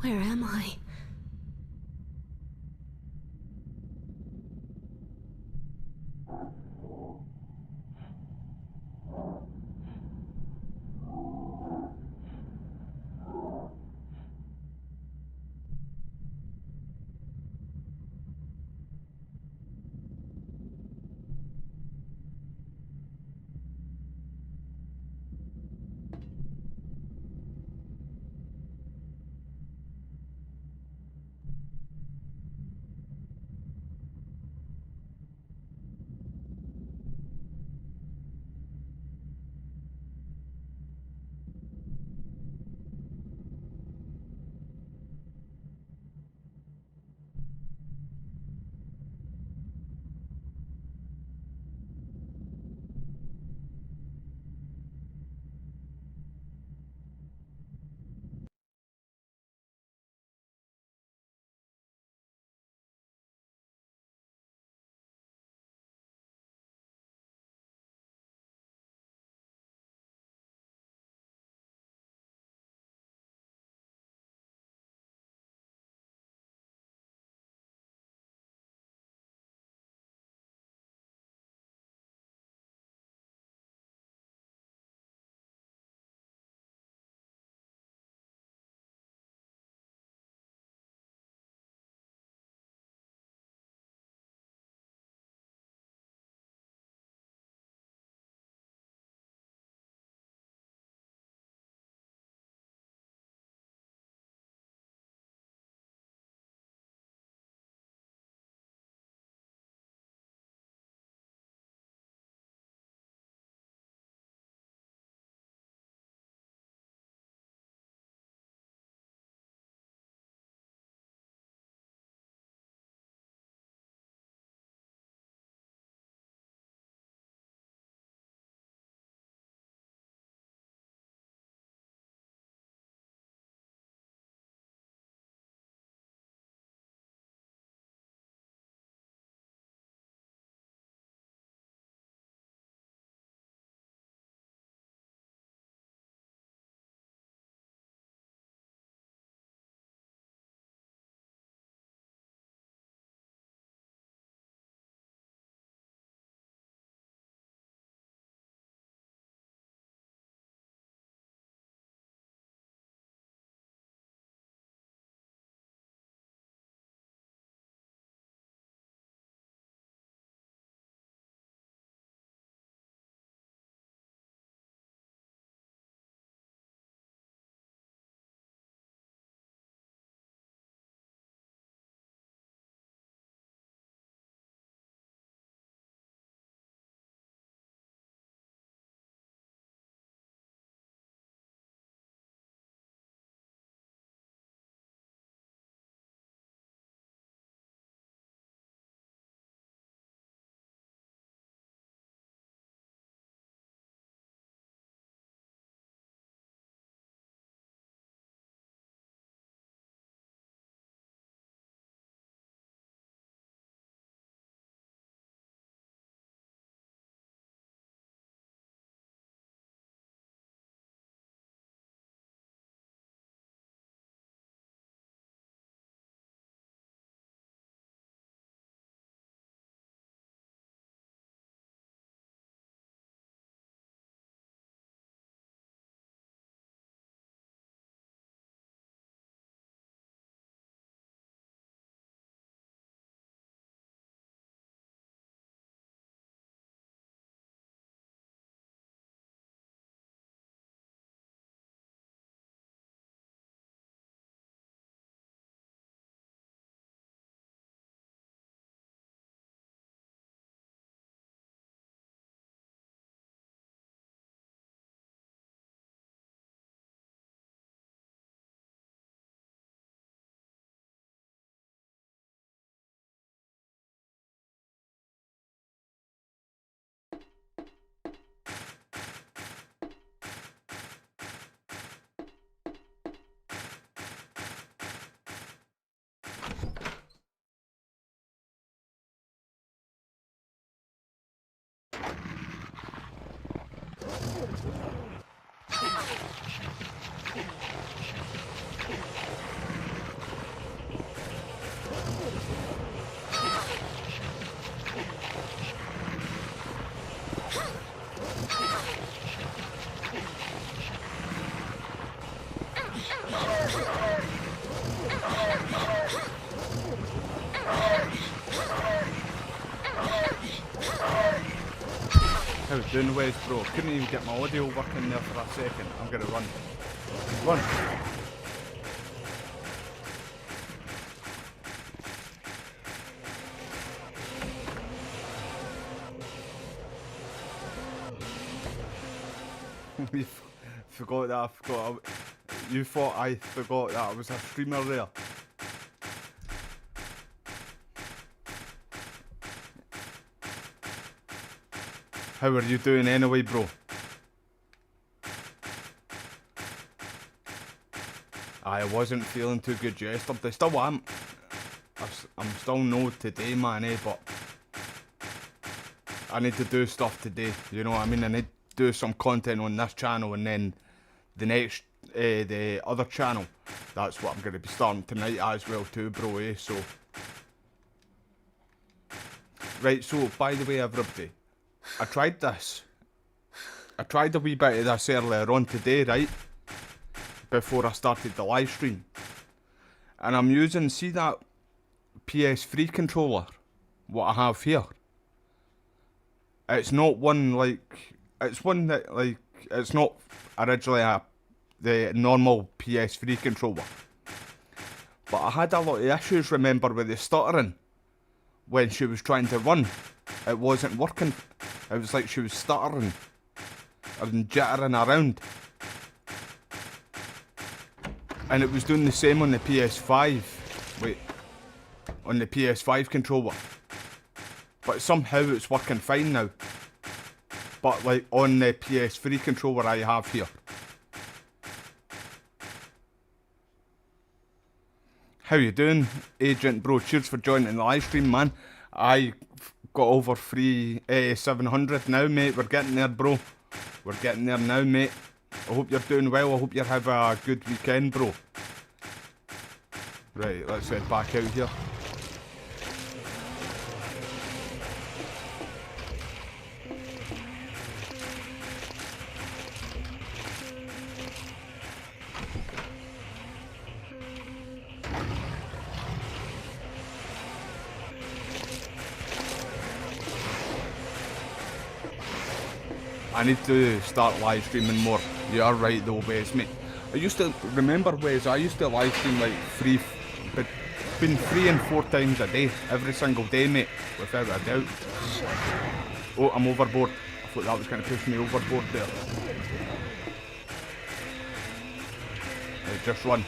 Where am I? How you doing, Wes, bro? Couldn't even get my audio working there for a second. I'm gonna run. Run! We forgot that. I forgot. You thought I forgot that I was a streamer there. How are you doing anyway, bro? I wasn't feeling too good yesterday. Still am. I'm still no today, man, but I need to do stuff today. You know what I mean? I need to do some content on this channel, and then the next, the other channel. That's what I'm going to be starting tonight as well too, bro, So, right, so, by the way, everybody, I tried this. I tried a wee bit of this earlier on today, right? Before I started the live stream. And I'm using, see that PS3 controller? What I have here? It's not one like, it's one that like, it's not originally the normal PS3 controller. But I had a lot of issues, remember, with the stuttering when she was trying to run. It wasn't working. It was like she was stuttering and jittering around. And it was doing the same on the PS5. Wait. On the PS5 controller. But somehow it's working fine now. But like on the PS3 controller I have here. How you doing, Agent Bro? Cheers for joining the live stream, man. I got over 700 now, mate. We're getting there, bro. We're getting there now, mate. I hope you're doing well. I hope you have a good weekend, bro. Right, let's head back out here. I need to start live streaming more. You are right though, Wes, mate. I used to, remember, Wes, I used to live stream like between 3 and 4 times a day, every single day, mate, without a doubt. Oh, I'm overboard. I thought that was going to push me overboard there. Right, just run.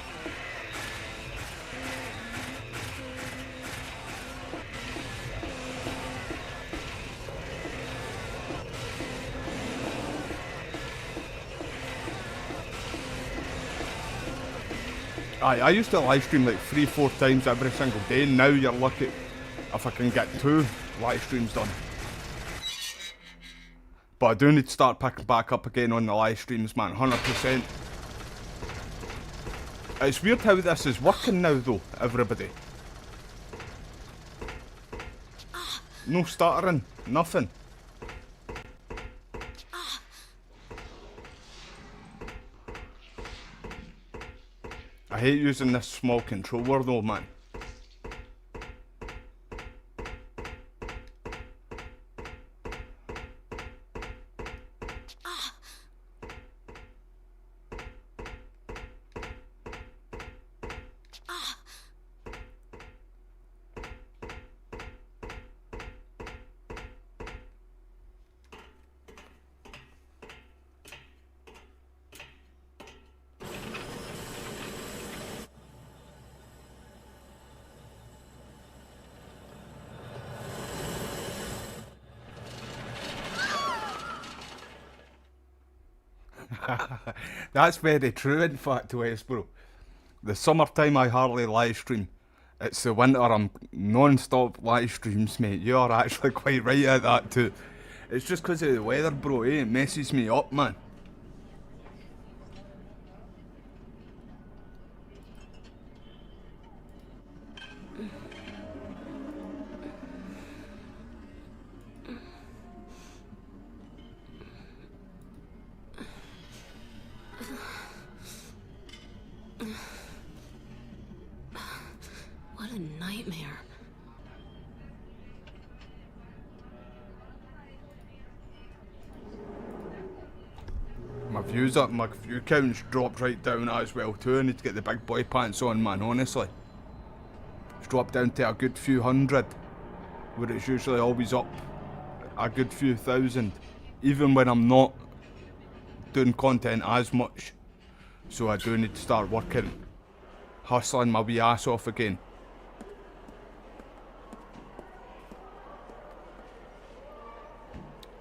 I used to live stream like 3-4 times every single day. Now you're lucky if I can get 2 live streams done. But I do need to start picking back up again on the live streams, man, 100%. It's weird how this is working now though, everybody. No stuttering, nothing. I hate using this small controller though, man. That's very true, in fact, Wes, bro. The summertime I hardly live stream. It's the winter I'm non-stop live streams, mate. You are actually quite right at that too. It's just because of the weather, bro, It messes me up, man. What a nightmare. views up, my view count's dropped right down as well too. I need to get the big boy pants on, man, honestly. It's dropped down to a good few hundred, where it's usually always up a good few thousand, even when I'm not doing content as much. So I do need to start working, hustling my wee ass off again.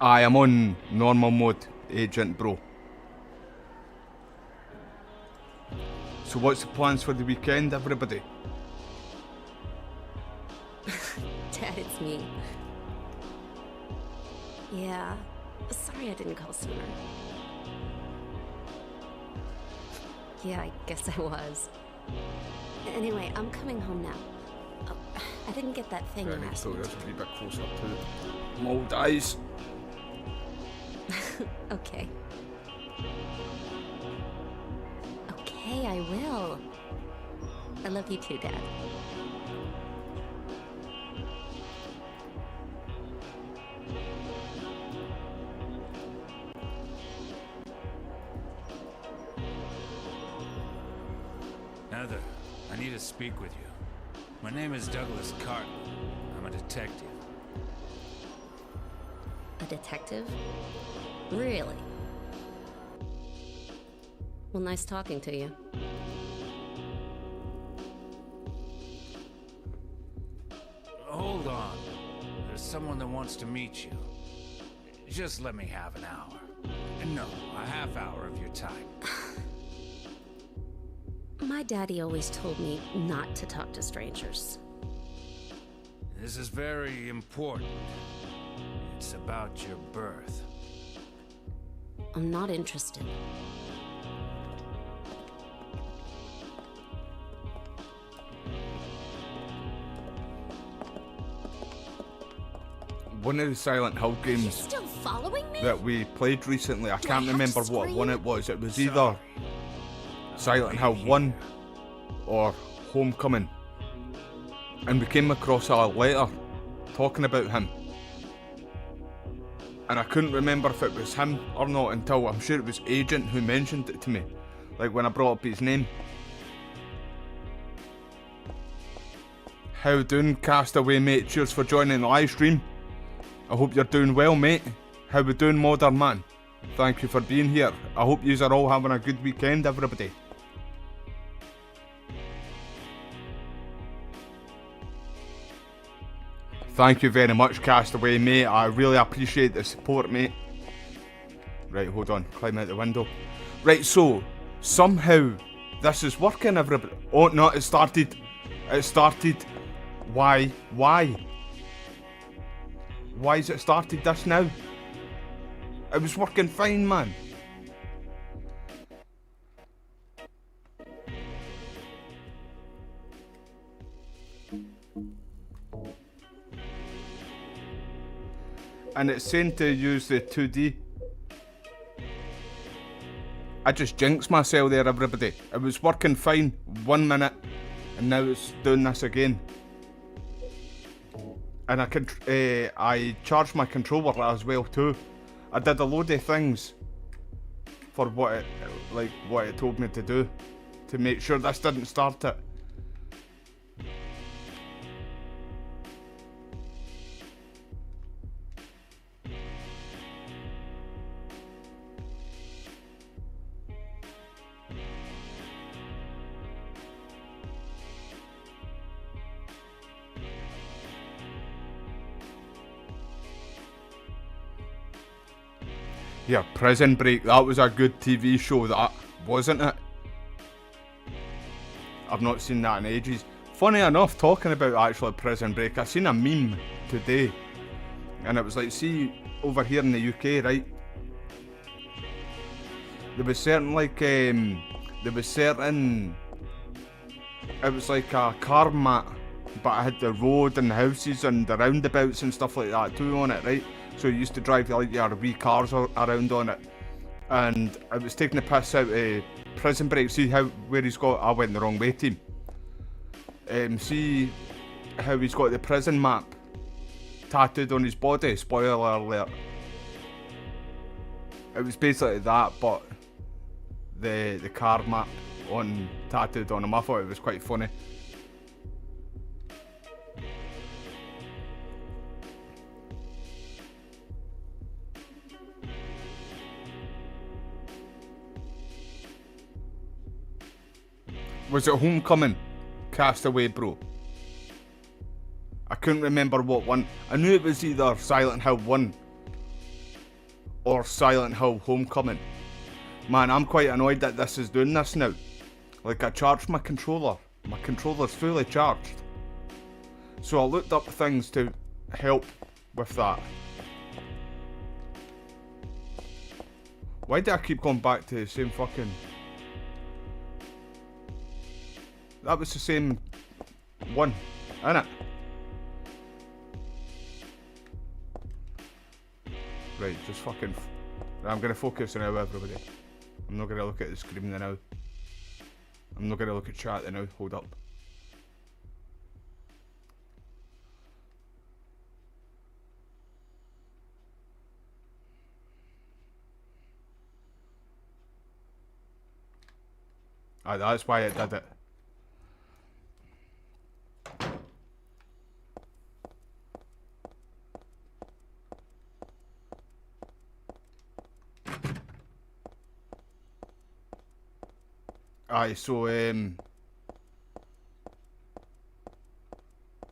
I am on normal mode, agent bro. So what's the plans for the weekend, everybody? Dad, it's me. Yeah, sorry I didn't call sooner. Yeah, I guess I was. Anyway, I'm coming home now. Oh, I didn't get that thing you asked me So there's a wee bit closer to my old eyes. Okay. Okay, I will. I love you too, Dad. Heather, I need to speak with you. My name is Douglas Carton. I'm a detective. A detective? Really? Well, nice talking to you. Hold on. There's someone that wants to meet you. Just let me have an hour. No, a half hour of your time. My daddy always told me not to talk to strangers. This is very important. It's about your birth. I'm not interested. One of the Silent Hill You're games still following me? that we played recently, I Do I can't have to remember what scream? one it was. It was either Silent Hill 1 or Homecoming. And we came across a letter talking about him. And I couldn't remember if it was him or not until I'm sure it was Agent who mentioned it to me. Like when I brought up his name. How doing, Castaway mate? Cheers for joining the live stream. I hope you're doing well, mate. How we doing, Modern Man? Thank you for being here. I hope yous are all having a good weekend, everybody. Thank you very much, Castaway, mate. I really appreciate the support, mate. Right, hold on. Climb out the window. Right, so, somehow, this is working, everybody. Oh, no, it started. It started. Why? Why? Why has it started this now? It was working fine, man. And it's saying to use the 2D. I just jinxed myself there, everybody. It was working fine 1 minute, and now it's doing this again. And I charged my controller as well too. I did a load of things for what it told me to do to make sure this didn't start it. Yeah, Prison Break, that was a good TV show, that, wasn't it? I've not seen that in ages. Funny enough, talking about actually Prison Break, I seen a meme today, and it was like, see, over here in the UK, right? There was certain, it was like a car mat, but it had the road and the houses and the roundabouts and stuff like that too on it, right? So you used to drive like your wee cars around on it, and I was taking the piss out of Prison Break. See where he's got? I went the wrong way, team. See how he's got the prison map tattooed on his body. Spoiler alert. It was basically that, but the car map on tattooed on him. I thought it was quite funny. Was it Homecoming? Castaway, bro? I couldn't remember what one. I knew it was either Silent Hill 1 or Silent Hill Homecoming. Man, I'm quite annoyed that this is doing this now. Like, I charged my controller. My controller's fully charged. So I looked up things to help with that. Why do I keep going back to the same fucking... That was the same one, innit? Right, just fucking... I'm gonna focus now, everybody. I'm not gonna look at the screen now. I'm not gonna look at chat now, hold up. Ah, that's why it did it. Aye, so I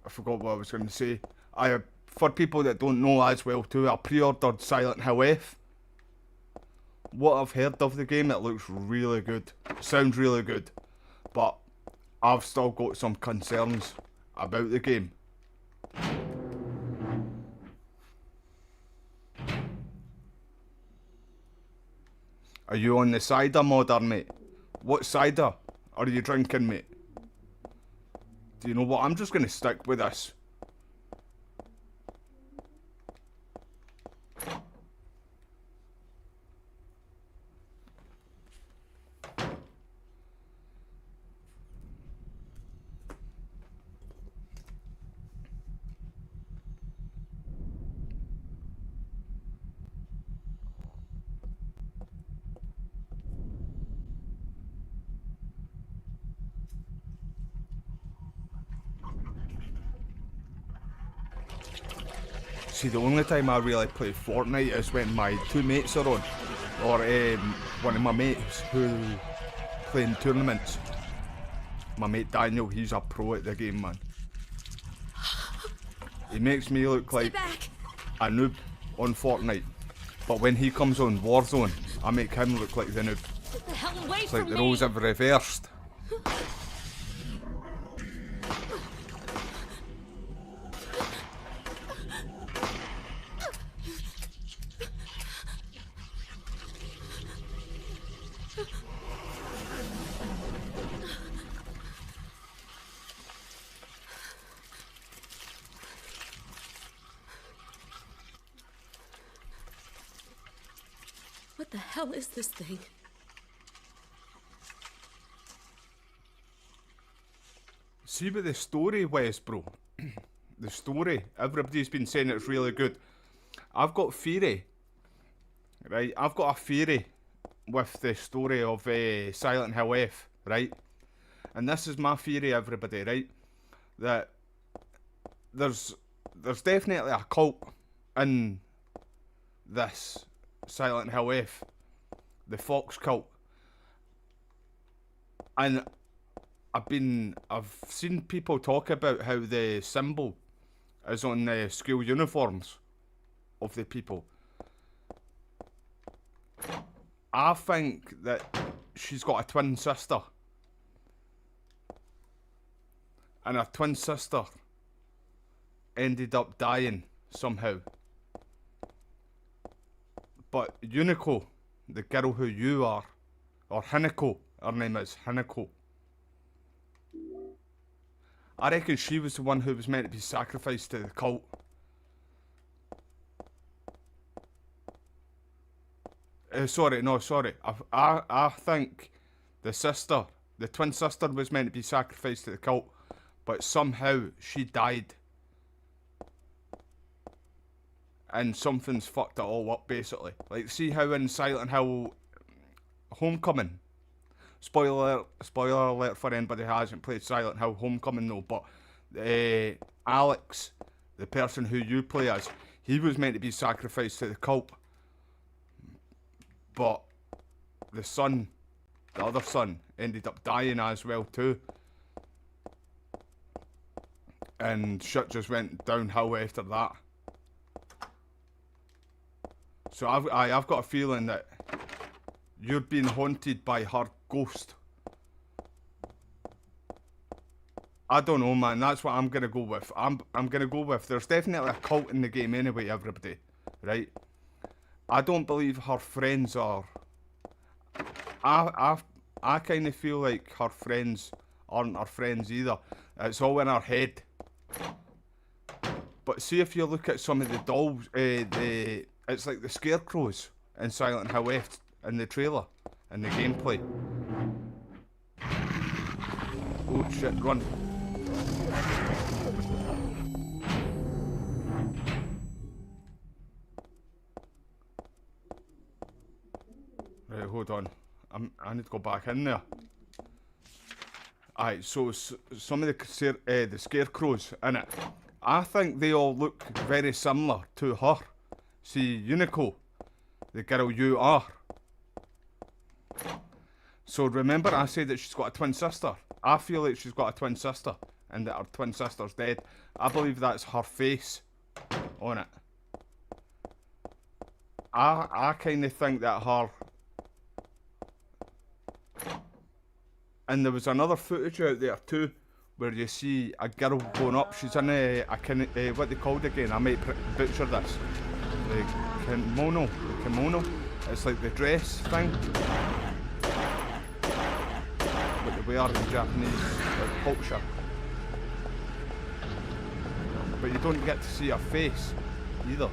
forgot what I was going to say. For people that don't know as well too, I pre-ordered Silent Hill F. What I've heard of the game, it looks really good. Sounds really good. But I've still got some concerns about the game. Are you on the cider modder, mate? What cider are you drinking, mate? Do you know what? I'm just going to stick with this. See, the only time I really play Fortnite is when my two mates are on, or one of my mates who play in tournaments. My mate Daniel, he's a pro at the game, man. He makes me look like a noob on Fortnite, but when he comes on Warzone, I make him look like the noob. Get the hell away It's like from the me. roles have reversed. What the hell is this thing? See with the story, Wes, bro. The story, everybody's been saying it's really good. I've got theory, right? I've got a theory with the story of Silent Hill F, right? And this is my theory, everybody, right? That there's definitely a cult in this Silent Hill F, the Fox cult, and I've seen people talk about how the symbol is on the school uniforms of the people. I think that she's got a twin sister, and her twin sister ended up dying somehow. But Unico, the girl who you are, or Hinako, her name is Hinako, I reckon she was the one who was meant to be sacrificed to the cult. Sorry. I think the twin sister was meant to be sacrificed to the cult, but somehow she died. And something's fucked it all up, basically. Like, see how in Silent Hill Homecoming, Spoiler alert for anybody who hasn't played Silent Hill Homecoming though, but Alex, the person who you play as, he was meant to be sacrificed to the cult. But the other son, ended up dying as well too. And shit just went downhill after that. So I've got a feeling that you're being haunted by her ghost. I don't know, man. That's what I'm gonna go with. I'm gonna go with. There's definitely a cult in the game anyway, everybody, right? I don't believe her friends are. I kind of feel like her friends aren't her friends either. It's all in her head. But see if you look at some of the dolls, it's like the scarecrows in Silent Hill F in the trailer, in the gameplay. Oh shit, run. Right, hold on. I need to go back in there. Aye, so some of the scarecrows in it, I think they all look very similar to her. See, Unico, the girl you are. So remember I said that she's got a twin sister? I feel like she's got a twin sister and that her twin sister's dead. I believe that's her face on it. I kind of think that her... And there was another footage out there too, where you see a girl going up. She's in what they called again? I might butcher this. The kimono. It's like the dress thing. What they wear in Japanese culture. But you don't get to see her face either.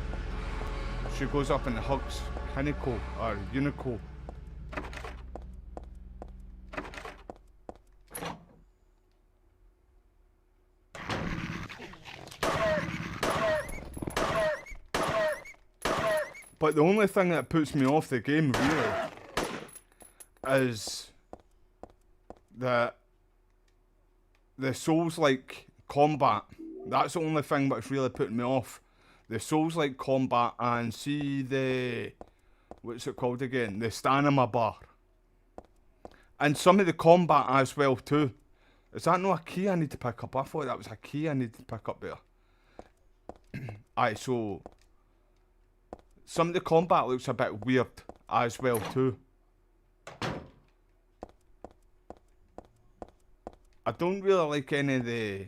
She goes up and hugs Hinako or Unico. But the only thing that puts me off the game really is that the Souls-like combat. That's the only thing that's really putting me off. The Souls-like combat and see the... What's it called again? The stamina bar. And some of the combat as well too. Is that not a key I need to pick up? I thought that was a key I needed to pick up there. Aye, so... Some of the combat looks a bit weird as well too. I don't really like any of the...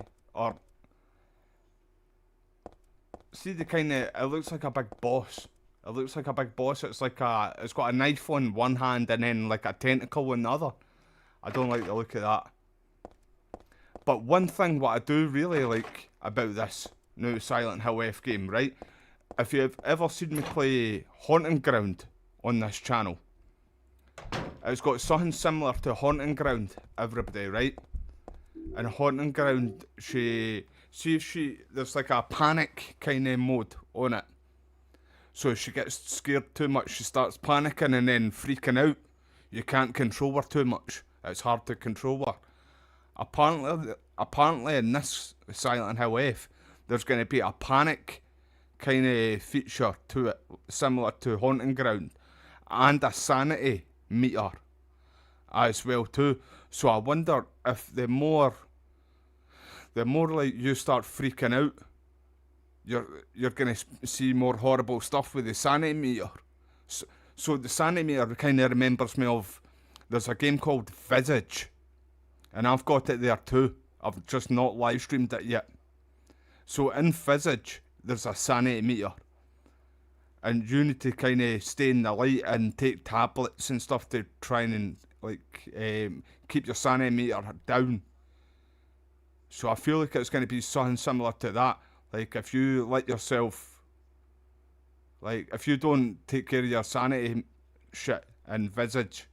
See the kind of... It looks like a big boss. It looks like a big boss. It's like it's got a knife on one hand and then like a tentacle on the other. I don't like the look of that. But one thing what I do really like about this new Silent Hill F game, right? If you've ever seen me play Haunting Ground on this channel, it's got something similar to Haunting Ground, everybody, right? In Haunting Ground, there's like a panic kind of mode on it. So if she gets scared too much, she starts panicking and then freaking out. You can't control her too much. It's hard to control her. Apparently in this Silent Hill F, there's going to be a panic kind of feature to it, similar to Haunting Ground, and a sanity meter as well too. So I wonder if the more like you start freaking out, you're gonna see more horrible stuff with the sanity meter. So the sanity meter kind of remembers me of, there's a game called Visage, and I've got it there too. I've just not live streamed it yet. So in Visage, there's a sanity meter, and you need to kind of stay in the light and take tablets and stuff to try and like keep your sanity meter down. So I feel like it's going to be something similar to that. Like if you let yourself, like if you don't take care of your sanity shit in Visage,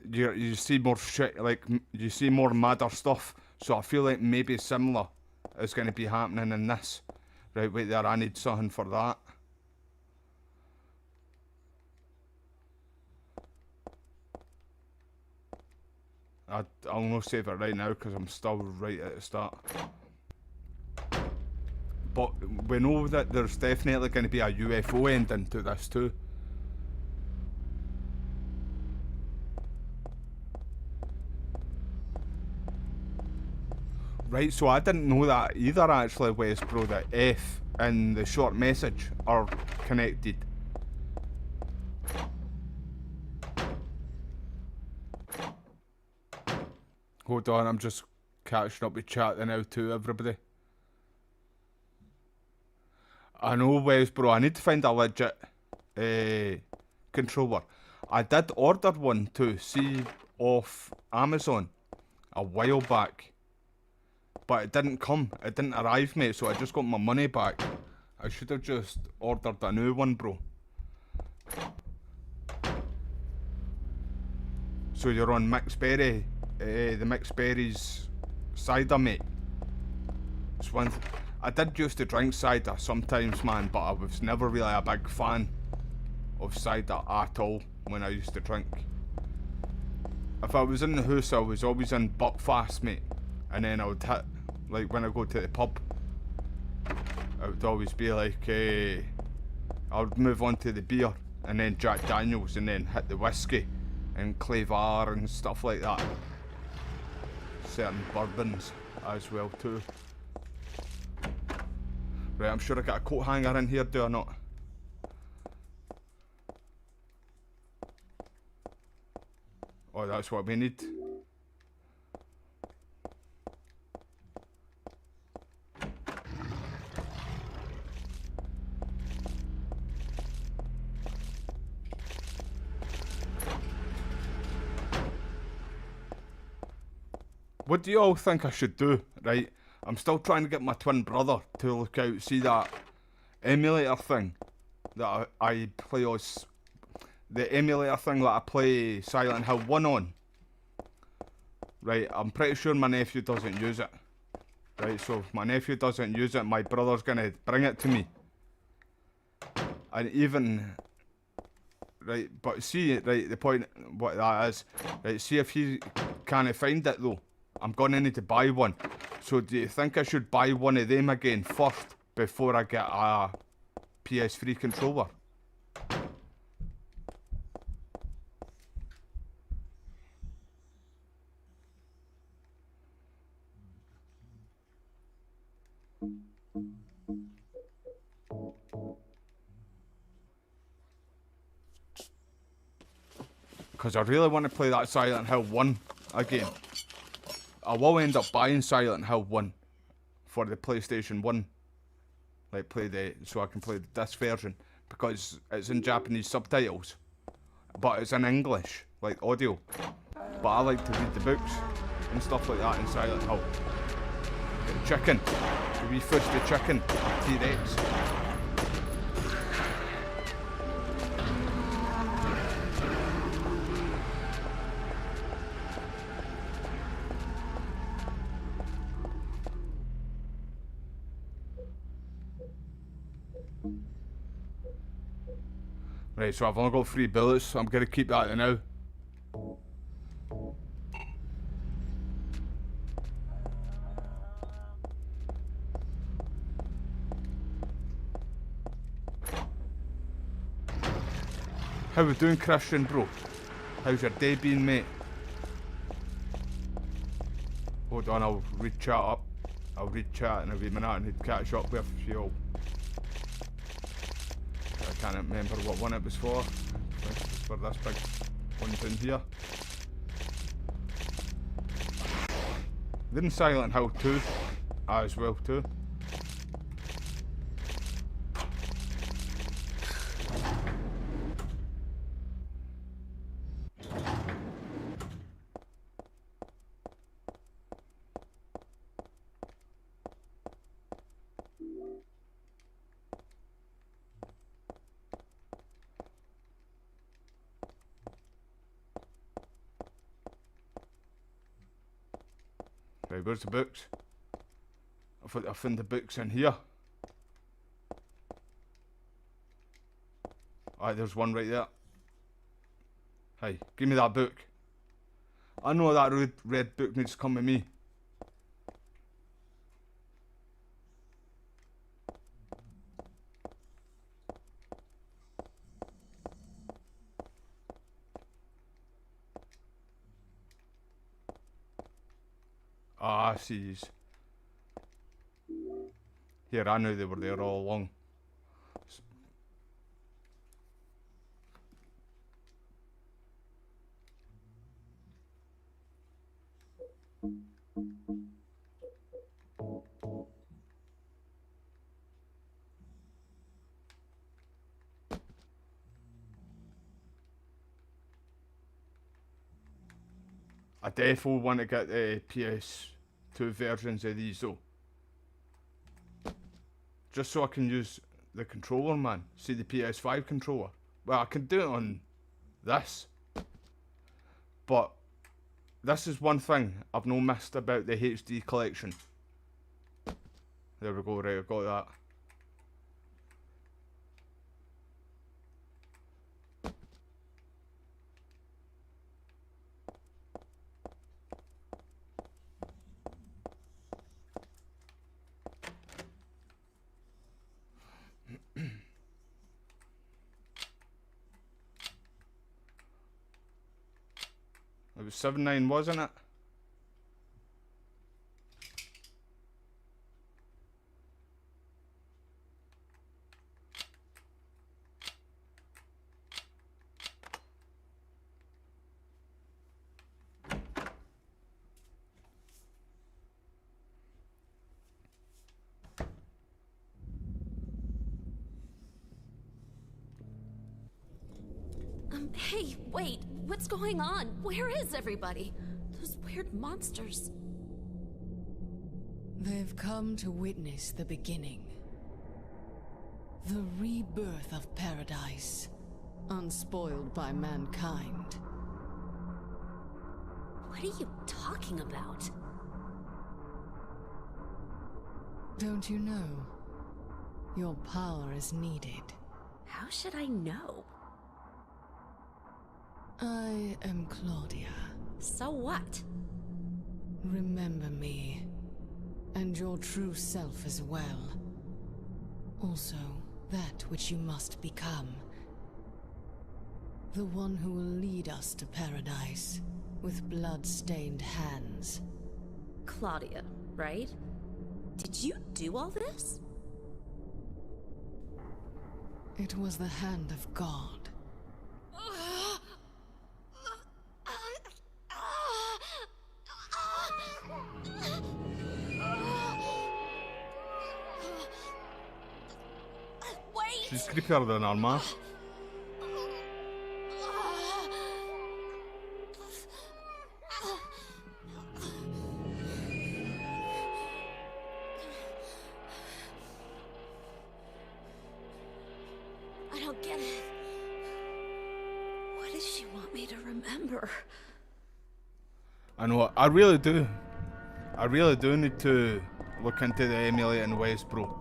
you see more shit, like you see more madder stuff. So I feel like maybe similar is going to be happening in this. Right, wait there, I need something for that. I'll not save it right now because I'm still right at the start. But we know that there's definitely going to be a UFO ending to this too. Right, so I didn't know that either actually, Wes, bro, that F and the short message are connected. Hold on, I'm just catching up with chat now too, everybody. I know, Wes, bro, I need to find a legit controller. I did order one to see off Amazon a while back, but it didn't come. It didn't arrive, mate, so I just got my money back. I should have just ordered a new one, bro. So you're on Mixed Berry, the Mixed Berries cider, mate. It's one I did used to drink cider sometimes, man, but I was never really a big fan of cider at all when I used to drink. If I was in the house, I was always in Buckfast, mate. And then I would hit, like when I go to the pub, it would always be like, I would move on to the beer, and then Jack Daniels, and then hit the whiskey, and Clavar and stuff like that. Certain bourbons as well too. Right, I'm sure I got a coat hanger in here, do I not? Oh, that's what we need. What do you all think I should do, right? I'm still trying to get my twin brother to look out, see that emulator thing that I play os. The emulator thing that I play Silent Hill 1 on. Right, I'm pretty sure my nephew doesn't use it. Right, so if my nephew doesn't use it, my brother's gonna bring it to me. And even... Right, but see, right, the point, what that is, right, see if he can't find it though. I'm gonna need to buy one. So do you think I should buy one of them again first before I get a PS3 controller? Because I really want to play that Silent Hill 1 again. I will end up buying Silent Hill 1 for the PlayStation 1. Like so I can play the disc version. Because it's in Japanese subtitles. But it's in English, like audio. But I like to read the books and stuff like that in Silent Hill. Get chicken. The wee fusty chicken. T-Rex. Right, so I've only got 3 bullets, so I'm gonna keep that now. How we doing, Christian, bro? How's your day been, mate? Hold on, I'll read chat up. I'll read chat in a wee minute and catch up with you all. I can't remember what one it was for. It's for this big one's in here. Then Silent Hill 2 as well too. Right, where's the books? I found the books in here. Alright, there's one right there. Hey, give me that book. I know that red book needs to come with me. Ah, I see these. Here, I knew they were there all along. I definitely want to get the PS2 versions of these though. Just so I can use the controller, man. See the PS5 controller. Well, I can do it on this. But this is one thing I've no missed about the HD collection. There we go, right, I got that. It was 7.9, wasn't it? Hey, wait, what's going on? Where is everybody? Those weird monsters. They've come to witness the beginning. The rebirth of paradise, unspoiled by mankind. What are you talking about? Don't you know? Your power is needed. How should I know? I am Claudia. So what? Remember me, and your true self as well. Also, that which you must become. The one who will lead us to paradise, with blood-stained hands. Claudia, right? Did you do all this? It was the hand of God. She's creepier than her man. I don't get it. What does she want me to remember? I know, I really do. I really do need to look into the emulating ways, bro.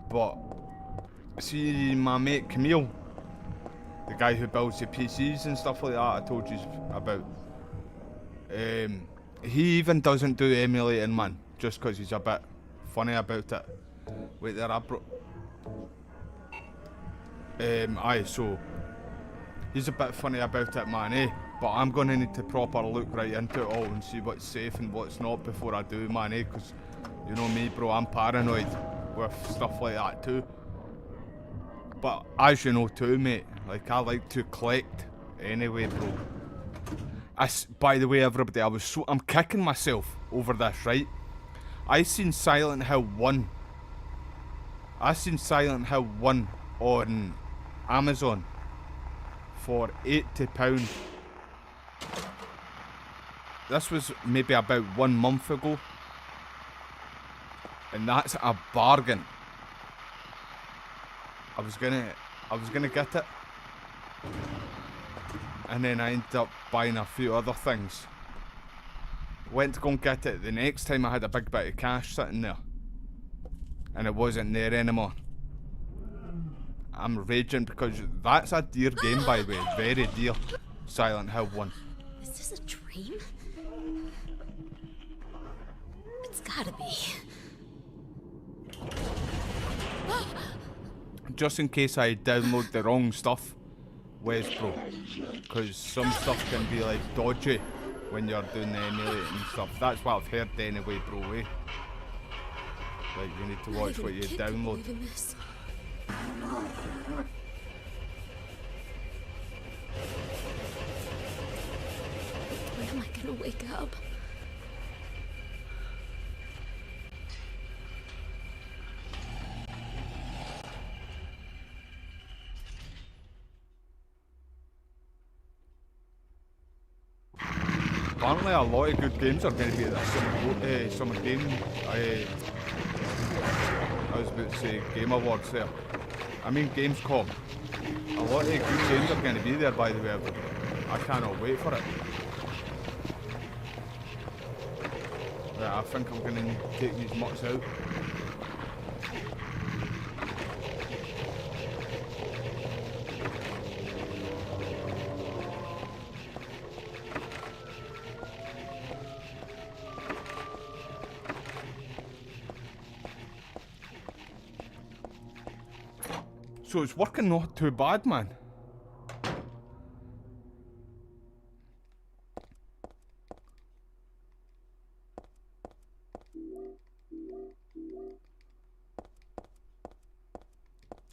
But see, my mate Camille, the guy who builds the PCs and stuff like that I told you about, he even doesn't do emulating, man, just because he's a bit funny about it. Wait there, I bro. Aye, so he's a bit funny about it, man, eh? But I'm gonna need to proper look right into it all and see what's safe and what's not before I do, man, eh? Because you know me, bro, I'm paranoid with stuff like that too. But as you know too, mate, like I like to collect anyway, bro. By the way, everybody, I'm kicking myself over this, right? I seen Silent Hill 1. I seen Silent Hill 1 on Amazon for £80. This was maybe about 1 month ago. And that's a bargain. I was gonna get it. And then I ended up buying a few other things. Went to go and get it. The next time I had a big bit of cash sitting there. And it wasn't there anymore. I'm raging because that's a dear game, by the way. Very dear. Silent Hill 1. Is this a dream? It's gotta be. Just in case I download the wrong stuff, Wes bro, because some stuff can be like dodgy when you're doing the emulating and stuff. That's what I've heard anyway, bro. Eh? Like you need to watch what you download. When am I gonna wake up? Apparently a lot of good games are going to be at this summer game. I was about to say Game Awards there. I mean Gamescom. A lot of good games are going to be there, by the way. I cannot wait for it. Right, I think I'm going to take these mutts out. So it's working not too bad, man.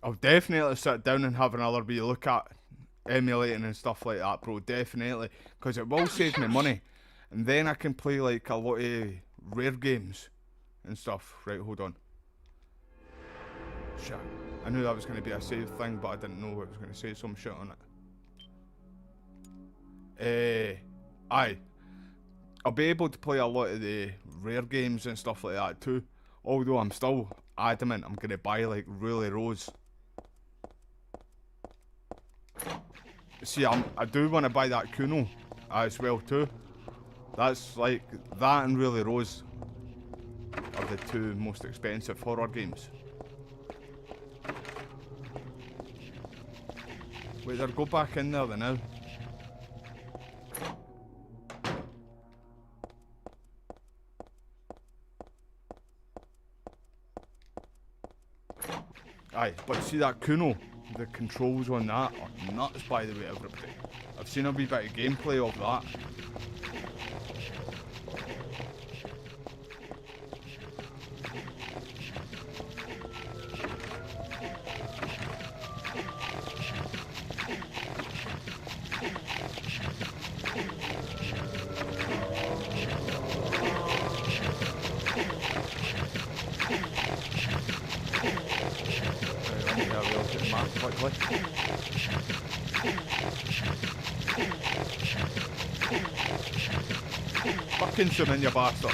I'll definitely sit down and have another wee look at emulating and stuff like that, bro. Definitely. Because it will save me money. And then I can play like a lot of rare games and stuff. Right, hold on. Shit. I knew that was going to be a save thing, but I didn't know it was going to say some shit on it. Aye. I'll be able to play a lot of the rare games and stuff like that too. Although I'm still adamant I'm going to buy like Rule Rose. See, I do want to buy that Kuno as well too. That's like, that and Rule Rose are the two most expensive horror games. Wait there, go back in there then now. Aye, but see that Kuno, the controls on that are nuts, by the way, everybody. I've seen a wee bit of gameplay of that. Fucking zoom in, you bastard.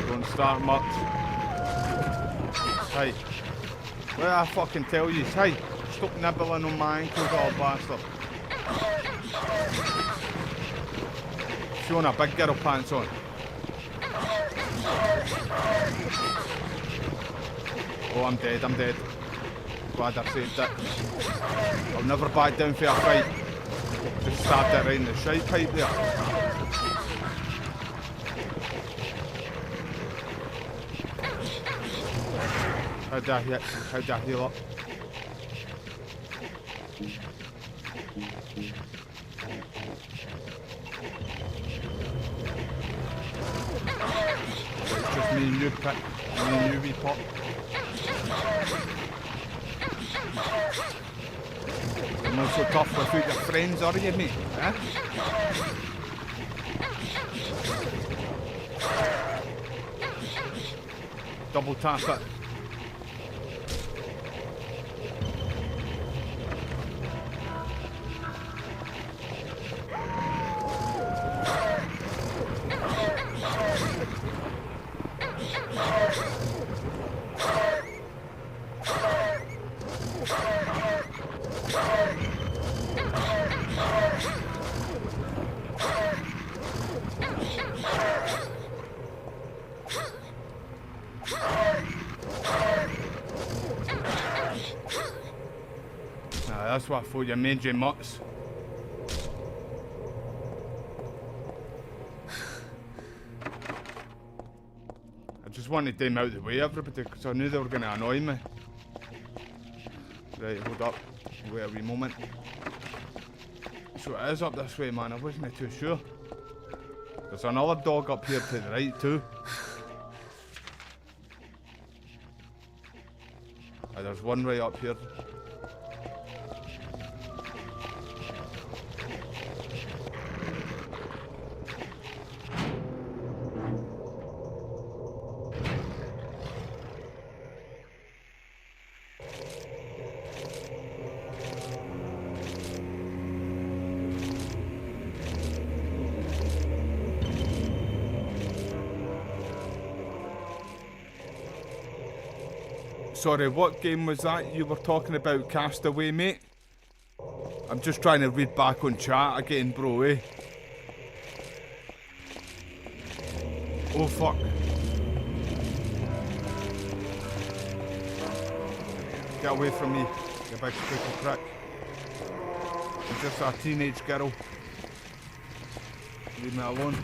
Don't start much. Hey, what did I fucking tell you? Hey, stop nibbling on my ankles, old bastard. Showing a big girl pants on. Oh, I'm dead, I'm dead. Glad I saved it. I'll never back down for a fight. Just stabbed it right in the shite pipe there. How do I heal up? It's just me and you, me and you, wee pop. You're not so tough without your friends, are you, mate? Eh? Double tap it. this way for your mangy mutts. I just wanted them out of the way, everybody, because I knew they were going to annoy me. Right, hold up. Wait a wee moment. So it is up this way, man. I wasn't too sure. There's another dog up here to the right, too. There's one right up here. Sorry, what game was that you were talking about, Castaway, mate? I'm just trying to read back on chat again, bro, eh? Oh, fuck. Get away from me, you big spooky prick. I'm just a teenage girl. Leave me alone.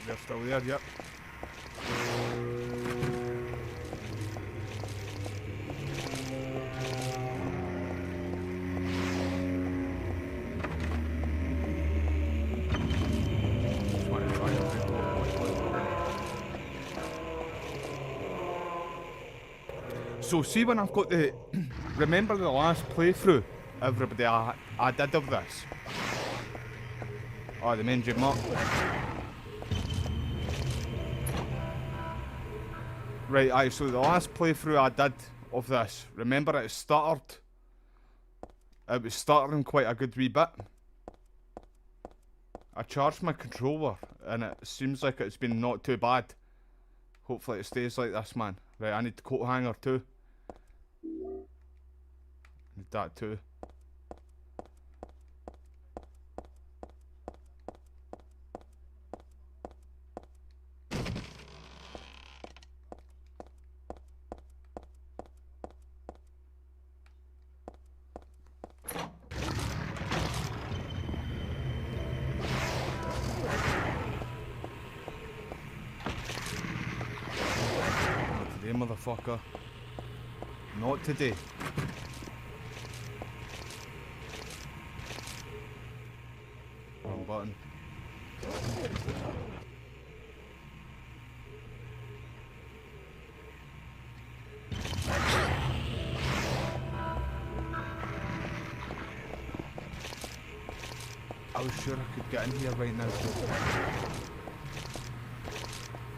They're still there, yep. So see when I've got the... remember the last playthrough, everybody, I did of this? Oh, the mangy mutt. Right, aye, so the last playthrough I did of this, remember it stuttered? It was stuttering quite a good wee bit. I charged my controller and it seems like it's been not too bad. Hopefully it stays like this, man. Right, I need the coat hanger too. Need that too. Motherfucker. Not today. Wrong button. I was sure I could get in here right now.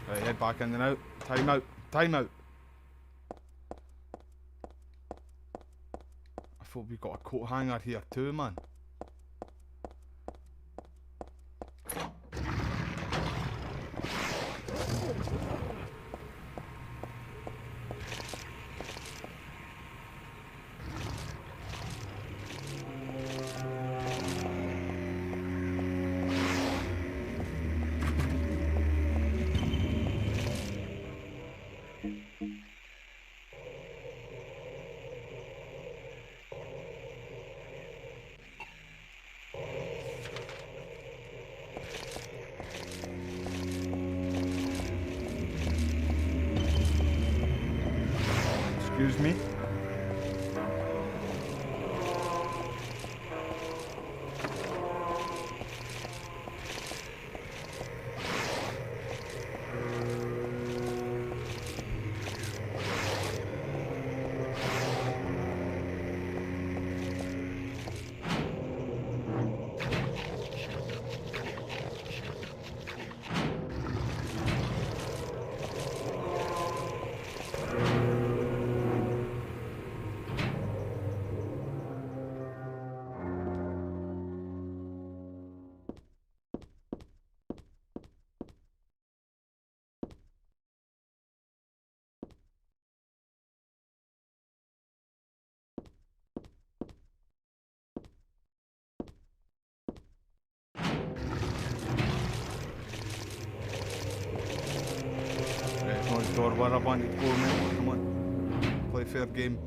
Right, head back in and out. Time out. Time out. I thought we got a coat hanger here too, man. Excuse me. or where I wanted to go, mate. Come on. Play fair game.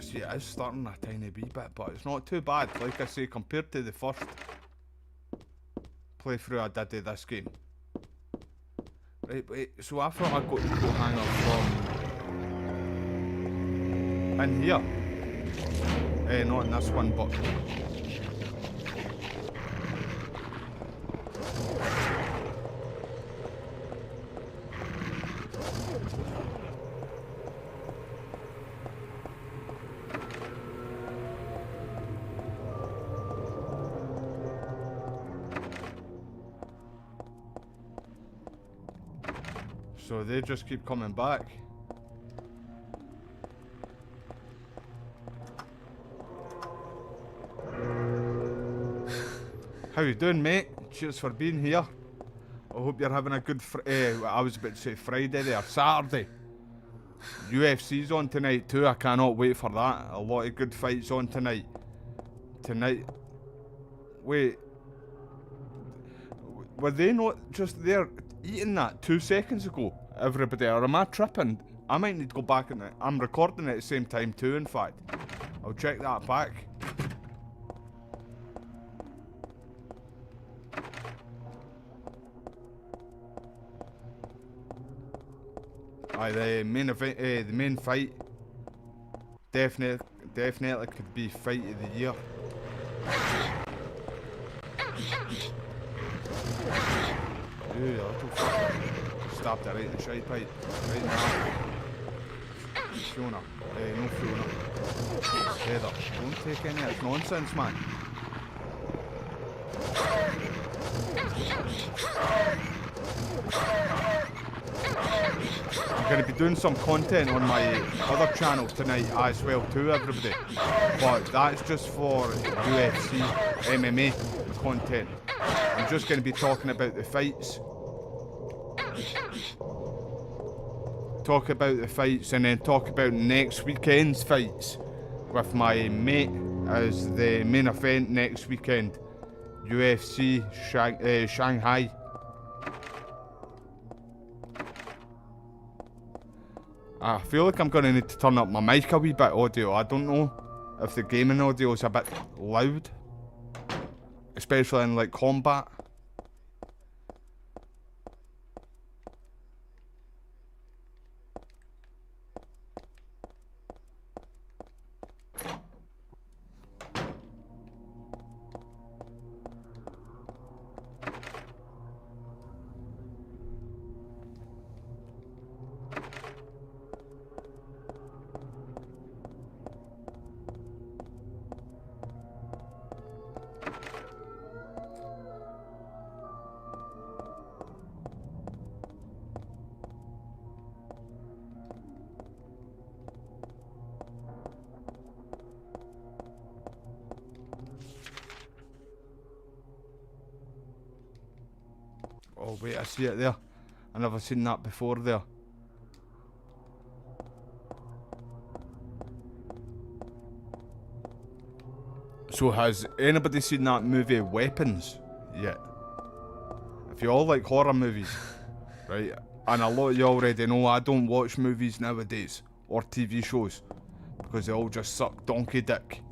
See, it is starting a tiny wee bit, but it's not too bad, like I say, compared to the first playthrough I did of this game. Right, wait, so I thought I got the coat hanger from in here. Not in this one, but so they just keep coming back. How you doing, mate? Cheers for being here. I hope you're having a good I was about to say Friday there, Saturday. UFC's on tonight too, I cannot wait for that. A lot of good fights on tonight. Wait. Were they not just there eating that 2 seconds ago, everybody? Or am I tripping? I might need to go back and I'm recording at the same time too, in fact. I'll check that back. Aye, the main event, the main fight definitely could be fight of the year. Ooh, you little fucker. Stabbed her right in the shite pipe. Right in the heart. Fiona. No Fiona. Heather. Don't take any of this nonsense, man. I'm going to be doing some content on my other channel tonight as well too, everybody. But that's just for UFC, MMA content. I'm just going to be talking about the fights. Talk about the fights and then talk about next weekend's fights with my mate as the main event next weekend. UFC Shanghai. I feel like I'm going to need to turn up my mic a wee bit audio. I don't know if the gaming audio is a bit loud, especially in like combat. Oh wait, I see it there. I've never seen that before there. So has anybody seen that movie Weapons yet? If you all like horror movies, right, and a lot of you already know I don't watch movies nowadays, or TV shows, because they all just suck donkey dick.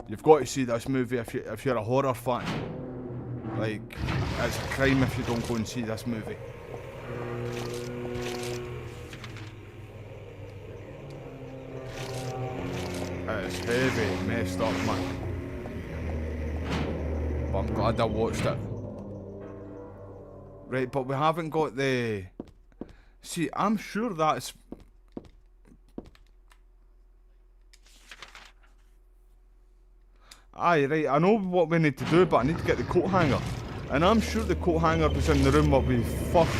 You've got to see this movie if you're a horror fan. Like, it's a crime if you don't go and see this movie. It's heavy, messed up, man. But I'm glad I watched it. Right, but we haven't got the... See, I'm sure that's... Aye, right, I know what we need to do, but I need to get the coat hanger. And I'm sure the coat hanger was in the room what we first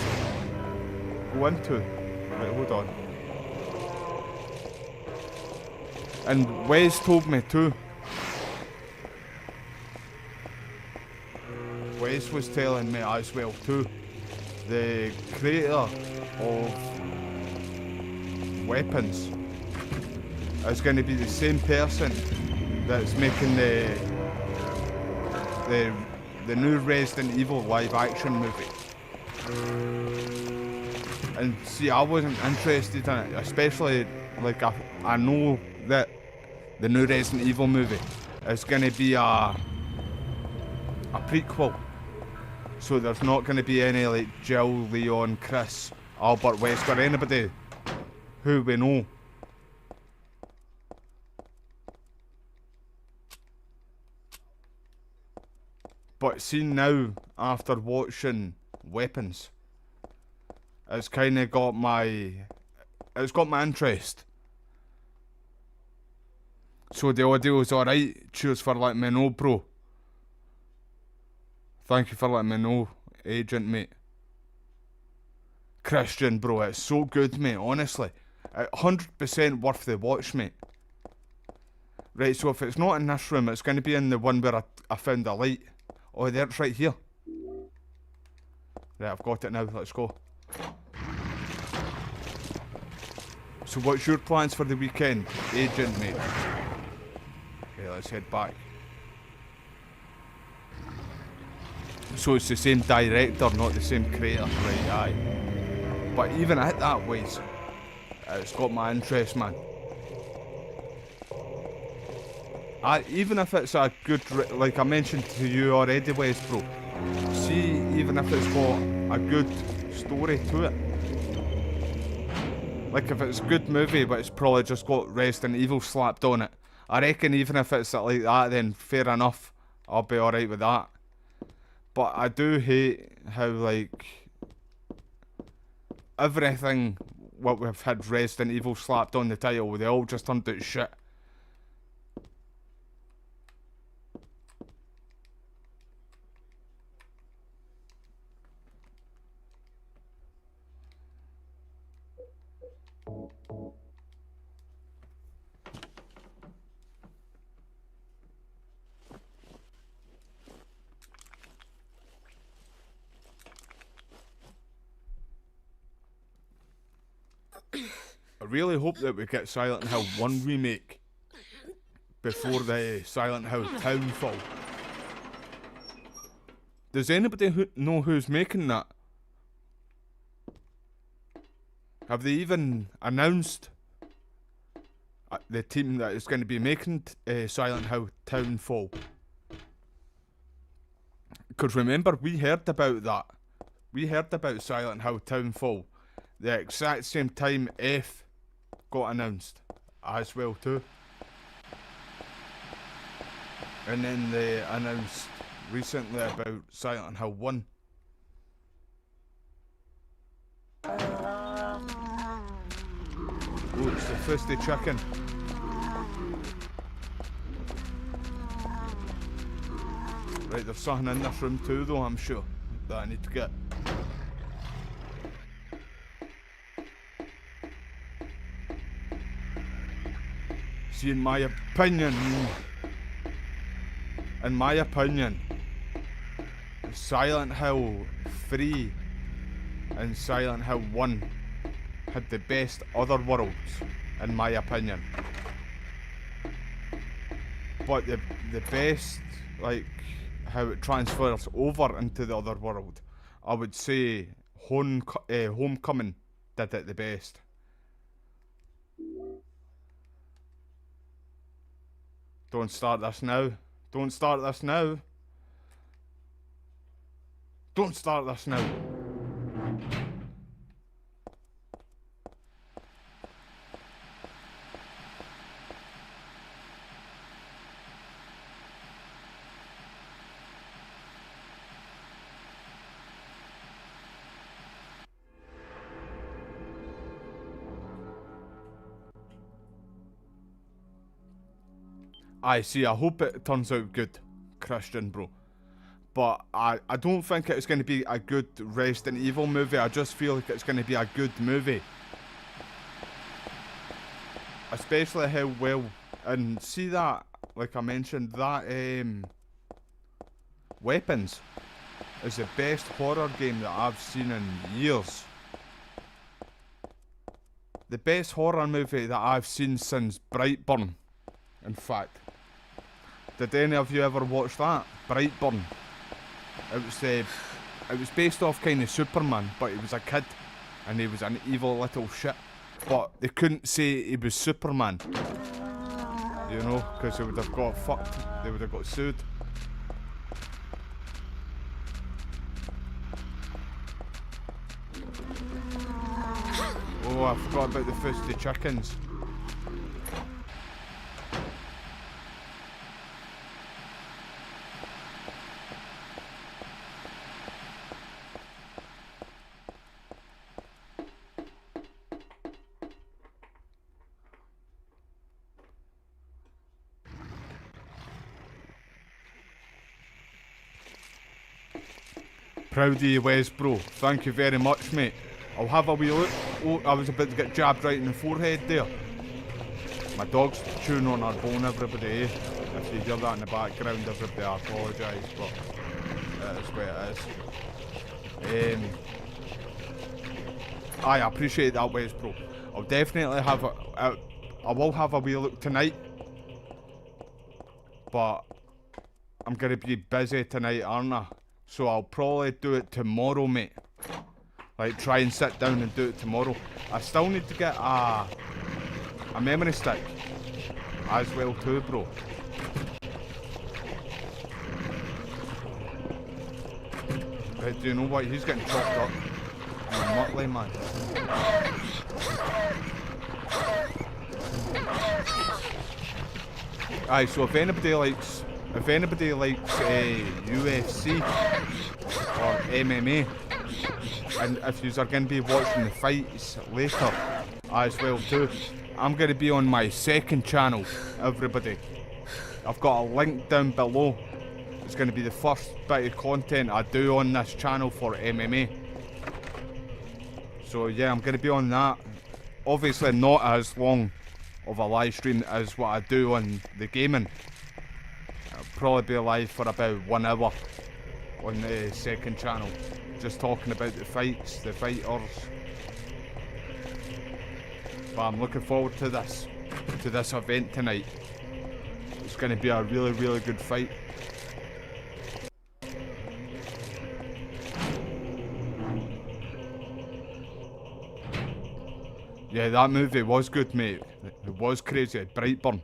go into. Right, hold on. And Wes told me too. Wes was telling me as well too. The creator of Weapons is going to be the same person that's making the new Resident Evil live action movie. And see, I wasn't interested in it, especially like I know that the new Resident Evil movie is going to be a prequel, so there's not going to be any like Jill, Leon, Chris, Albert Wesker, anybody who we know. But see now, after watching Weapons, it's kind of got my interest. So the audio's alright. Cheers for letting me know, bro. Thank you for letting me know, agent, mate. Christian, bro, it's so good, mate, honestly. 100% worth the watch, mate. Right, so if it's not in this room, it's going to be in the one where I found a light. Oh, there, it's right here. Right, I've got it now, let's go. So what's your plans for the weekend, agent, mate? Okay, let's head back. So it's the same director, not the same creator, right, aye. But even at that ways, it's got my interest, man. Even if it's a good, like I mentioned to you already, Wes, bro. See, even if it's got a good story to it. Like if it's a good movie, but it's probably just got Resident Evil slapped on it. I reckon even if it's like that, then fair enough. I'll be alright with that. But I do hate how, like, everything what we've had Resident Evil slapped on the title, they all just turned out shit. I really hope that we get Silent Hill 1 remake before the Silent Hill Townfall. Does anybody know who's making that? Have they even announced the team that is going to be making Silent Hill Townfall? Because remember, we heard about that. We heard about Silent Hill Townfall the exact same time F got announced as well too. And then they announced recently about Silent Hill 1. Oh, it's the Fisty Chicken. Right, there's something in this room too though, I'm sure, that I need to get. See, in my opinion, Silent Hill 3 and Silent Hill 1 had the best other worlds, in my opinion. But the best, like, how it transfers over into the other world, I would say Homecoming did it the best. Don't start this now. Don't start this now. Don't start this now. I see, I hope it turns out good, Christian, bro. But I don't think it's going to be a good Resident Evil movie. I just feel like it's going to be a good movie. Especially how well, and see that, like I mentioned, that Weapons is the best horror game that I've seen in years. The best horror movie that I've seen since Brightburn, in fact. Did any of you ever watch that? Brightburn. It was based off kind of Superman, but he was a kid. and he was an evil little shit. But they couldn't say he was Superman, you know, because they would have got fucked. They would have got sued. Oh, I forgot about the Fusty chickens. Proud of you, Wes, bro. Thank you very much, mate. I'll have a wee look. Oh, I was about to get jabbed right in the forehead there. My dog's chewing on her bone, everybody, eh? If you hear that in the background, everybody, I apologise, but it is what it is. I appreciate that, Wes, bro. I'll definitely have I will have a wee look tonight, but I'm going to be busy tonight, aren't I? So I'll probably do it tomorrow, mate. Like, try and sit down and do it tomorrow. I still need to get a memory stick as well too, bro. Right, do you know what? He's getting chopped up. Mutley, man. Aye, so if anybody likes UFC or MMA, and if yous are going to be watching the fights later as well too, I'm going to be on my second channel, everybody. I've got a link down below. It's going to be the first bit of content I do on this channel for MMA. So yeah, I'm going to be on that. Obviously not as long of a live stream as what I do on the gaming. I'll probably be live for about 1 hour on the second channel, just talking about the fights, the fighters. But I'm looking forward to this event tonight. It's going to be a really, really good fight. Yeah, that movie was good, mate. It was crazy. Brightburn.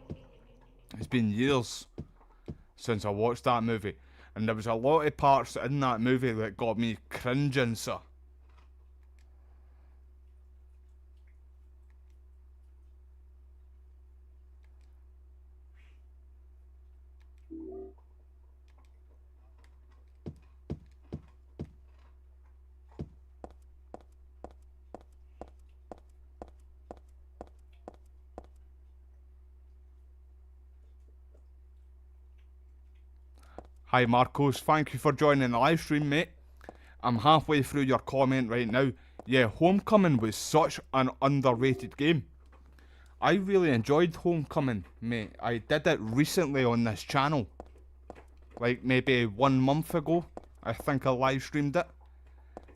It's been years since I watched that movie, and there was a lot of parts in that movie that got me cringing, sir. Hi Marcos, thank you for joining the live stream, mate. I'm halfway through your comment right now. Yeah, Homecoming was such an underrated game. I really enjoyed Homecoming, mate. I did it recently on this channel. Like maybe 1 month ago, I think I live streamed it.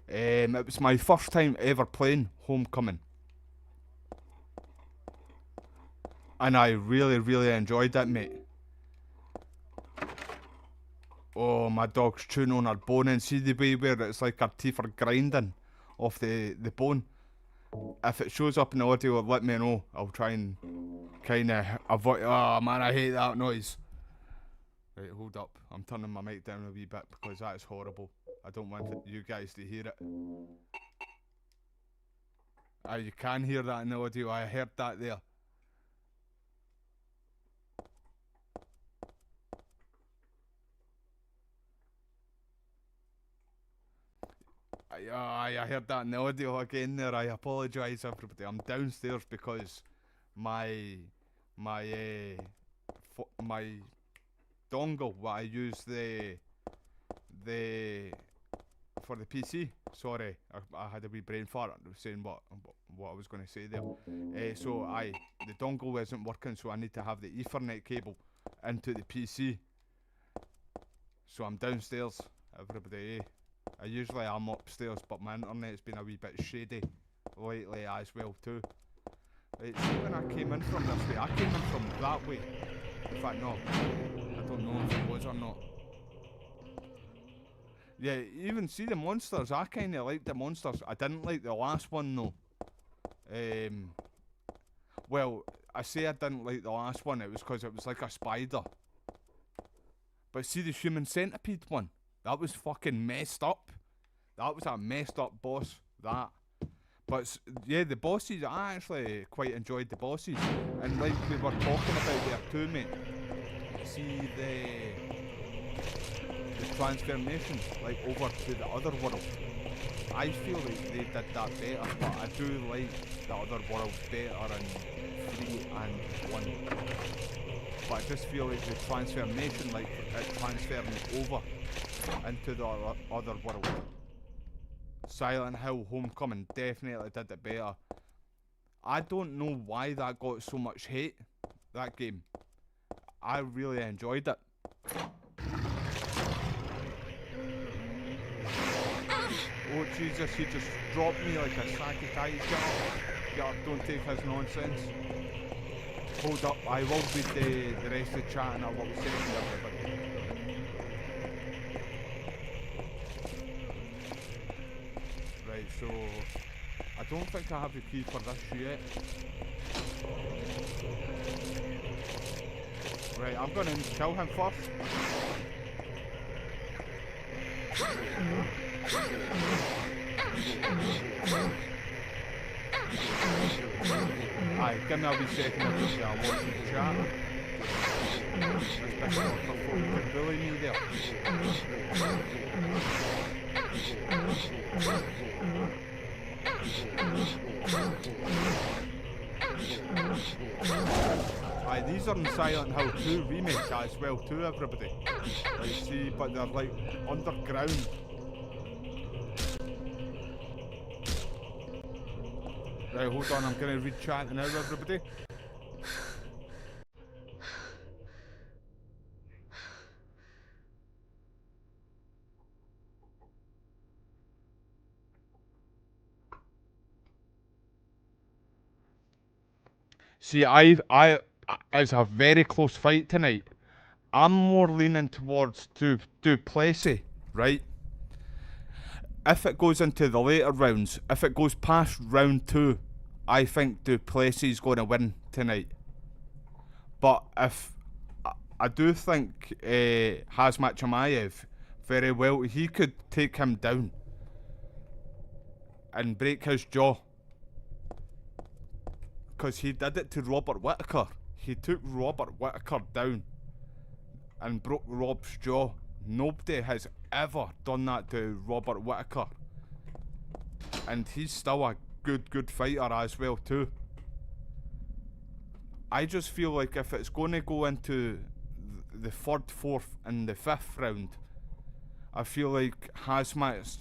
It was my first time ever playing Homecoming. And I really, really enjoyed it, mate. Oh, my dog's chewing on her bone, and see the way where it's like her teeth are grinding off the bone. If it shows up in the audio, let me know. I'll try and kind of avoid. Oh man, I hate that noise. Right, hold up. I'm turning my mic down a wee bit because that is horrible. I don't want you guys to hear it. You can hear that in the audio. I heard that there. I heard that in the audio again there. I apologise, everybody. I'm downstairs because my dongle what I use for the PC. Sorry, I had a wee brain fart saying what I was going to say there. So the dongle isn't working, so I need to have the Ethernet cable into the PC. So I'm downstairs, everybody. I usually am upstairs, but my internet's been a wee bit shady lately as well too. Right, see when I came in from this way, I came in from that way. In fact, no, I don't know if it was or not. Yeah, even see the monsters. I kind of liked the monsters. I didn't like the last one though. Well, I say I didn't like the last one. It was because it was like a spider. But see the human centipede one. That was fucking messed up. That was a messed up boss. That. But yeah, the bosses. I actually quite enjoyed the bosses. And like we were talking about there too, mate. See the transformation, like over to the other world. I feel like they did that better, but I do like the other world better in 3 and 1. But I just feel like the transformation, like it transferring over into the other world. Silent Hill Homecoming definitely did it better. I don't know why that got so much hate, that game. I really enjoyed it. Oh Jesus, he just dropped me like a sack of ties. Get up, don't take his nonsense. Hold up, I will read the rest of the chat and I will say to everybody. Right, so I don't think I have the key for this yet. Right, I'm gonna kill him first. Aye, give me a wee second of just watching the chat. This big motherfucker could bully me there. Aye, these are in Silent Hill 2 remake as well too, everybody. Like, see, but they're like underground. Right, hold on, I'm gonna read chat now, everybody. See, it's a very close fight tonight. I'm more leaning towards Duplessis, right? If it goes into the later rounds, if it goes past round 2, I think Duplessis is going to win tonight. But if I do think Hazmat Chimaev very well, he could take him down and break his jaw. Because he did it to Robert Whittaker. He took Robert Whittaker down and broke Rob's jaw. Nobody has ever done that to Robert Whittaker. And he's still a good fighter as well too. I just feel like if it's going to go into the 3rd, 4th and the 5th round, I feel like Hazmat's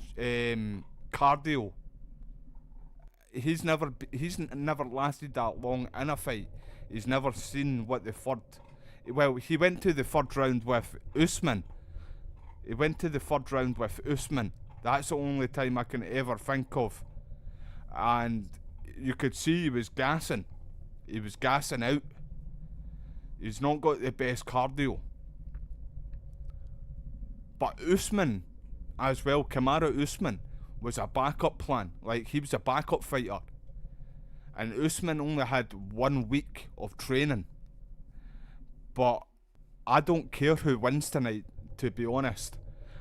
cardio, he's never lasted that long in a fight. He's never seen what the 3rd... Well, he went to the 3rd round with Usman. That's the only time I can ever think of. And you could see he was gassing. He was gassing out. He's not got the best cardio. But Usman, as well, Kamaru Usman, was a backup plan. Like, he was a backup fighter. And Usman only had 1 week of training. But I don't care who wins tonight, to be honest.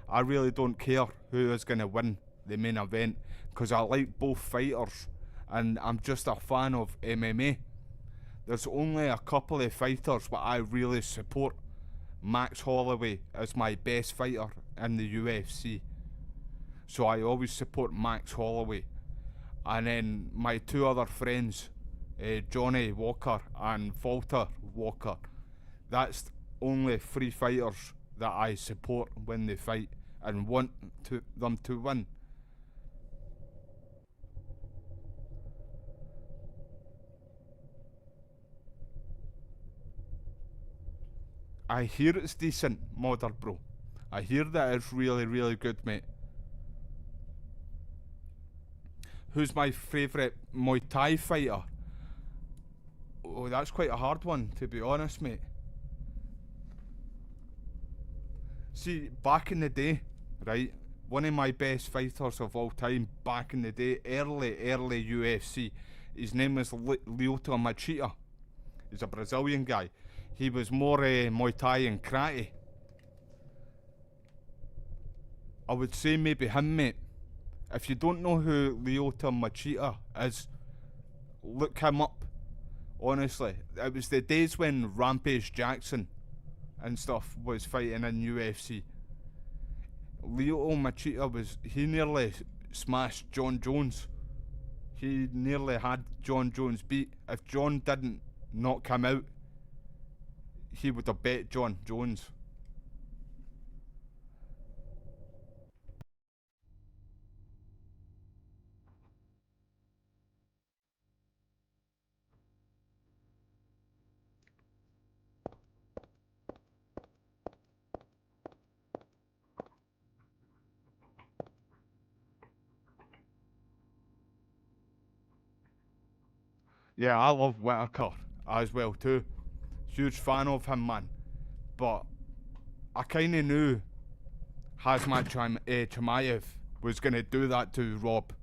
I really don't care who is going to win the main event, because I like both fighters and I'm just a fan of MMA. There's only a couple of fighters but I really support. Max Holloway is my best fighter in the UFC, so I always support Max Holloway. And then my 2 other friends, Johnny Walker and Walter Walker, that's only 3 fighters that I support when they fight and want them to win. I hear it's decent, Modder Bro. I hear that it's really good, mate. Who's my favourite Muay Thai fighter? Oh, that's quite a hard one, to be honest, mate. See, back in the day, right, one of my best fighters of all time back in the day, early UFC. His name was Lyoto Machida. He's a Brazilian guy. He was more Muay Thai and karate. I would say maybe him, mate. If you don't know who Lyoto Machida is, look him up. Honestly, it was the days when Rampage Jackson and stuff was fighting in UFC. Lyoto Machida he nearly smashed John Jones. He nearly had John Jones beat. If John didn't knock him out, he would have bet John Jones. Yeah, I love Whitaker as well too. Huge fan of him, man. But I kind of knew Hazmat Chimaev was going to do that to Rob.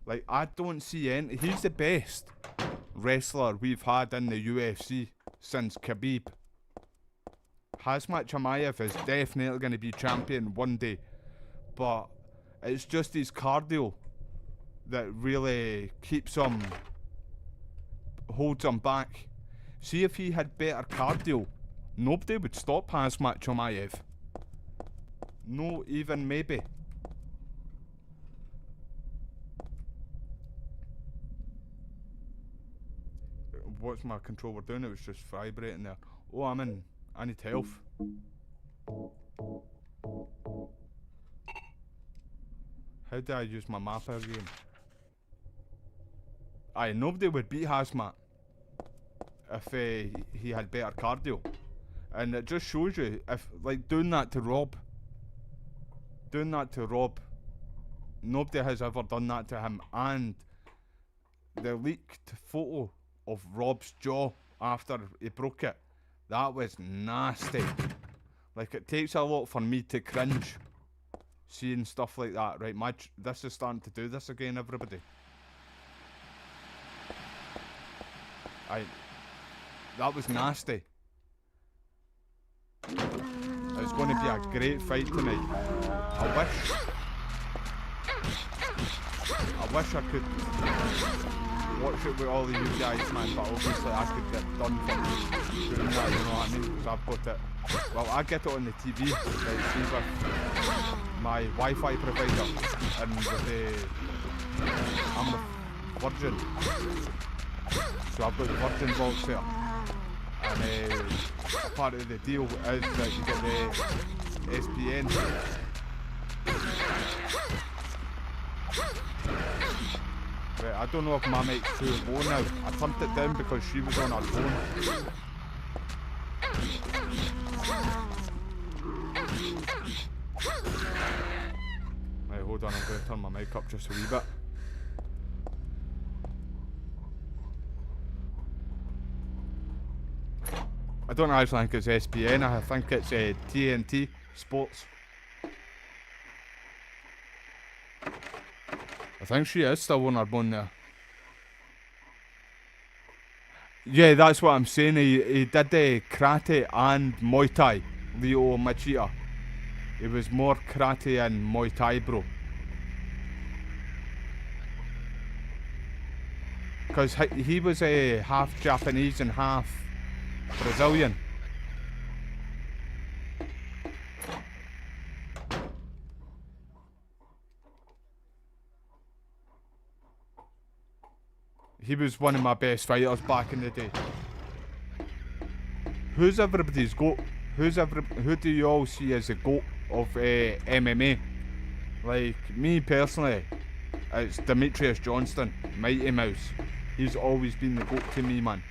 Like, I don't see any... He's the best wrestler we've had in the UFC since Khabib. Hazmat Chimaev is definitely going to be champion one day. But it's just his cardio that really keeps him... holds him back. See, if he had better cardio, nobody would stop Hazmat Chimaev. No, even maybe. What's my controller doing? It was just vibrating there. Oh, I need health. How do I use my map again? Aye, nobody would beat Hazmat if he had better cardio. And it just shows you, if like doing that to Rob, nobody has ever done that to him. And the leaked photo of Rob's jaw after he broke it, that was nasty. Like, it takes a lot for me to cringe seeing stuff like that. Right, this is starting to do this again, everybody. That was nasty. It's going to be a great fight tonight. I wish I could watch it with all of you guys, man, but obviously I could get done for doing that, you know what I mean? Because I've got it. Well, I get it on the TV, right, see, with my Wi-Fi provider, and with I'm with Virgin. So I've got the Virgin box there, and part of the deal is that you get the SPN. Right, I don't know if my mic's too low now. I turned it down because she was on her phone. Right, hold on, I'm going to turn my mic up just a wee bit. I don't actually think it's SPN, I think it's TNT Sports. I think she is still on her bone there. Yeah, that's what I'm saying. He did karate and Muay Thai, Lyoto Machida. He was more karate and Muay Thai, bro. Because he was half Japanese and half Brazilian. He was one of my best fighters back in the day. Who's everybody's GOAT? Who do you all see as the GOAT of MMA? Like, me personally, it's Demetrius Johnson, Mighty Mouse. He's always been the GOAT to me, man.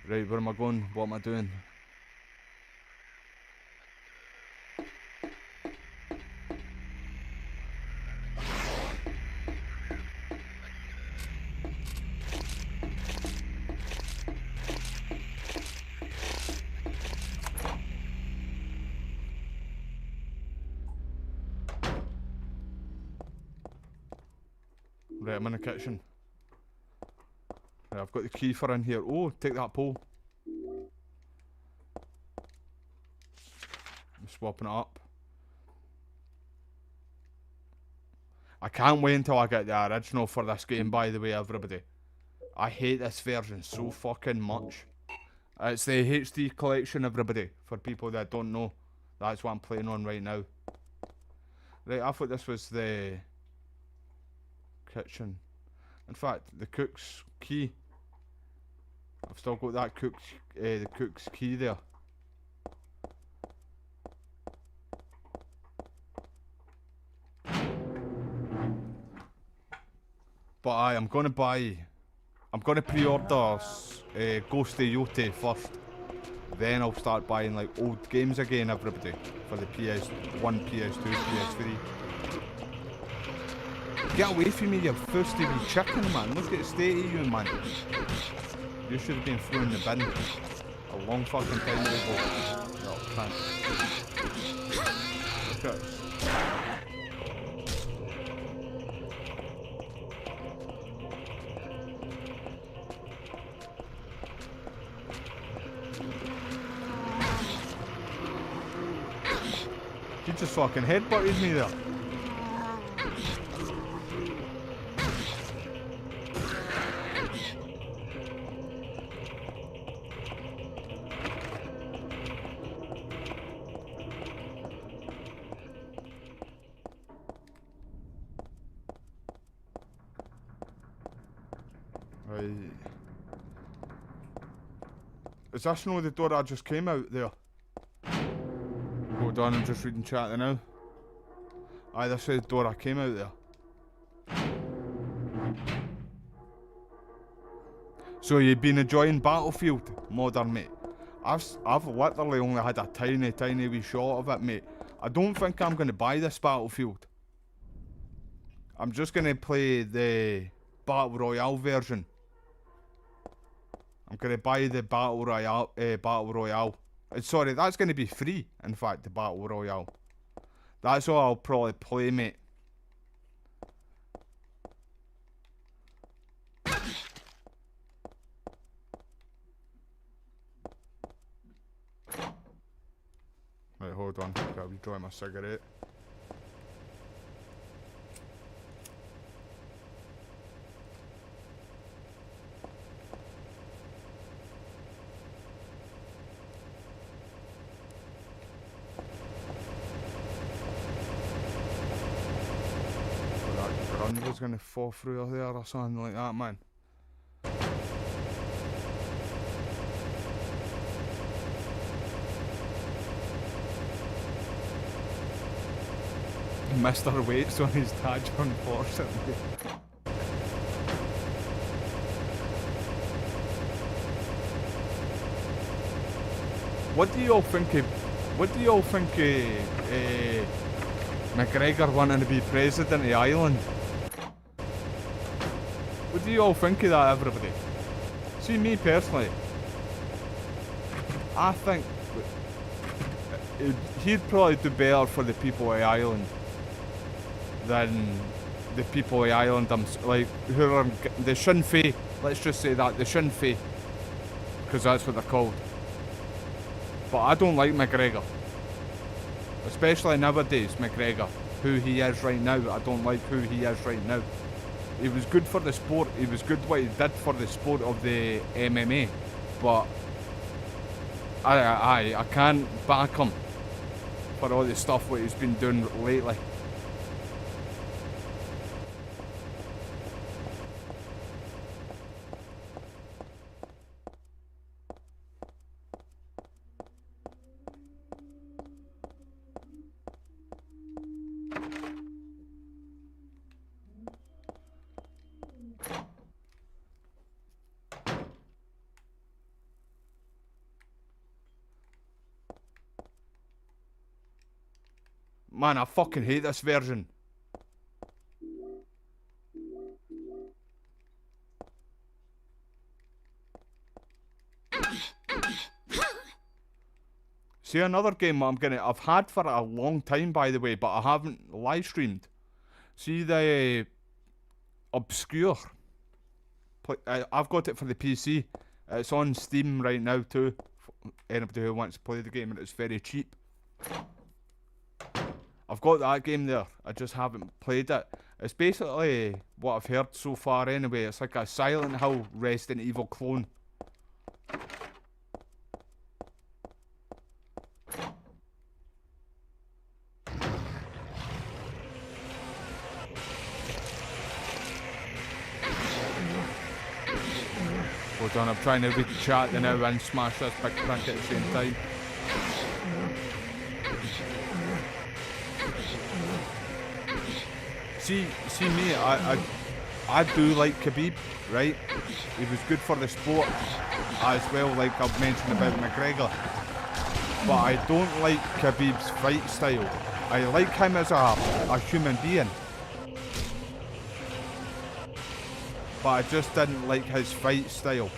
Right, where am I going? What am I doing? Right, I'm in the kitchen. Right, I've got the key for in here. Oh, take that pole. I'm swapping it up. I can't wait until I get the original for this game, by the way, everybody. I hate this version so fucking much. It's the HD collection, everybody, for people that don't know. That's what I'm playing on right now. Right, I thought this was the kitchen. In fact, the cook's key. I've still got that the cook's key there. But I'm gonna pre-order Ghost of Yoti first. Then I'll start buying like old games again, everybody, for the PS1, PS2, PS3. Get away from me, you thirsty wee chicken, man. Look at the state of you, man. You should have been thrown in the bin a long fucking time ago. No, can't. Look at this. You just fucking headbutted me there. Right. Is this no the door I just came out there? Hold on, I'm just reading chat there now. Aye, this is the door I came out there. So you've been enjoying Battlefield, modern mate? I've literally only had a tiny wee shot of it, mate. I don't think I'm gonna buy this Battlefield. I'm just gonna play the Battle Royale version. I'm gonna buy the Battle Royale. Sorry, that's gonna be free, in fact, the Battle Royale. That's all I'll probably play, mate. Right, hold on. Gotta withdraw my cigarette. Was gonna fall through there or something like that, man. Mr. Waits on his tag, unfortunately. What do you all think of McGregor wanting to be president of Ireland? What do you all think of that, everybody? See, me personally, I think he'd probably do better for the people of Ireland than the people of Ireland, like, who are the Sinn Féin. Let's just say that, the Sinn Féin, because that's what they're called. But I don't like McGregor, especially nowadays. McGregor, who he is right now, I don't like who he is right now. He was good for the sport. He was good what he did for the sport of the MMA, but I can't back him for all the stuff what he's been doing lately. Man, I fucking hate this version. See, another game I've had for a long time, by the way, but I haven't live streamed. See the obscure. I've got it for the PC. It's on Steam right now too. For anybody who wants to play the game, and it's very cheap. I've got that game there. I just haven't played it. It's basically what I've heard so far anyway. It's like a Silent Hill Resident Evil clone. Hold on, I'm trying to read the chat now and smash this big print at the same time. See me, I do like Khabib, right? He was good for the sport as well, like I've mentioned about McGregor. But I don't like Khabib's fight style. I like him as a human being. But I just didn't like his fight style.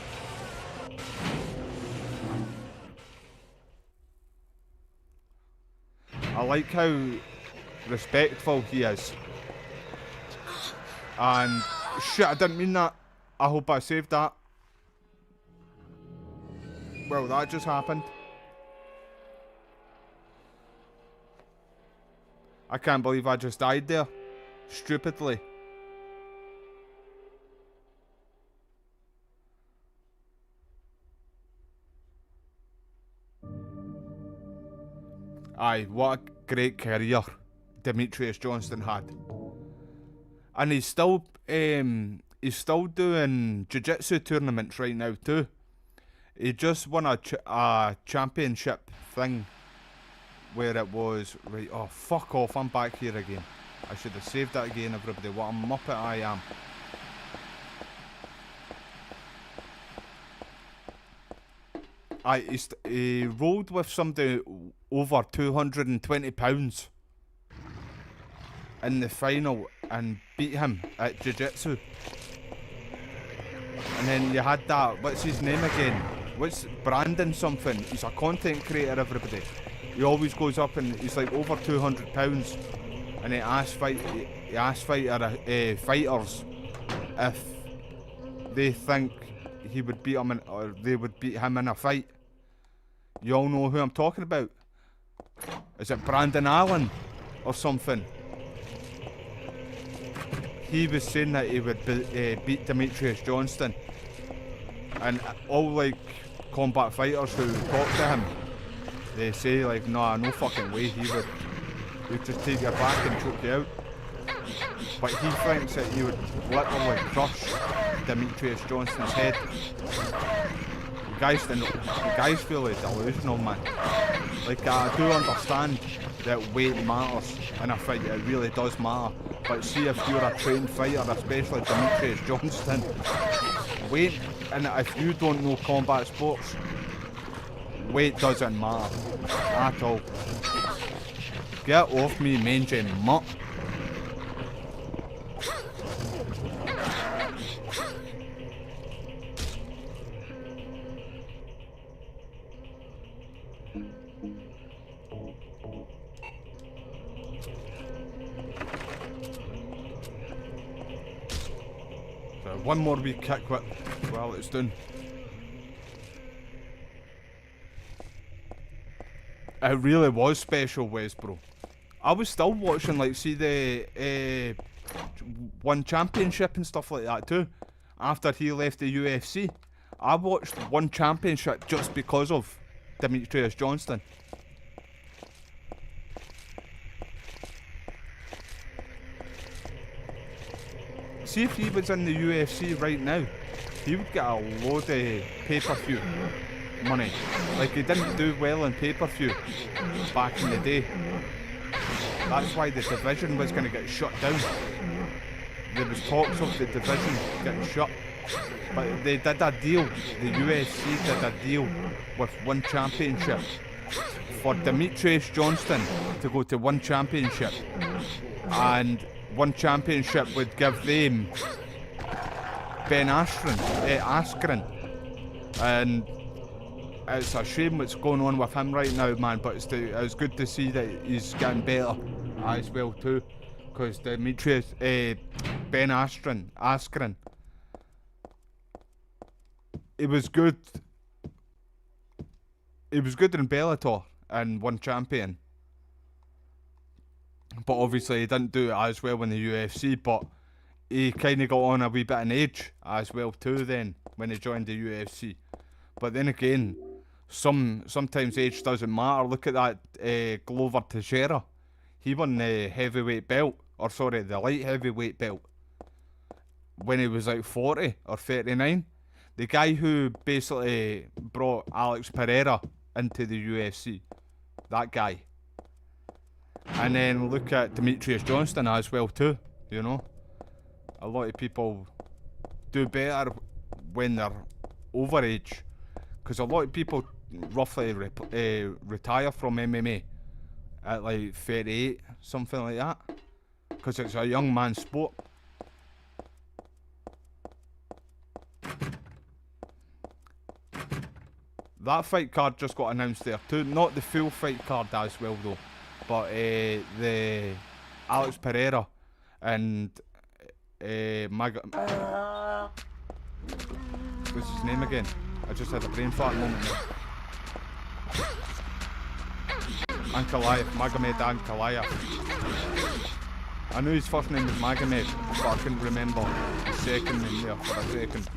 I like how respectful he is. And shit, I didn't mean that. I hope I saved that. Well, that just happened. I can't believe I just died there. Stupidly. Aye, what a great career Demetrius Johnson had. And he's still doing jiu-jitsu tournaments right now too. He just won a championship thing where it was right. Oh, fuck off! I'm back here again. I should have saved that again, everybody. What a muppet I am. He rolled with somebody over £220 in the final and beat him at jiu-jitsu. And then you had that, what's his name again? What's Brandon something? He's a content creator, everybody. He always goes up and he's like over £200, and he asks fighters if they think he would beat him or they would beat him in a fight. You all know who I'm talking about. Is it Brandon Allen or something? He was saying that he would beat Demetrius Johnson, and all like combat fighters who talk to him, they say like, nah, no fucking way he would just take your back and choke you out. But he thinks that he would literally crush Demetrius Johnson's head. The guy's really delusional, man. Like, I do understand that weight matters in a fight, it really does matter. But see, if you're a trained fighter, especially Demetrius Johnson, weight, and if you don't know combat sports, weight doesn't matter at all. Get off me, mangy mutt. One more wee kick while it's done. It really was special, Wes, bro. I was still watching, like, see the One Championship and stuff like that too. After he left the UFC, I watched One Championship just because of Demetrius Johnson. See, if he was in the UFC right now, he would get a load of pay-per-view money. Like, he didn't do well in pay-per-view back in the day. That's why the division was going to get shut down. There was talks of the division getting shut. But they did a deal, the UFC did a deal with One Championship for Demetrius Johnson to go to One Championship. And One Championship would give them Ben Askren, and it's a shame what's going on with him right now, man. But it's good to see that he's getting better as well too, because Demetrius Ben Askren. He was good. He was good in Bellator and won champion. But obviously he didn't do it as well in the UFC, but he kind of got on a wee bit in age as well too then when he joined the UFC. But then again, sometimes age doesn't matter. Look at that Glover Teixeira. He won the heavyweight belt, or sorry, the light heavyweight belt when he was like 40 or 39. The guy who basically brought Alex Pereira into the UFC. That guy. And then look at Demetrius Johnson as well too, you know. A lot of people do better when they're over age. Because a lot of people roughly retire from MMA at like 38, something like that. Because it's a young man's sport. That fight card just got announced there too. Not the full fight card as well though. But the Alex Pereira and what's his name again? I just had a brain fart moment there. Ankalaev, Magomed Ankalaev. I knew his first name was Magomed, but I couldn't remember his second name there for a second.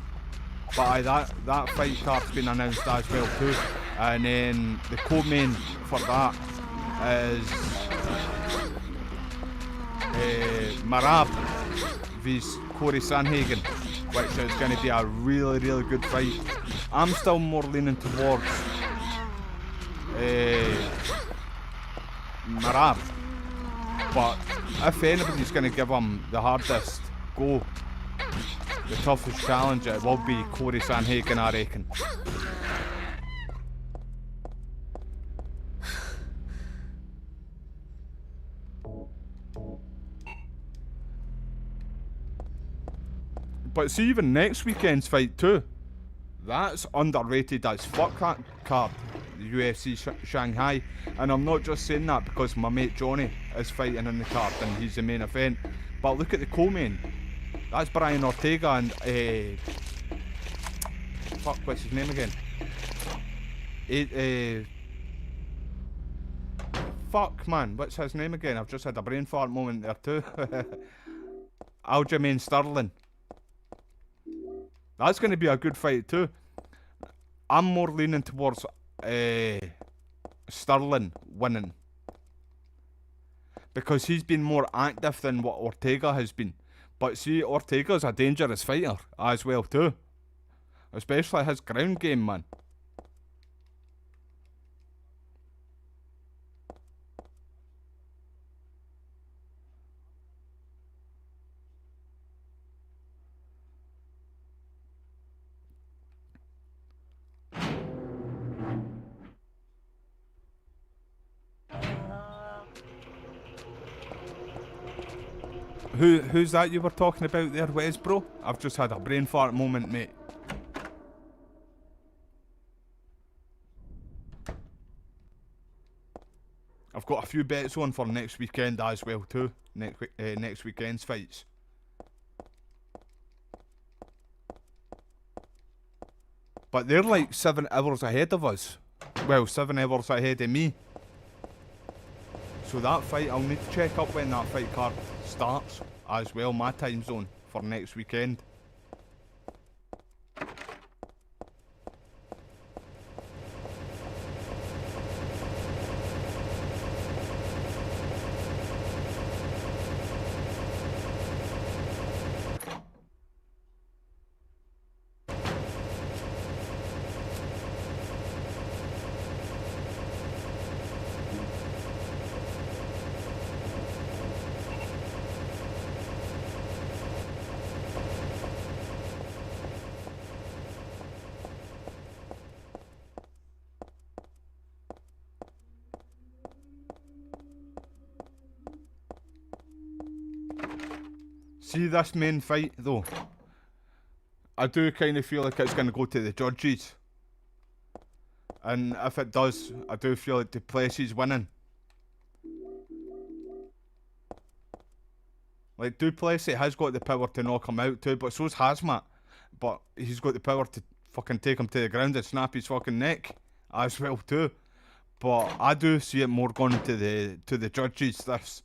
But aye, that fight card's been announced as well too. And then the co-main for that is Marab vs Corey Sanhagen, which is going to be a really, really good fight. I'm still more leaning towards Marab, but if anybody's going to give him the hardest go, the toughest challenge, it will be Corey Sanhagen, I reckon. But see, even next weekend's fight too, that's underrated as fuck, that card, the UFC Shanghai. And I'm not just saying that because my mate Johnny is fighting in the card and he's the main event. But look at the co-main. That's Brian Ortega and fuck, what's his name again? Fuck man, what's his name again? I've just had a brain fart moment there too. Aljamain Sterling. That's going to be a good fight too. I'm more leaning towards Sterling winning. Because he's been more active than what Ortega has been. But see, Ortega's a dangerous fighter as well too. Especially his ground game, man. Who's that you were talking about there, Wes, bro? I've just had a brain fart moment, mate. I've got a few bets on for next weekend as well too. Next weekend's fights. But they're like 7 hours ahead of us. Well, 7 hours ahead of me. So that fight, I'll need to check up when that fight card starts as well, my time zone for next weekend. See this main fight though, I do kind of feel like it's going to go to the judges. And if it does, I do feel like Duplessis winning. Like, Duplessis has got the power to knock him out too, but so's Hazmat. But he's got the power to fucking take him to the ground and snap his fucking neck as well too. But I do see it more going to the judges, this.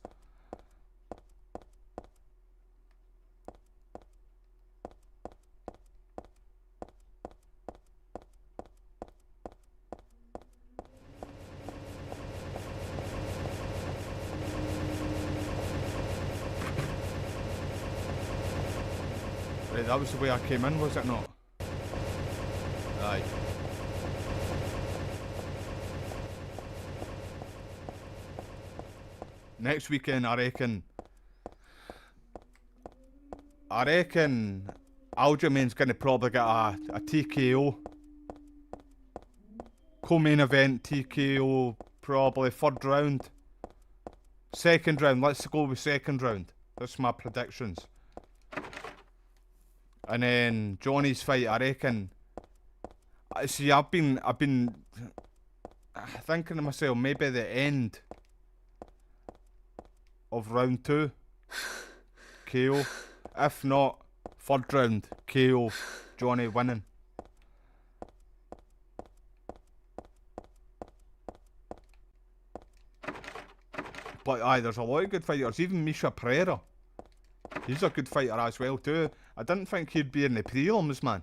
Right, that was the way I came in, was it not? Aye. Next weekend, I reckon Aljamain's gonna probably get a TKO. Co-main event, TKO, probably 3rd round. 2nd round, let's go with 2nd round. That's my predictions. And then Johnny's fight, I reckon. See, I've been thinking to myself, maybe the end of round 2, KO. If not, 3rd round, KO, Johnny winning. But aye, there's a lot of good fighters. Even Misha Pereira, he's a good fighter as well too. I didn't think he'd be in the prelims, man.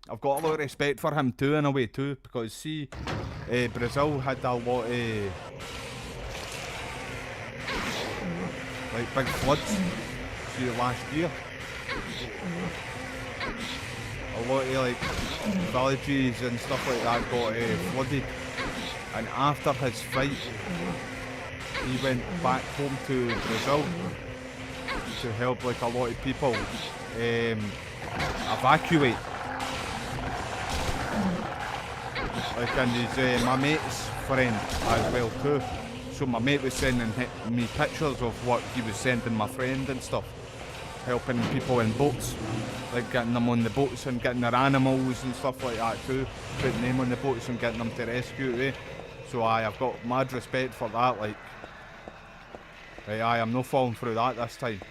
I've got a lot of respect for him too, in a way too, because see, Brazil had a lot of like big floods. See, last year, a lot of like villages and stuff like that got flooded. And after his fight, he went back home to Brazil to help like a lot of people evacuate. Like, and he's my mate's friend as well too. So my mate was sending me pictures of what he was sending my friend and stuff, helping people in boats, like getting them on the boats and getting their animals and stuff like that too, putting them on the boats and getting them to rescue. So I've got mad respect for that. Like, right, I'm not falling through that this time.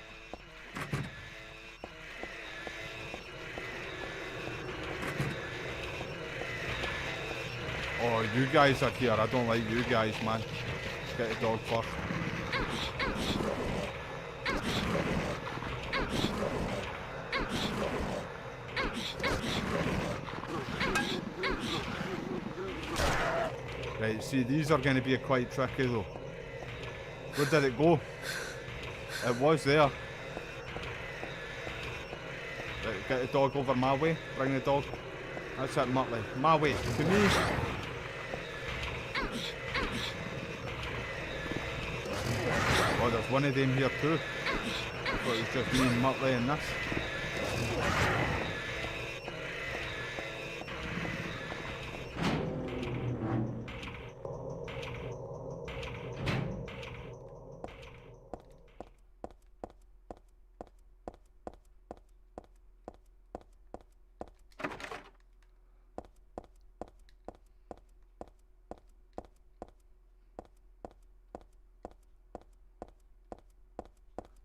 Oh, you guys are here. I don't like you guys, man. Let's get the dog first. Right, see, these are going to be quite tricky though. Where did it go? It was there. Right, get the dog over my way. Bring the dog. That's it, Muttley. My way. To me. Oh, there's one of them here too. I thought it was just me and Muttley and this.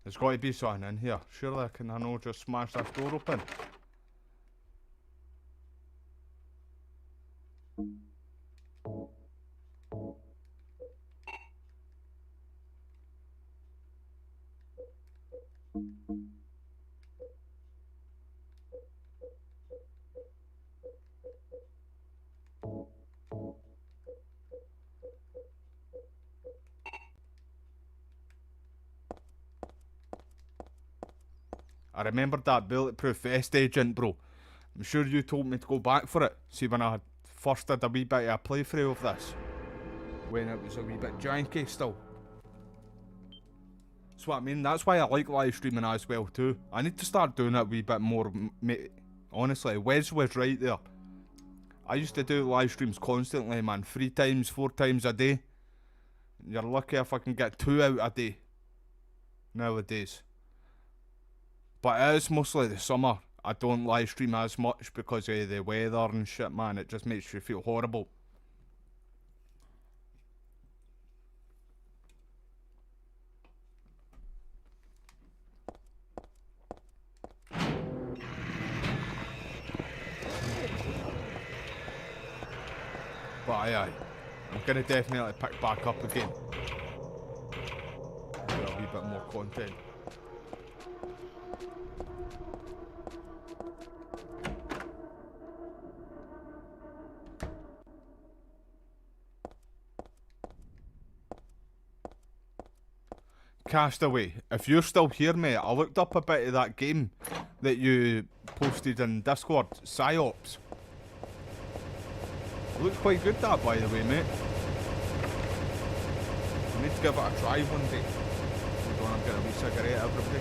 There's got to be something in here. Surely I can, just smash this door open. I remembered that bulletproof vest agent, bro. I'm sure you told me to go back for it. See, when I had first did a wee bit of a playthrough of this, when it was a wee bit janky still. That's what I mean. That's why I like live streaming as well too. I need to start doing it a wee bit more, mate. Honestly, Wes was right there. I used to do live streams constantly, man. 3 times, 4 times a day. You're lucky if I can get 2 out a day nowadays. But it is mostly the summer. I don't live stream as much because of the weather and shit, man. It just makes you feel horrible. But aye. I'm gonna definitely pick back up again. A wee bit more content. Castaway, if you're still here, mate, I looked up a bit of that game that you posted in Discord, Psyops. It looks quite good, that, by the way, mate. I need to give it a try one day. Hold on, I'm getting a wee cigarette, everybody.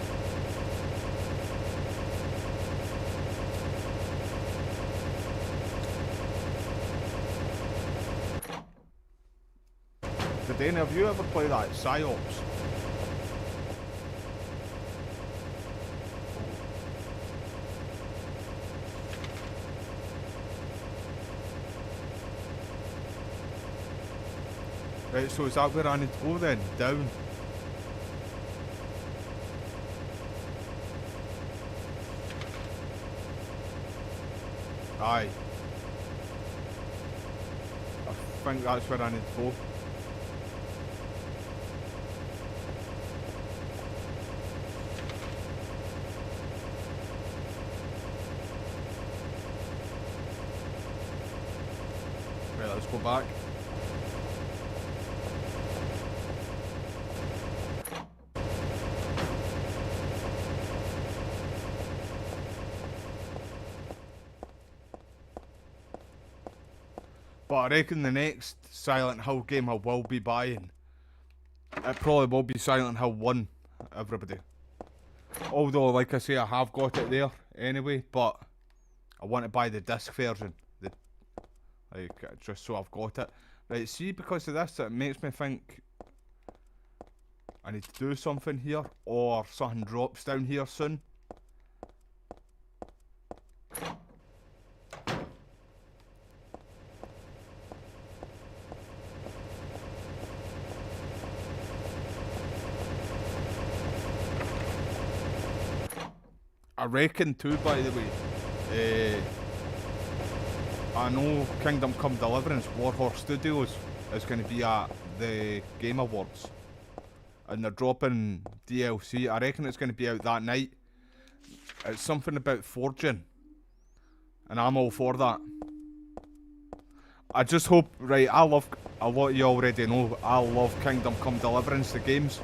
Did any of you ever play that, Psyops? Right, so is that where I need to go then? Down. Aye. I think that's where I need to go. Right, let's go back. But I reckon the next Silent Hill game I will be buying, it probably will be Silent Hill 1, everybody. Although, like I say, I have got it there anyway, but I want to buy the disc version. Just so I've got it. Right, see, because of this, it makes me think I need to do something here, or something drops down here soon. I reckon too, by the way, I know Kingdom Come Deliverance Warhorse Studios is going to be at the Game Awards, and they're dropping DLC. I reckon it's going to be out that night. It's something about forging, and I'm all for that. I just hope, right, a lot of you already know, I love Kingdom Come Deliverance, the games,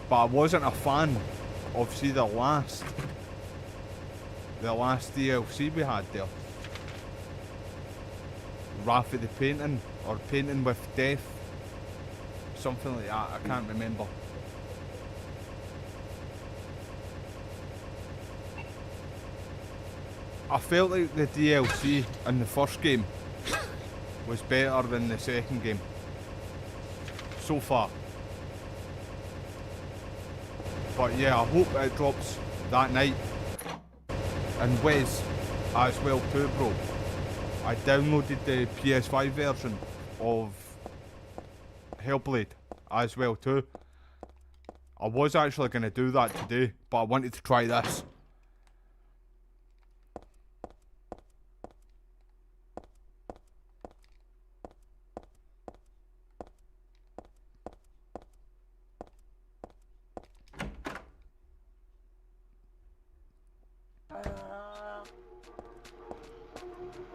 but I wasn't a fan of, see, the last DLC we had there. Wrath of the Painting, or Painting with Death. Something like that, I can't remember. I felt like the DLC in the first game was better than the second game. So far. But yeah, I hope it drops that night. And Wes as well too, bro. I downloaded the PS5 version of Hellblade as well too. I was actually going to do that today, but I wanted to try this.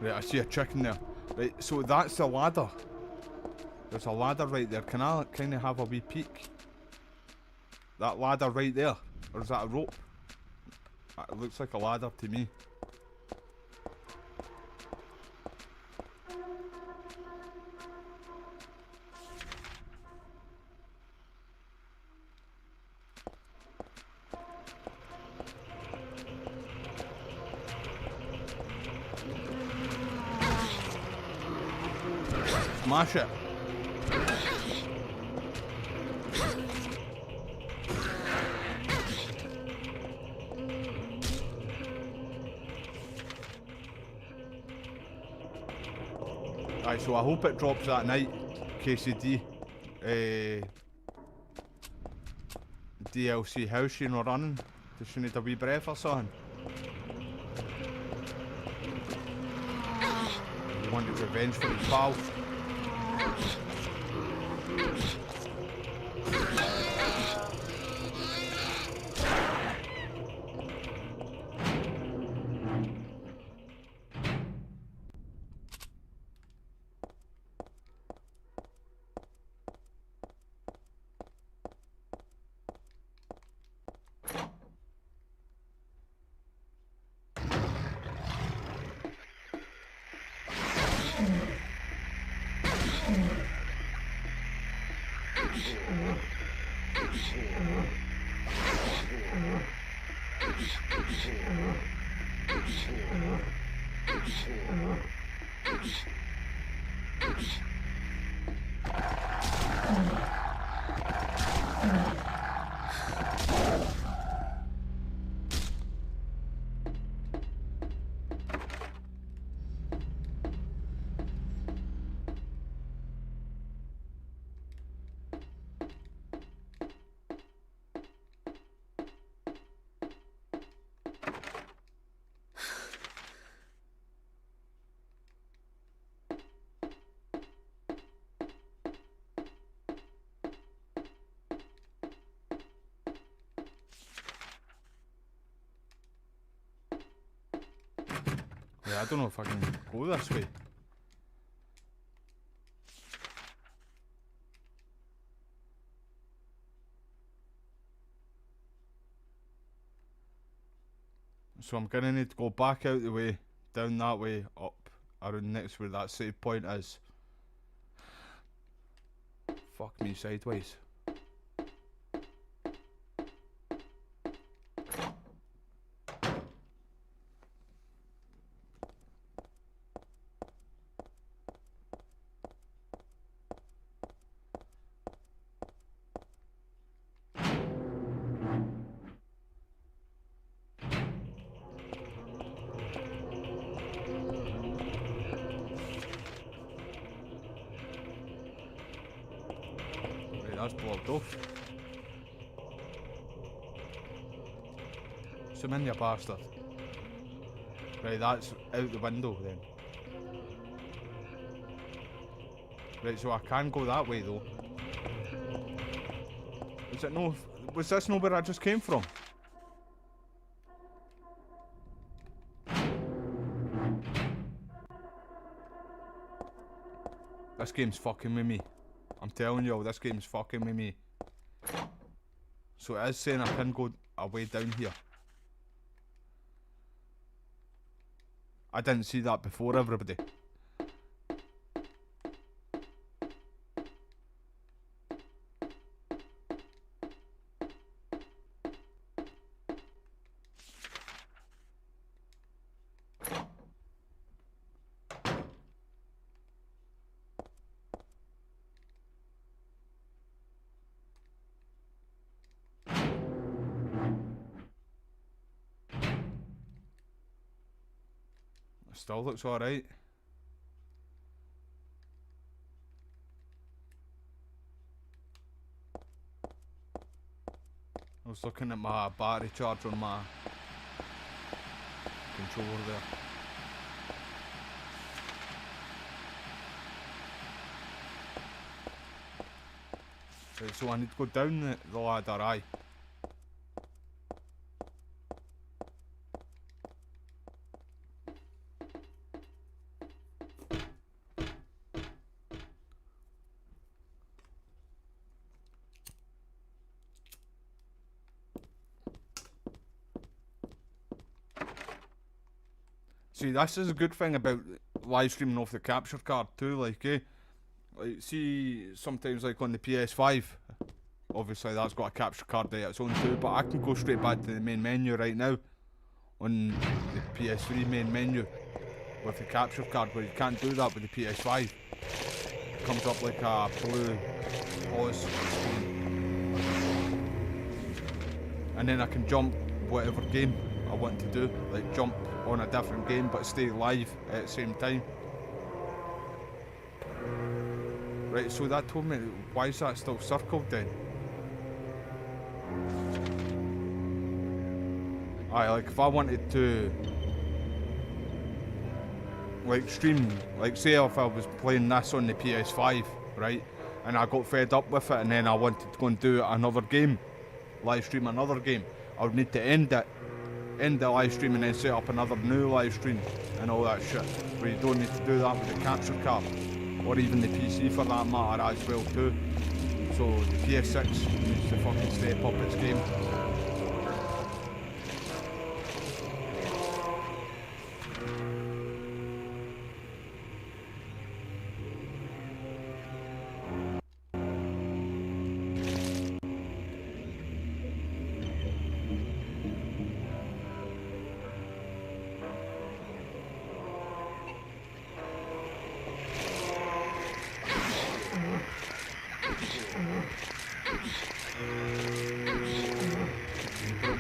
Right, I see a chicken there. Right, so that's the ladder. There's a ladder right there. Can I kind of have a wee peek? That ladder right there. Or is that a rope? It looks like a ladder to me. Smash it. Right, so I hope it drops that night. KCD. DLC. How's she not running? Does she need a wee breath or something? You wanted revenge for his pals. Yeah, I don't know if I can go this way. So I'm gonna need to go back out the way, down that way, up, around next where that save point is. Fuck me sideways. That's blocked off. Zoom in, you bastard. Right, that's out the window then. Right, so I can go that way though. Is it no? Was this no where I just came from? This game's fucking with me. I'm telling you, this game's fucking with me. So it is saying I can go away down here. I didn't see that before, everybody. Still looks alright. I was looking at my battery charge on my controller there. Right, so I need to go down the ladder, aye. See, this is a good thing about live streaming off the capture card too, like, like, see, sometimes like on the PS5, obviously that's got a capture card of its own too, but I can go straight back to the main menu right now, on the PS3 main menu, with the capture card, where you can't do that with the PS5. It comes up like a blue pause screen. And then I can jump whatever game I want to do, like jump on a different game but stay live at the same time. Right, so that told me, why is that still circled then? Aye, like if I wanted to like stream, like say if I was playing this on the PS5, right, and I got fed up with it, and then I wanted to go and do another game, live stream another game, I would need to end the live stream and then set up another new live stream and all that shit. But you don't need to do that with the capture card, or even the PC for that matter as well too. So the PS6 needs to fucking step up its game.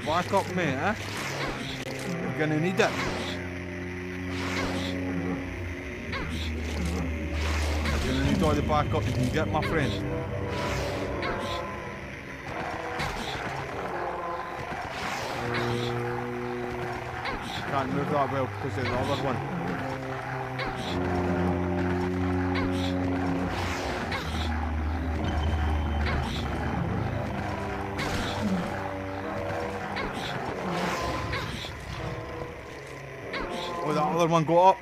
Back up, mate, eh? You're gonna need it. You're gonna need all the backup you can get, my friend. Can't move that well because of the other one. Oh, that other one got up.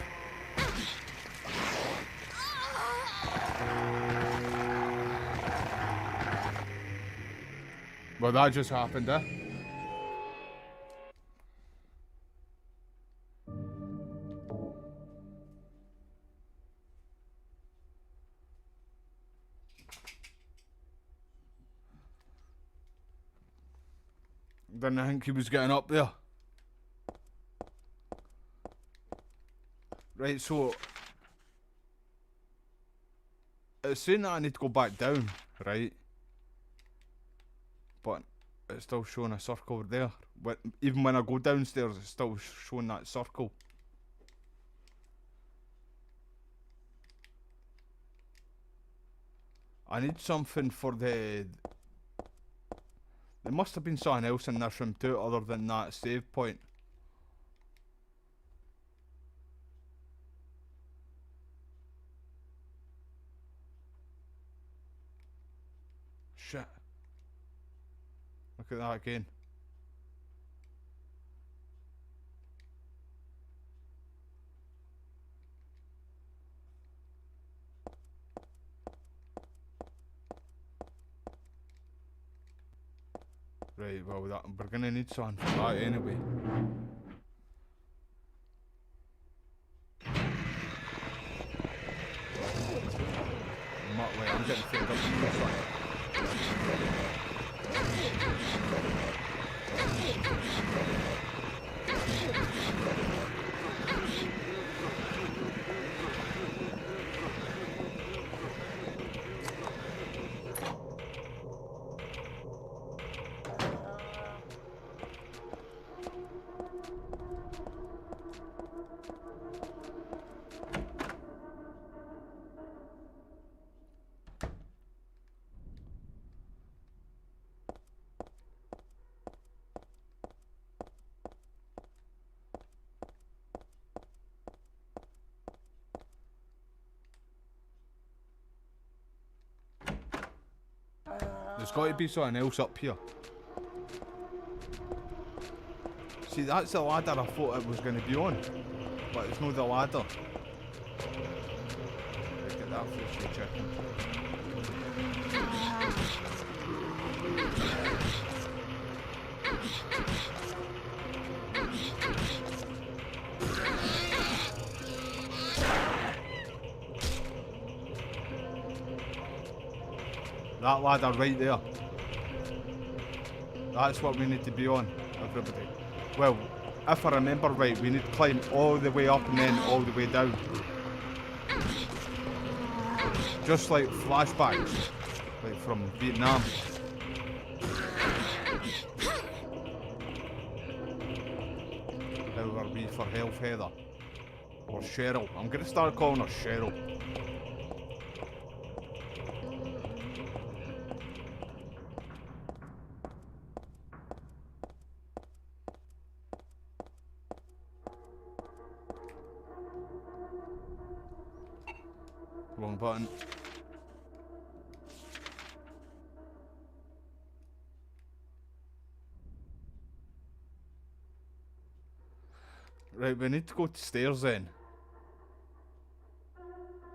Well, that just happened, eh? Didn't think he was getting up there. Right, so it's saying that I need to go back down, right? But it's still showing a circle there. But even when I go downstairs, it's still showing that circle. I need something for the... There must have been something else in this room too, other than that save point. Shit. Look at that again. Right, well, we're gonna need something for that anyway. I'm getting fed up with this one. There's got to be something else up here. See, that's the ladder I thought it was going to be on, but it's not the ladder. Look at that fishy chicken. That ladder right there. That's what we need to be on, everybody. Well, if I remember right, we need to climb all the way up and then all the way down. Just like flashbacks, like from Vietnam. How are we for health, Heather? Or Cheryl? I'm gonna start calling her Cheryl. Wrong button. Right, we need to go to stairs then.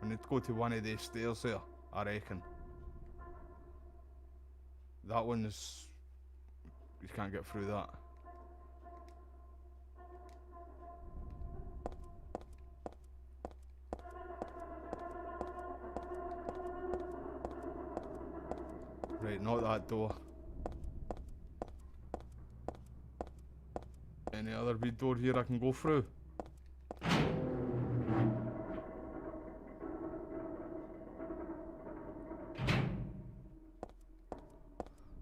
We need to go to one of these stairs there, I reckon. That one's... You can't get through that. Right, not that door. Any other wee door here I can go through?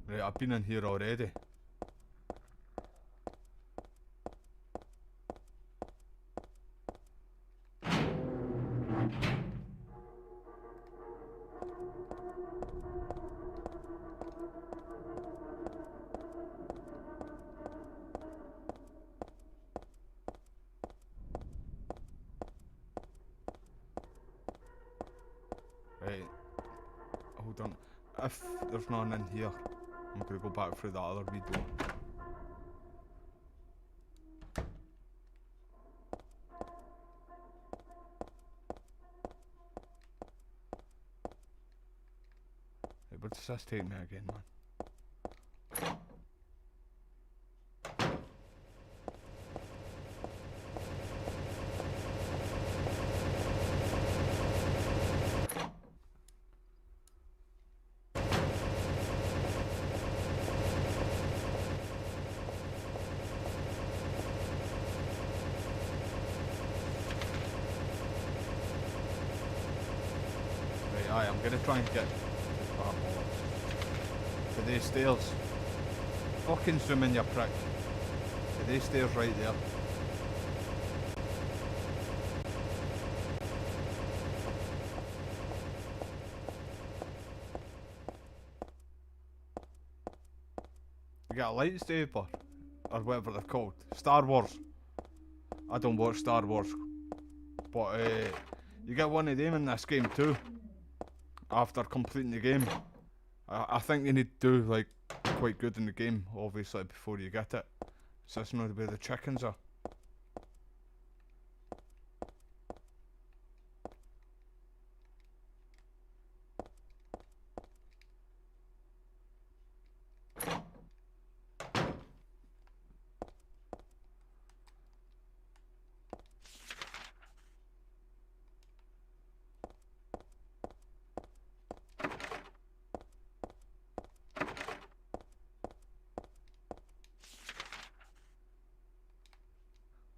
Right, I've been in here already. Right, hold on. If there's none in here, I'm gonna go back through that other wee door. Right, where does this take me again, man? Aye, I'm gonna try and get to these stairs. Fucking zoom in, you prick. To these stairs right there. You got a lightsaber, or whatever they're called. Star Wars. I don't watch Star Wars, but you get one of them in this game too. After completing the game, I think you need to do like quite good in the game, obviously, before you get it. So that's not where the chickens are.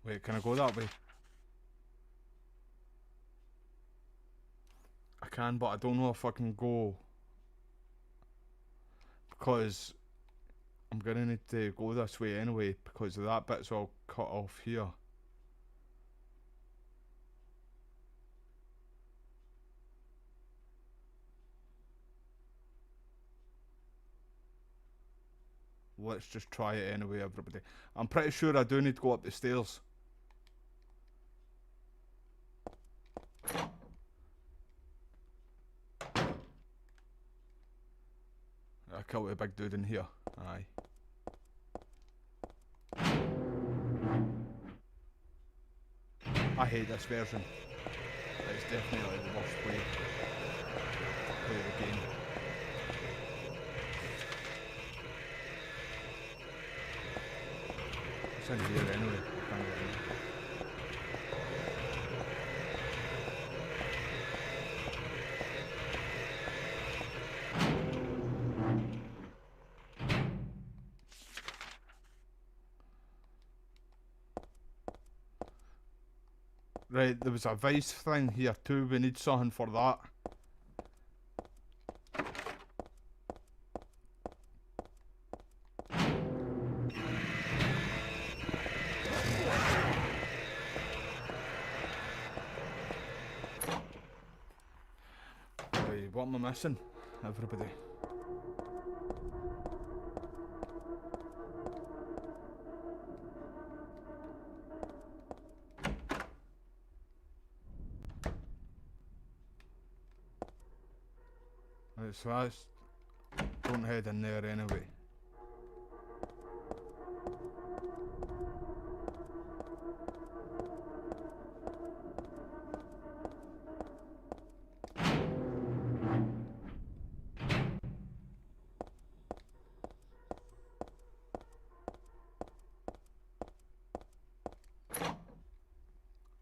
Wait, can I go that way? I can, but I don't know if I can go. Because I'm gonna need to go this way anyway, because of that bit's all cut off here. Let's just try it anyway, everybody. I'm pretty sure I do need to go up the stairs. I killed a big dude in here. Aye. I hate this version. It's definitely the worst way to play the game. It's in here anyway. I can't get in. Right, there was a vice thing here too. We need something for that. Right, what am I missing, everybody? Right, so that's... Don't head in there anyway.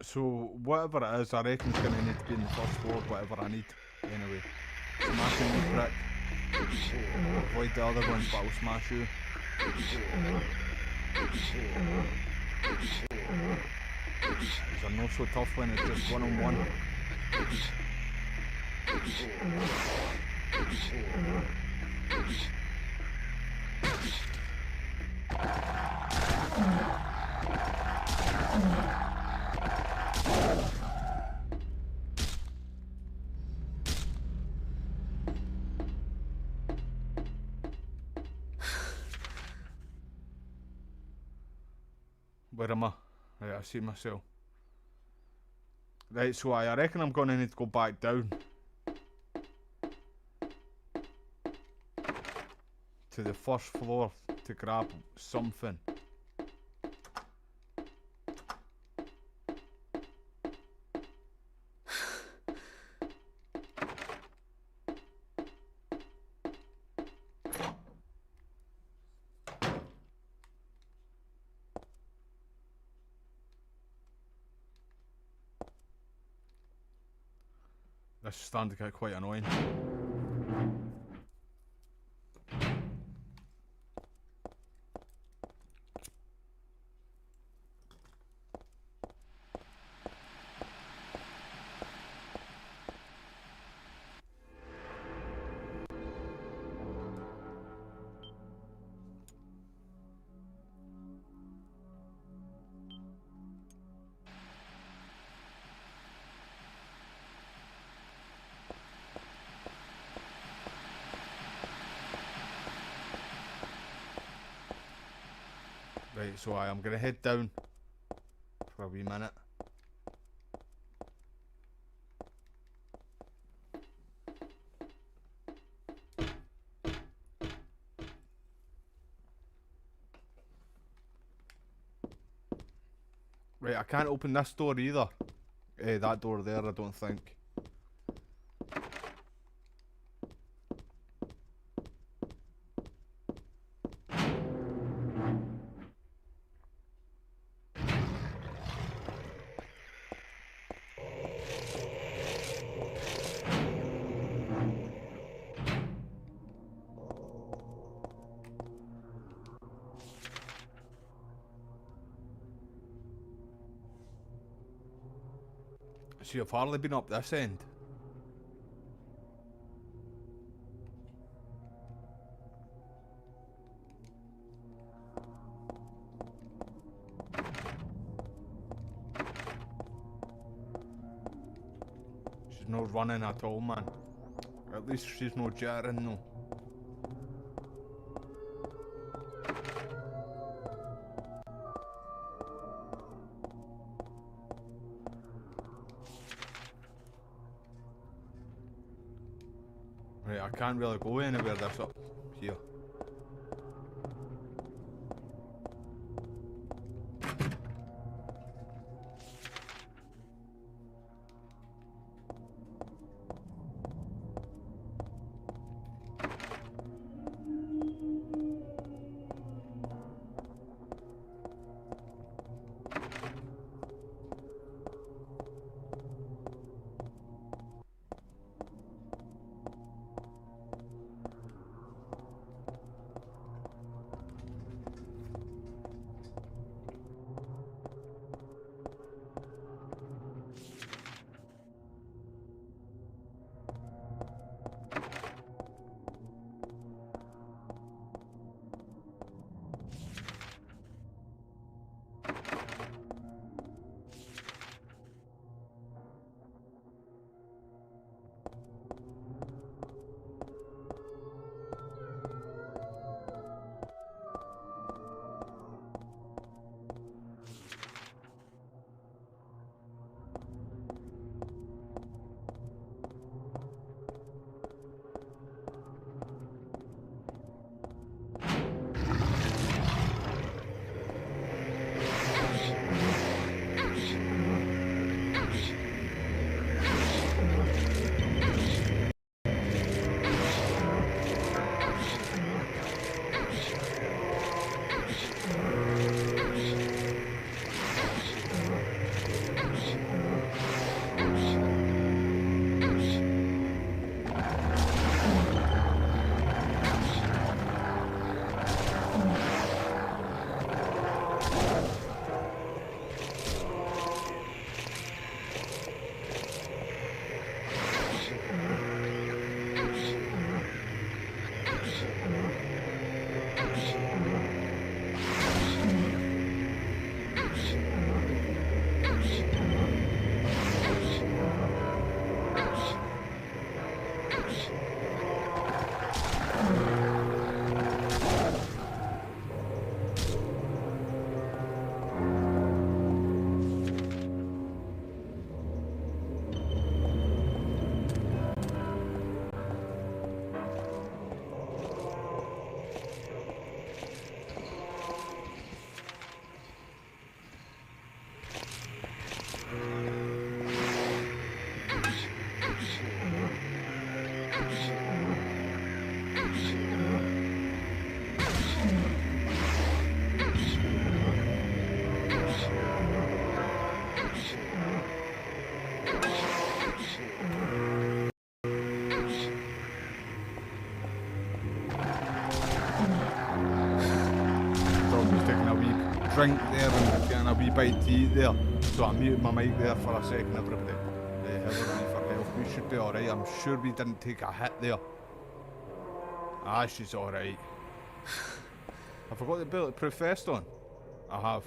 So, whatever it is, I reckon it's going to need to be in the first floor, whatever I need. Anyway. Smashing you, prick. Avoid the other ones, but I'll smash you. These are not so tough when it's just one-on-one. Where am I? Right, I see myself. Right, so I reckon I'm gonna need to go back down to the first floor to grab something. This is starting to get quite annoying. Right, so I'm gonna head down for a wee minute. Right, I can't open this door either. That door there, I don't think. So you've hardly been up this end. She's not running at all, man. At least she's not jittering, though. Right, I can't really go anywhere this up here. Dog was taking a wee drink there and getting a wee bite to eat there. So I muted my mic there for a second, everybody. However, for health, we should be alright. I'm sure we didn't take a hit there. Ah, she's alright. I forgot the bulletproof vest on. I have.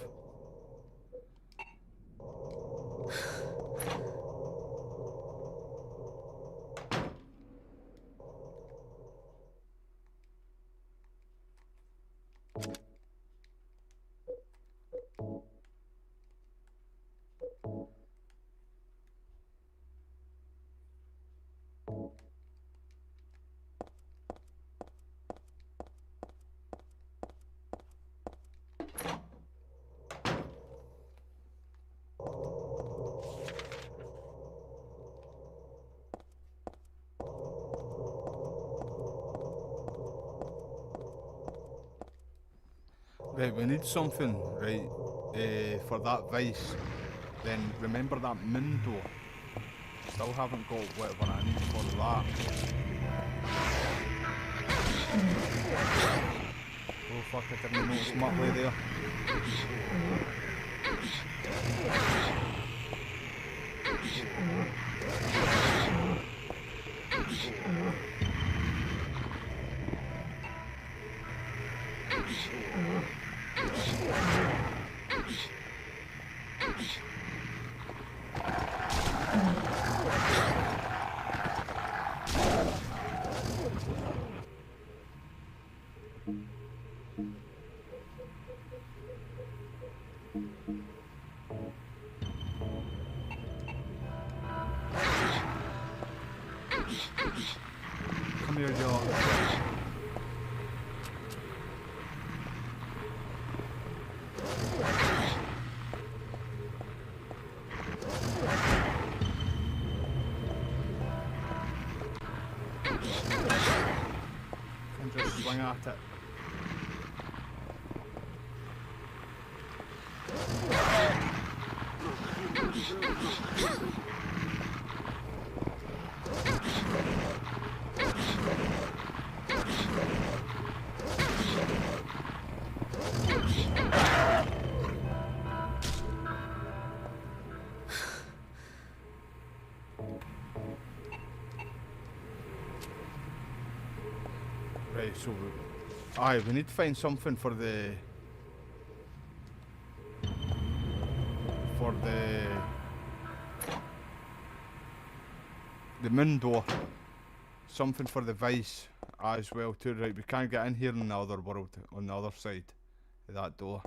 Right, we need something, right, for that vice. Then remember that moon door. Still haven't got whatever I need for that. Oh fuck, I didn't notice Muttley there. Come here, Joe. And just swing at it. Right, so we need to find something for the moon door. Something for the vice as well too. Right, we can't get in here in the other world on the other side of that door.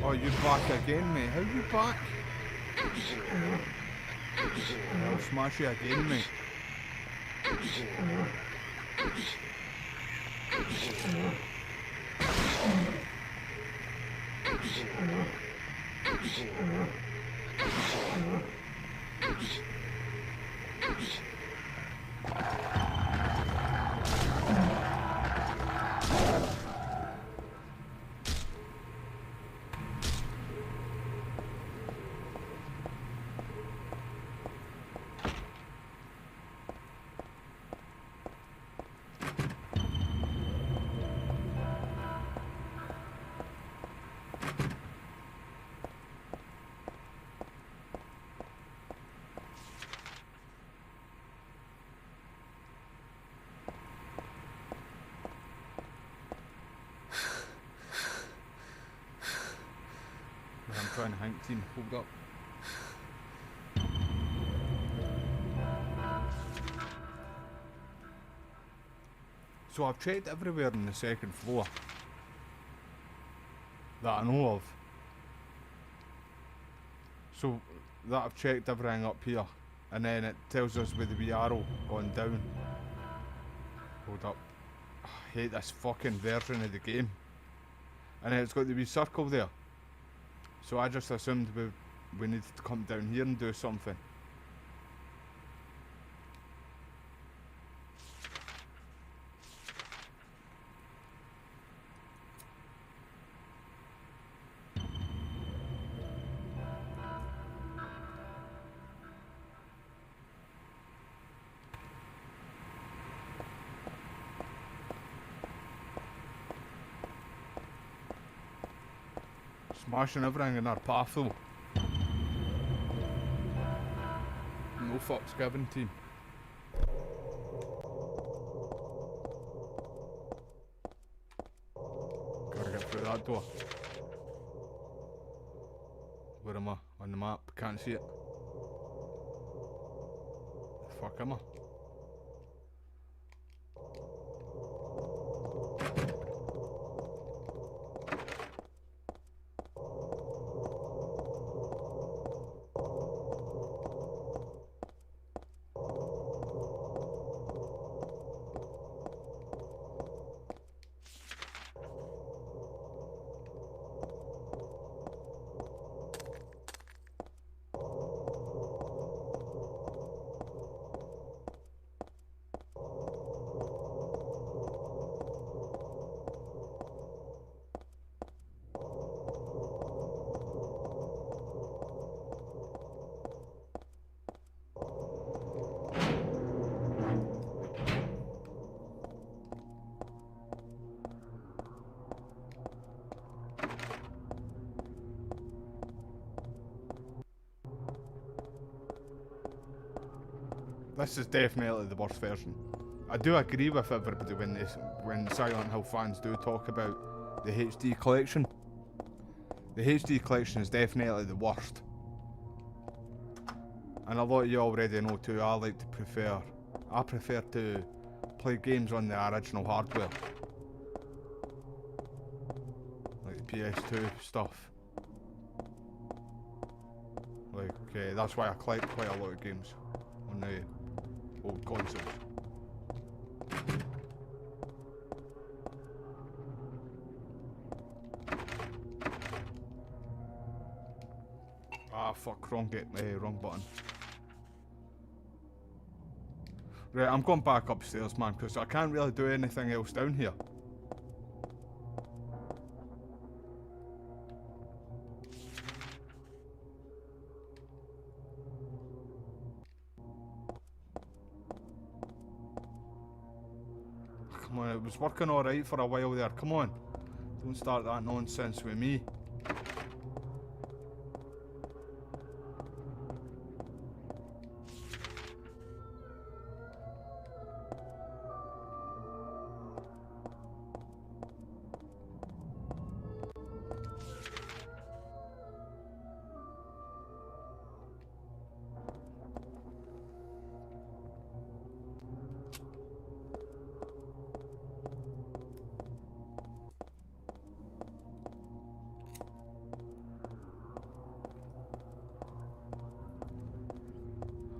Oh, you're back again, mate. How you back? I'll smash you again, mate. I'm trying to hang team, hold up. So I've checked everywhere on the second floor that I know of. So that I've checked everything up here. And then it tells us with the wee arrow going down. Hold up. I hate this fucking version of the game. And then it's got the wee circle there. So I just assumed we needed to come down here and do something. Smashing everything in our path though. No fucks given, team. Gotta get through that door. Where am I? On the map. Can't see it. The fuck am I? This is definitely the worst version. I do agree with everybody when Silent Hill fans do talk about the HD collection. The HD collection is definitely the worst. And a lot of you already know too, I prefer to play games on the original hardware. Like the PS2 stuff. Like, that's why I collect quite a lot of games on the old consoles. Ah, fuck, wrong button. Right, I'm going back upstairs, man, because I can't really do anything else down here. Come on, it was working alright for a while there, come on. Don't start that nonsense with me.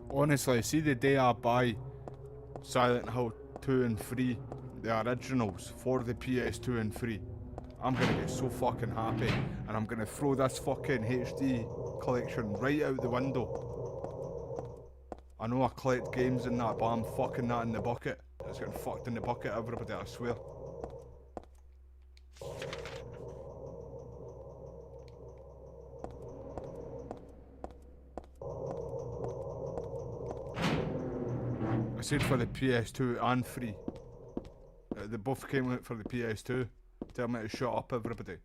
Honestly, see the day I buy Silent Hill 2 and 3, the originals, for the PS2 and 3, I'm gonna get so fucking happy, and I'm gonna throw this fucking HD collection right out the window. I know I collect games and that, but I'm fucking that in the bucket. It's getting fucked in the bucket, everybody, I swear. I said for the PS2 and 3. They both came out for the PS2. Tell me to shut up, everybody.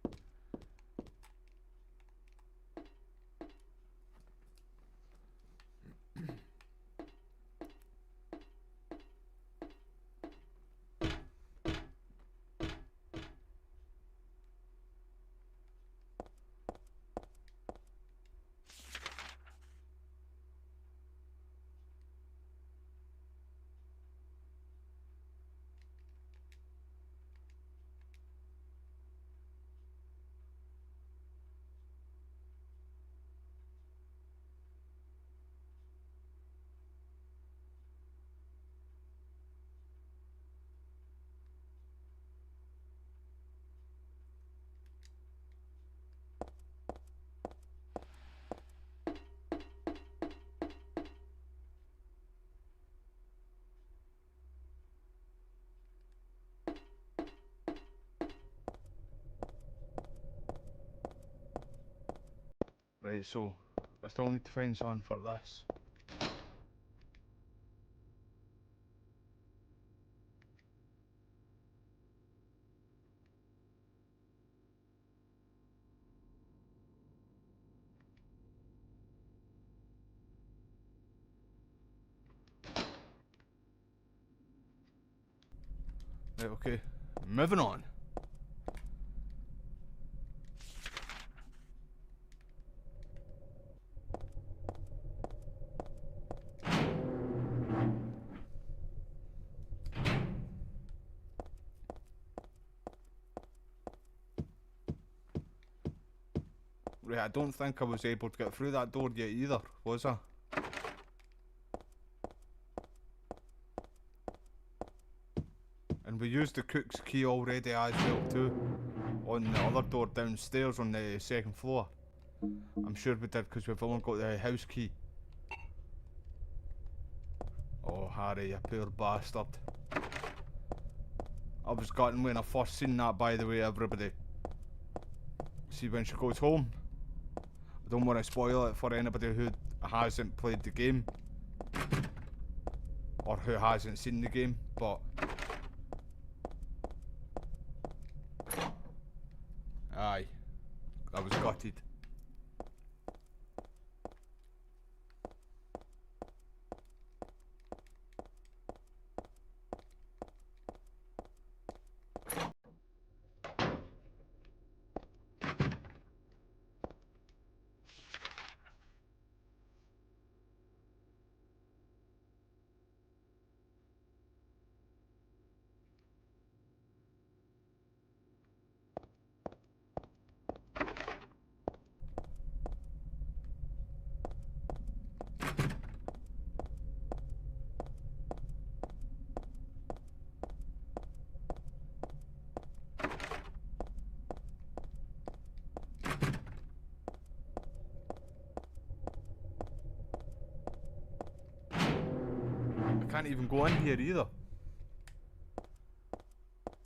Right, so I still need to find something for this. Right, okay. Moving on. Right, I don't think I was able to get through that door yet either, was I? And we used the cook's key already as well too, on the other door downstairs on the second floor. I'm sure we did because we've only got the house key. Oh Harry, you poor bastard. I was gutted when I first seen that, by the way, everybody. See, when she goes home, I don't want to spoil it for anybody who hasn't played the game or who hasn't seen the game, but aye, I was gutted. I can't even go in here either.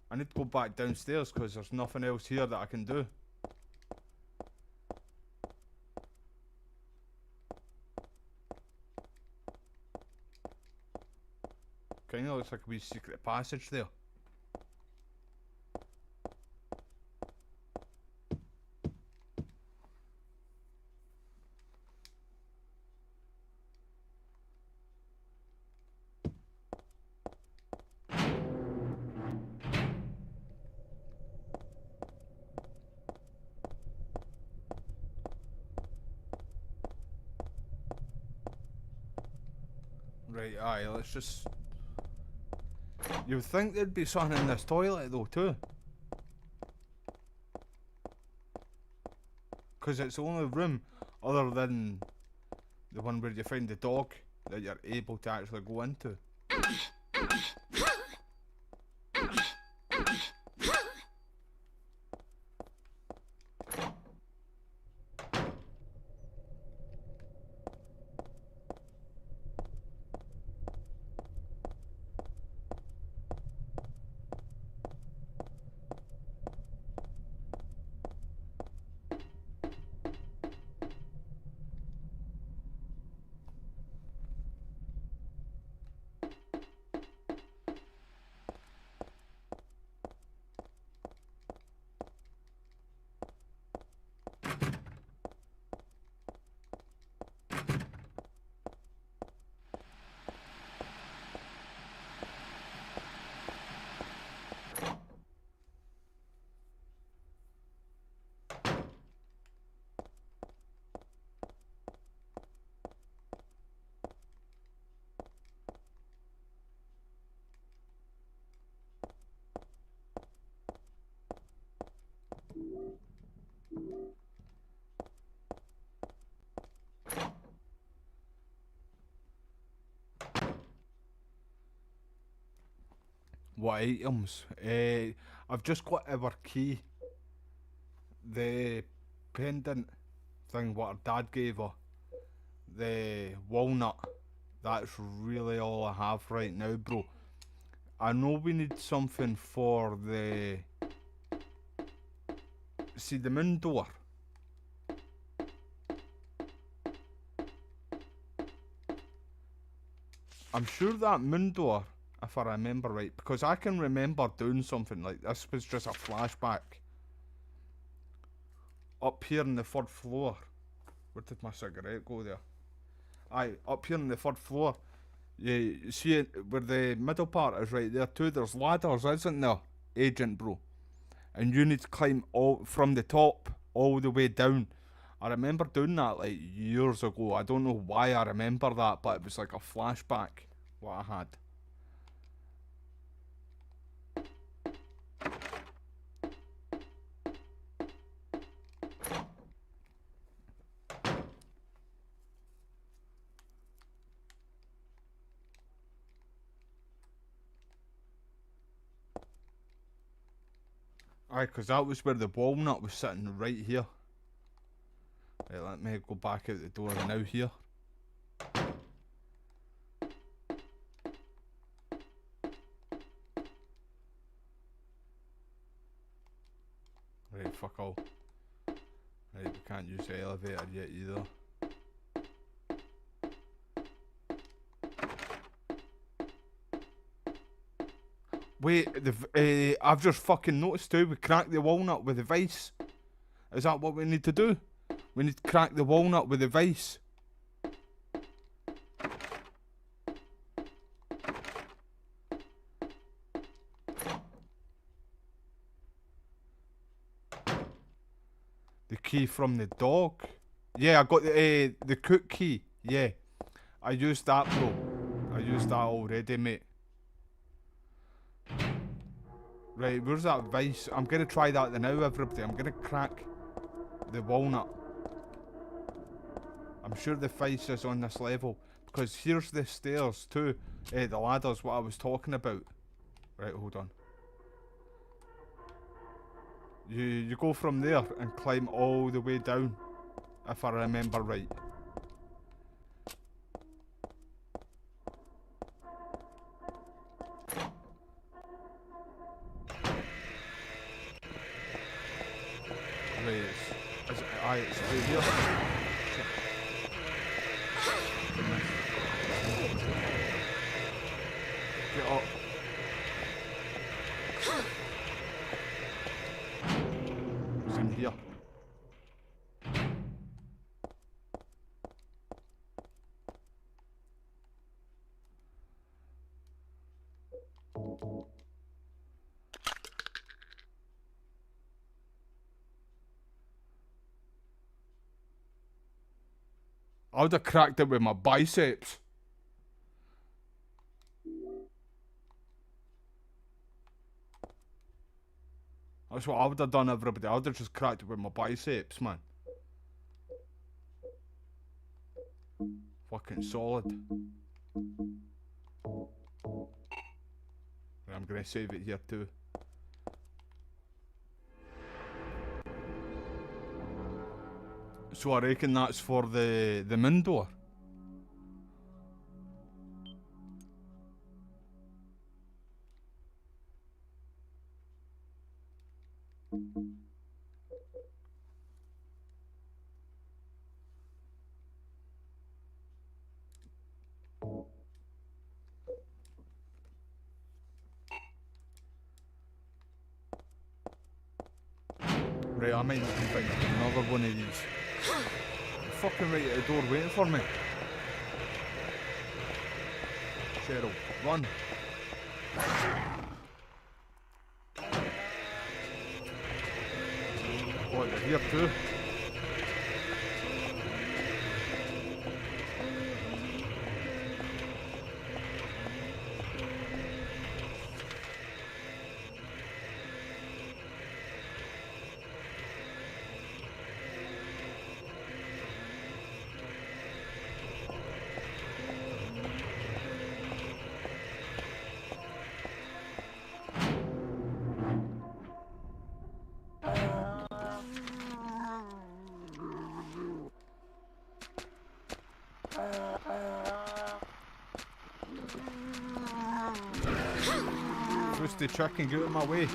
I need to go back downstairs because there's nothing else here that I can do. Kinda looks like a wee secret passage there. Right, aye, let's just... You'd think there'd be something in this toilet though too. Because it's the only room, other than the one where you find the dog, that you're able to actually go into. What items? I've just got our key. The pendant thing what her dad gave her. The walnut. That's really all I have right now, bro. I know we need something for the... See the moon door? I'm sure that moon door, if I remember right, because I can remember doing something like this was just a flashback. Up here on the third floor. Where did my cigarette go there? Aye, up here on the third floor. You see it where the middle part is right there too. There's ladders, isn't there, Agent Bro? And you need to climb all from the top all the way down. I remember doing that like years ago. I don't know why I remember that, but it was like a flashback what I had. Aye, because that was where the walnut was sitting, right here. Right, let me go back out the door now here. Right, fuck all. Right, we can't use the elevator yet either. Wait, I've just fucking noticed too, we cracked the walnut with the vice. Is that what we need to do? We need to crack the walnut with the vice. The key from the dog. Yeah, I got the cook key. Yeah, I used that, bro. I used that already, mate. Right, where's that vice? I'm gonna try that now, everybody. I'm gonna crack the walnut. I'm sure the vice is on this level, because here's the stairs too. The ladder's what I was talking about. Right, hold on. You go from there and climb all the way down, if I remember right. Right, it's right here. Get up. It's in here. I would have cracked it with my biceps. That's what I would have done, everybody. I would have just cracked it with my biceps, man. Fucking solid. Right, I'm gonna save it here too. So I reckon that's for the main door. Right, I might need to find another one of these. They're fucking right at the door waiting for me. Cheryl, run. Oh, they're here too. Twisty chicken, get out of my way.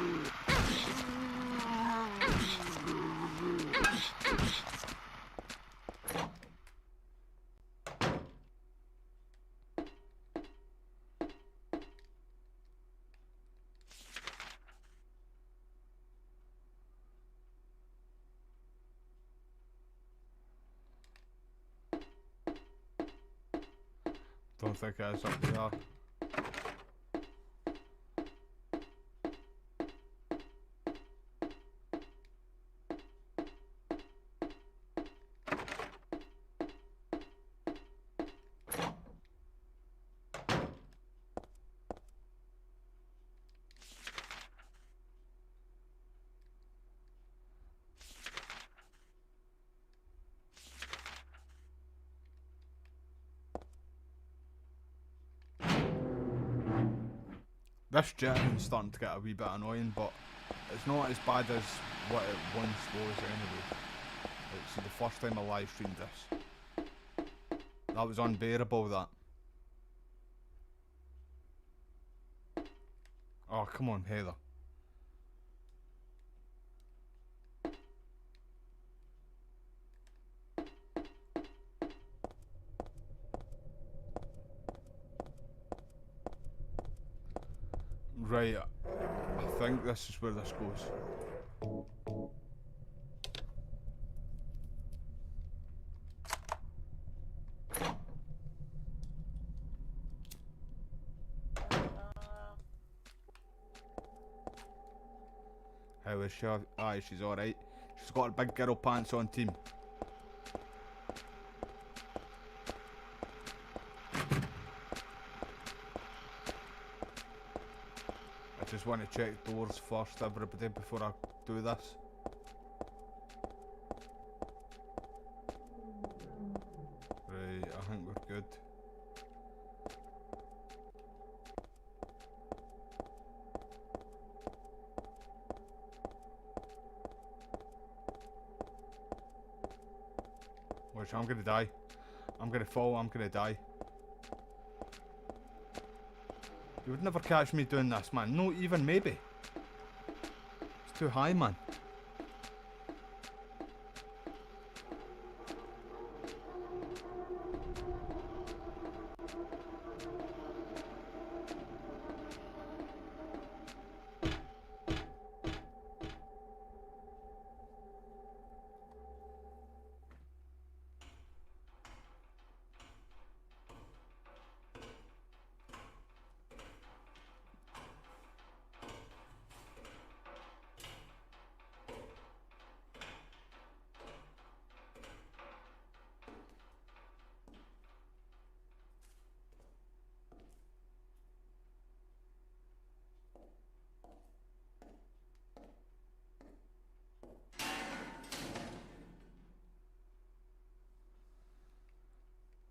Don't think it is up there. This jittering's starting to get a wee bit annoying, but it's not as bad as what it once was anyway. Like, see, the first time I live streamed this, that was unbearable, that. Oh, come on, Heather. Right, I think this is where this goes. How is she? Aye, she's alright. She's got her big girl pants on, team. I just want to check doors first, everybody, before I do this. Right, I think we're good. Watch, I'm gonna die. I'm gonna fall, I'm gonna die. You would never catch me doing this, man. No, even maybe. It's too high, man.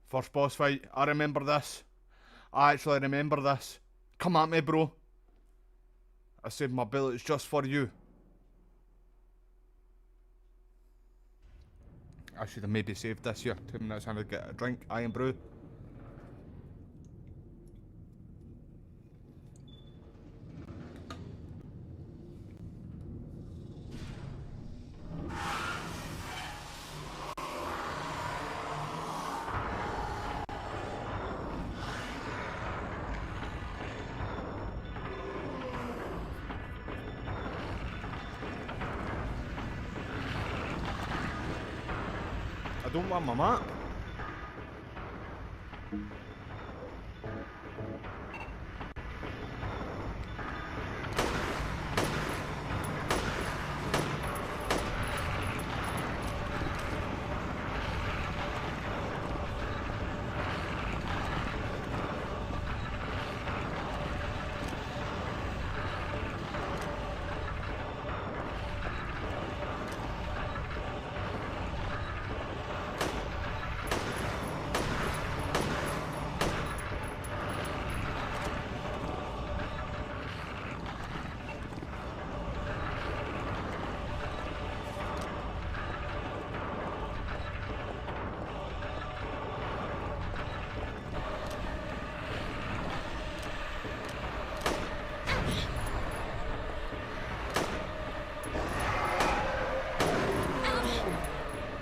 First boss fight, I remember this. I actually remember this. Come at me, bro. I saved my bullets just for you. I should have maybe saved this here. 2 minutes time to get a drink, iron brew. I don't want my map.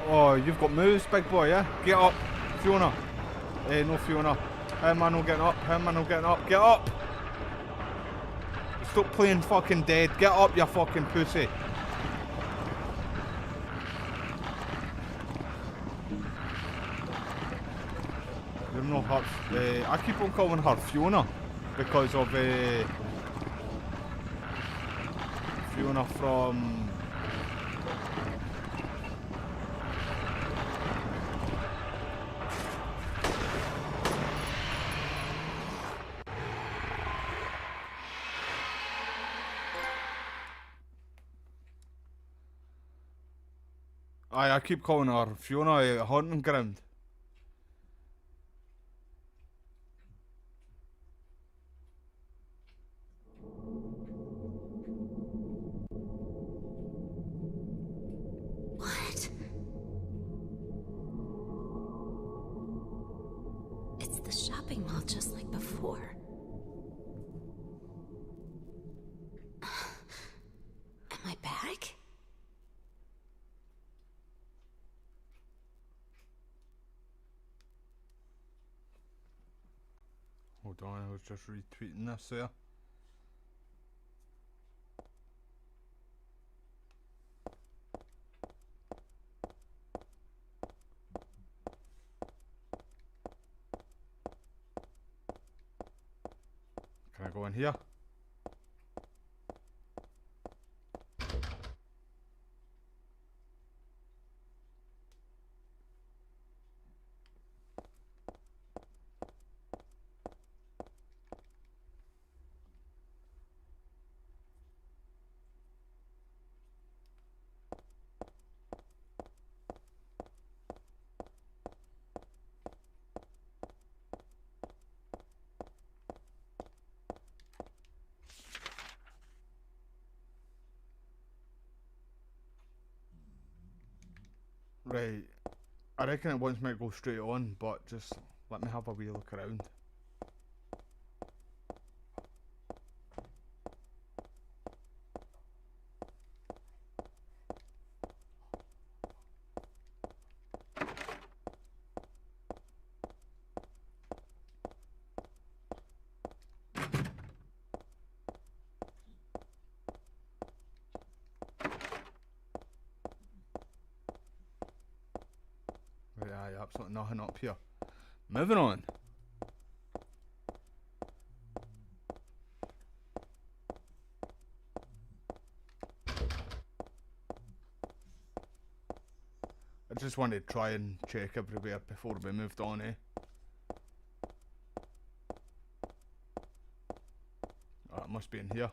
Oh, you've got moves, big boy, yeah? Get up, Fiona. No Fiona. How am I not getting up? How am I not getting up? Get up! Stop playing fucking dead. Get up, you fucking pussy. You're not her, I keep on calling her Fiona because of Fiona from I keep calling her Fiona Haunting Ground. What? It's the shopping mall just like before. Am I back? Hold on, I was just retweeting this there. Can I go in here? Right, I reckon it wants me to go straight on, but just let me have a wee look around. Right, aye, absolutely nothing up here. Moving on. I just wanted to try and check everywhere before we moved on, eh? Oh, it must be in here.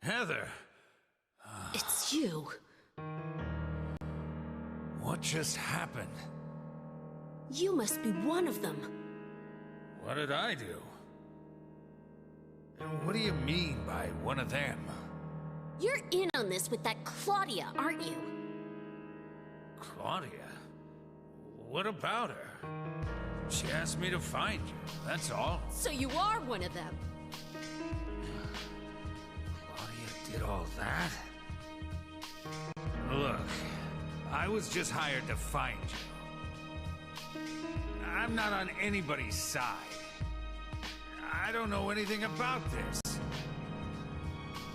Heather, It's you. what just happened? You must be one of them. What did I do? And what do you mean by one of them? You're in on this with that Claudia, aren't you? Claudia? What about her? She asked me to find you, that's all. So you are one of them. Claudia did all that? Look, I was just hired to find you. I'm not on anybody's side. I don't know anything about this.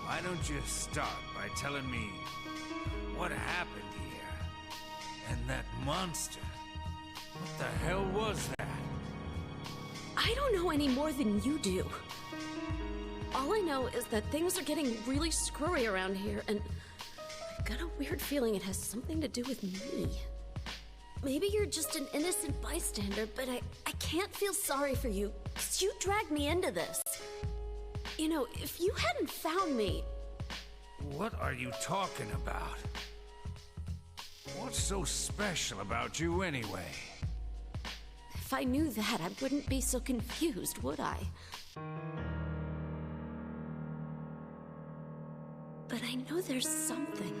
Why don't you start by telling me what happened here? And that monster? What the hell was that? I don't know any more than you do. All I know is that things are getting really screwy around here, and I've got a weird feeling it has something to do with me. Maybe you're just an innocent bystander, but I can't feel sorry for you, because you dragged me into this. You know, if you hadn't found me... What are you talking about? What's so special about you anyway? If I knew that, I wouldn't be so confused, would I? But I know there's something.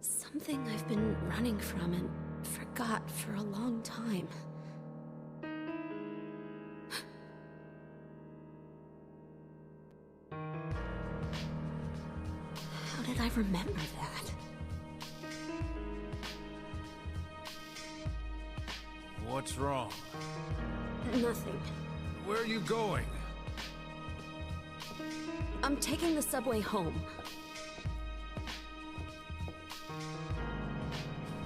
Something I've been running from and forgot for a long time. How did I remember that? What's wrong? Nothing. Where are you going? I'm taking the subway home.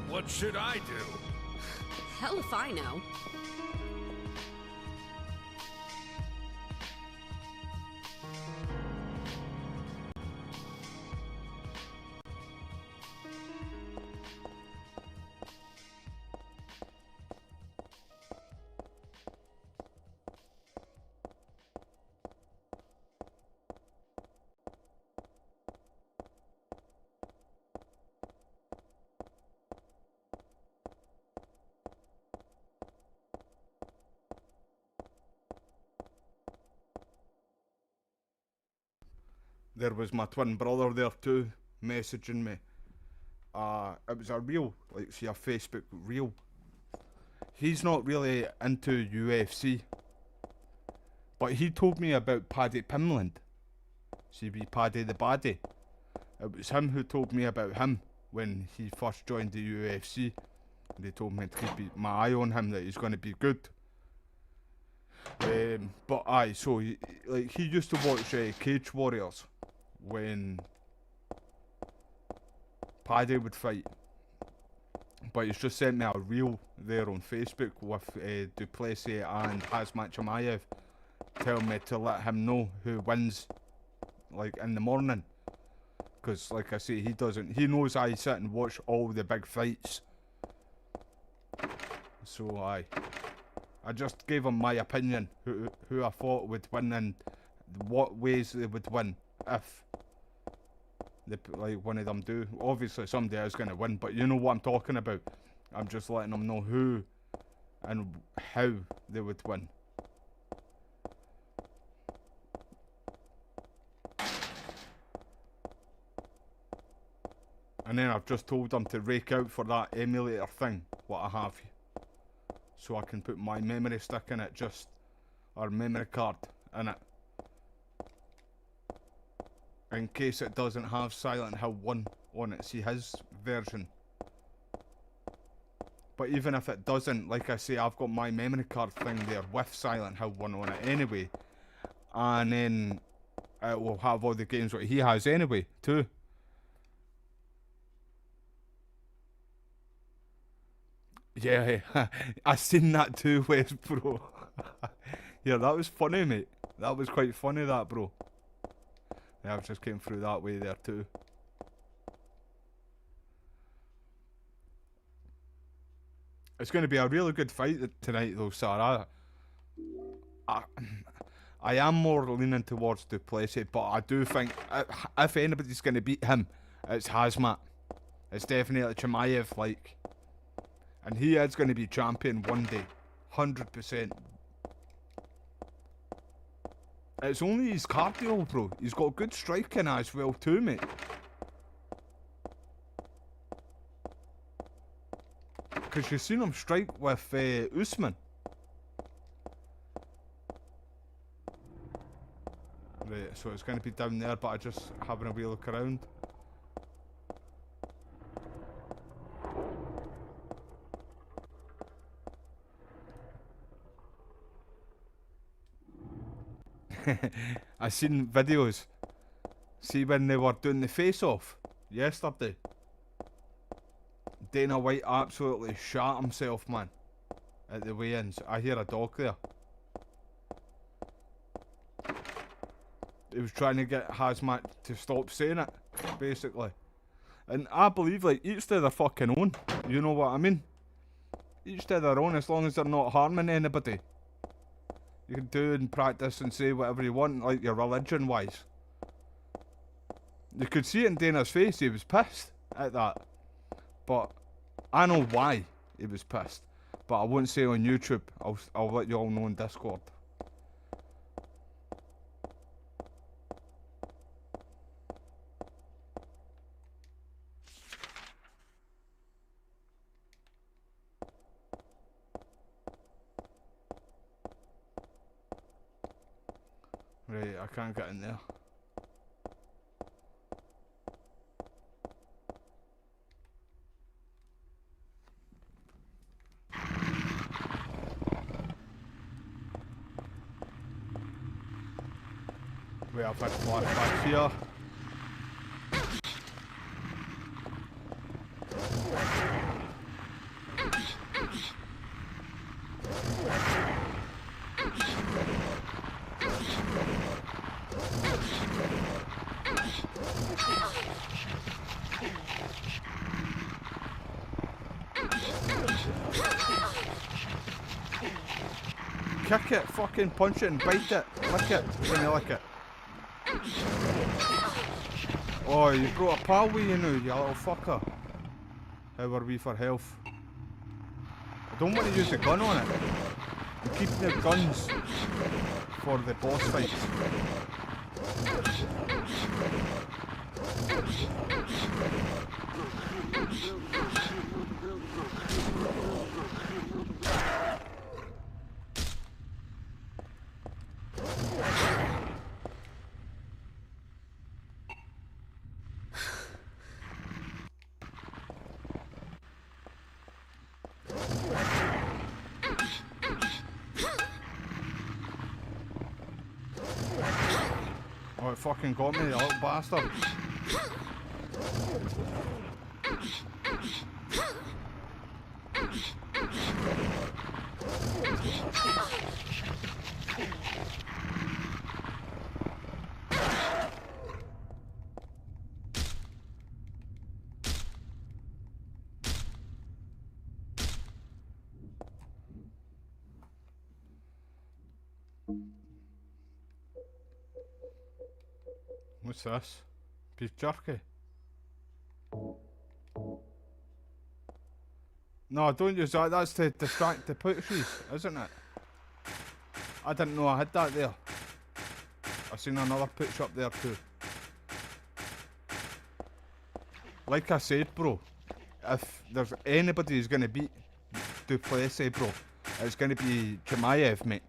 What should I do? Hell if I know. There was my twin brother there too, messaging me. It was a reel, like see a Facebook reel. He's not really into UFC, but he told me about Paddy Pimland. See, be Paddy the Baddie. It was him who told me about him when he first joined the UFC. They told me to keep my eye on him, that he's going to be good. But aye, so he used to watch Cage Warriors when Paddy would fight. But he's just sent me a reel there on Facebook with Duplessis and Hazmat Chimaev telling me to let him know who wins, like in the morning. Because like I say, he knows I sit and watch all the big fights. So I just gave him my opinion, who I thought would win and what ways they would win if one of them do. Obviously somebody is going to win, but you know what I'm talking about. I'm just letting them know who and how they would win. And then I've just told them to rake out for that emulator thing, what I have, so I can put my memory stick in it, or memory card in it, in case it doesn't have Silent Hill 1 on it. See his version. But even if it doesn't, like I say, I've got my memory card thing there with Silent Hill 1 on it anyway, and then it will have all the games that he has anyway too. Yeah, I seen that too, Wes, bro. Yeah, that was funny, mate. That was quite funny, that, bro. Yeah, I've just came through that way there too. It's going to be a really good fight tonight, though, Sarah. I am more leaning towards Duplessis, but I do think if anybody's going to beat him, it's Hazmat. It's definitely Chimaev, like. And he is going to be champion one day. 100%. It's only his cardio, bro. He's got good striking as well too, mate. Because you've seen him strike with Usman. Right, so it's going to be down there, but I'm just having a wee look around. I seen videos. See when they were doing the face-off yesterday. Dana White absolutely shot himself, man, at the weigh-ins. I hear a dog there. he was trying to get Hazmat to stop saying it, basically. And I believe, like, each to their fucking own. You know what I mean? Each to their own, as long as they're not harming anybody. You can do and practice and say whatever you want, like your religion-wise. You could see it in Dana's face, he was pissed at that. But I know why he was pissed. But I won't say on YouTube, I'll let you all know on Discord. Right, I can't get in there. Wait, I've had flashbacks here. Kick it, fucking punch it and bite it. Lick it when you lick it. Oh, you brought a pal with you now, you little fucker. How are we for health? I don't want to use the gun on it. I'm keeping the guns for the boss fights. Oh, it fucking got me, you little bastard. What's this? Beef jerky? No, don't use that. That's to distract the poochies, isn't it? I didn't know I had that there. I seen another pooch up there too. Like I said, bro, if there's anybody who's gonna beat Duplessis, bro, it's gonna be Chimaev, mate.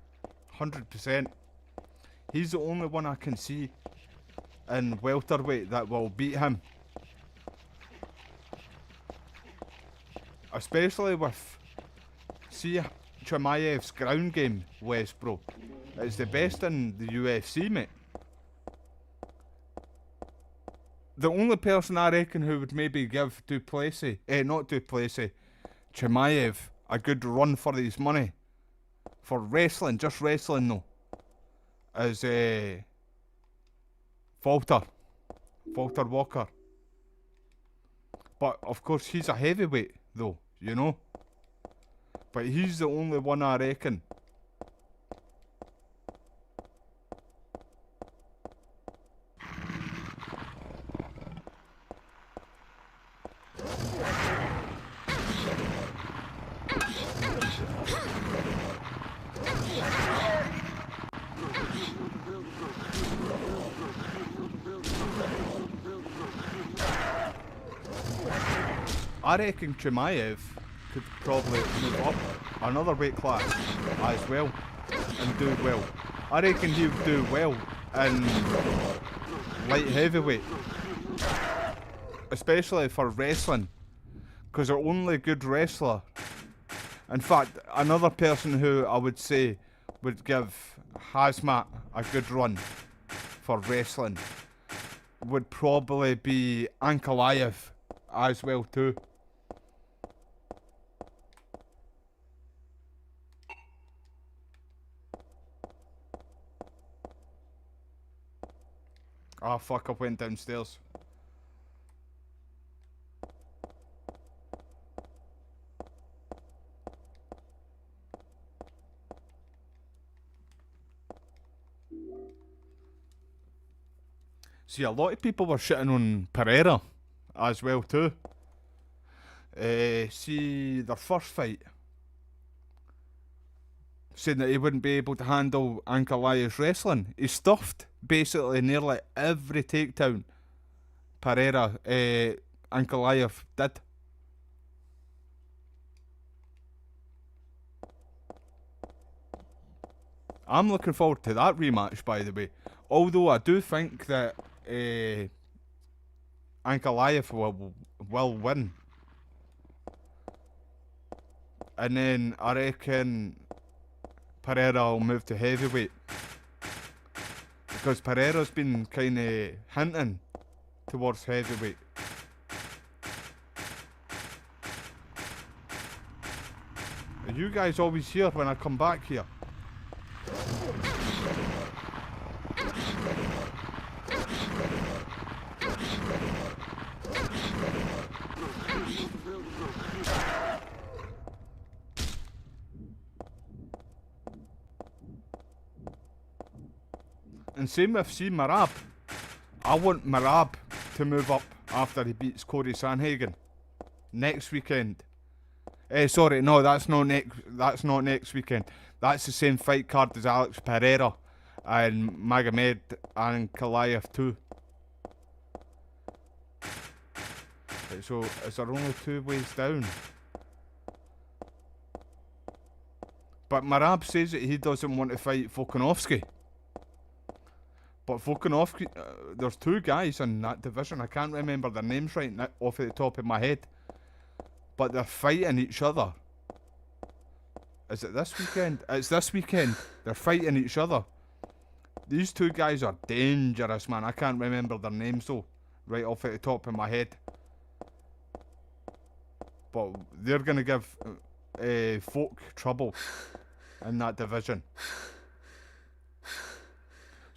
100%. He's the only one I can see in welterweight that will beat him. Especially with, see, Chimaev's ground game, Wes, bro. It's the best in the UFC, mate. The only person I reckon who would maybe give not Duplessis, Chimaev, a good run for his money, for wrestling, just wrestling though, is Walter Walker. But of course he's a heavyweight though, you know. But he's the only one I reckon. I reckon Chimaev could probably move up another weight class as well and do well. I reckon he would do well in light heavyweight, especially for wrestling, because they're only good wrestler. In fact, another person who I would say would give Hazmat a good run for wrestling would probably be Ankalaev as well too. Ah, fuck, I went downstairs. See, a lot of people were shitting on Pereira as well too. See, their first fight, saying that he wouldn't be able to handle Ankalaev's wrestling. He stuffed basically nearly every takedown Pereira, Ankalaev did. I'm looking forward to that rematch, by the way. Although I do think that Ankalaev will win. And then I reckon Pereira will move to heavyweight. Because Pereira's been kind of hinting towards heavyweight. Are you guys always here when I come back here? And same with Marab. I want Marab to move up after he beats Corey Sanhagen next weekend. Sorry, no, that's not next weekend. That's the same fight card as Alex Pereira and Magomed and Kalaev too. So is there only 2 ways down? But Marab says that he doesn't want to fight Volkanovski. But Volkanovski, there's 2 guys in that division. I can't remember their names right now off the top of my head. But they're fighting each other. Is it this weekend? It's this weekend. They're fighting each other. These 2 guys are dangerous, man. I can't remember their names though, right off the top of my head. But they're gonna give folk trouble in that division.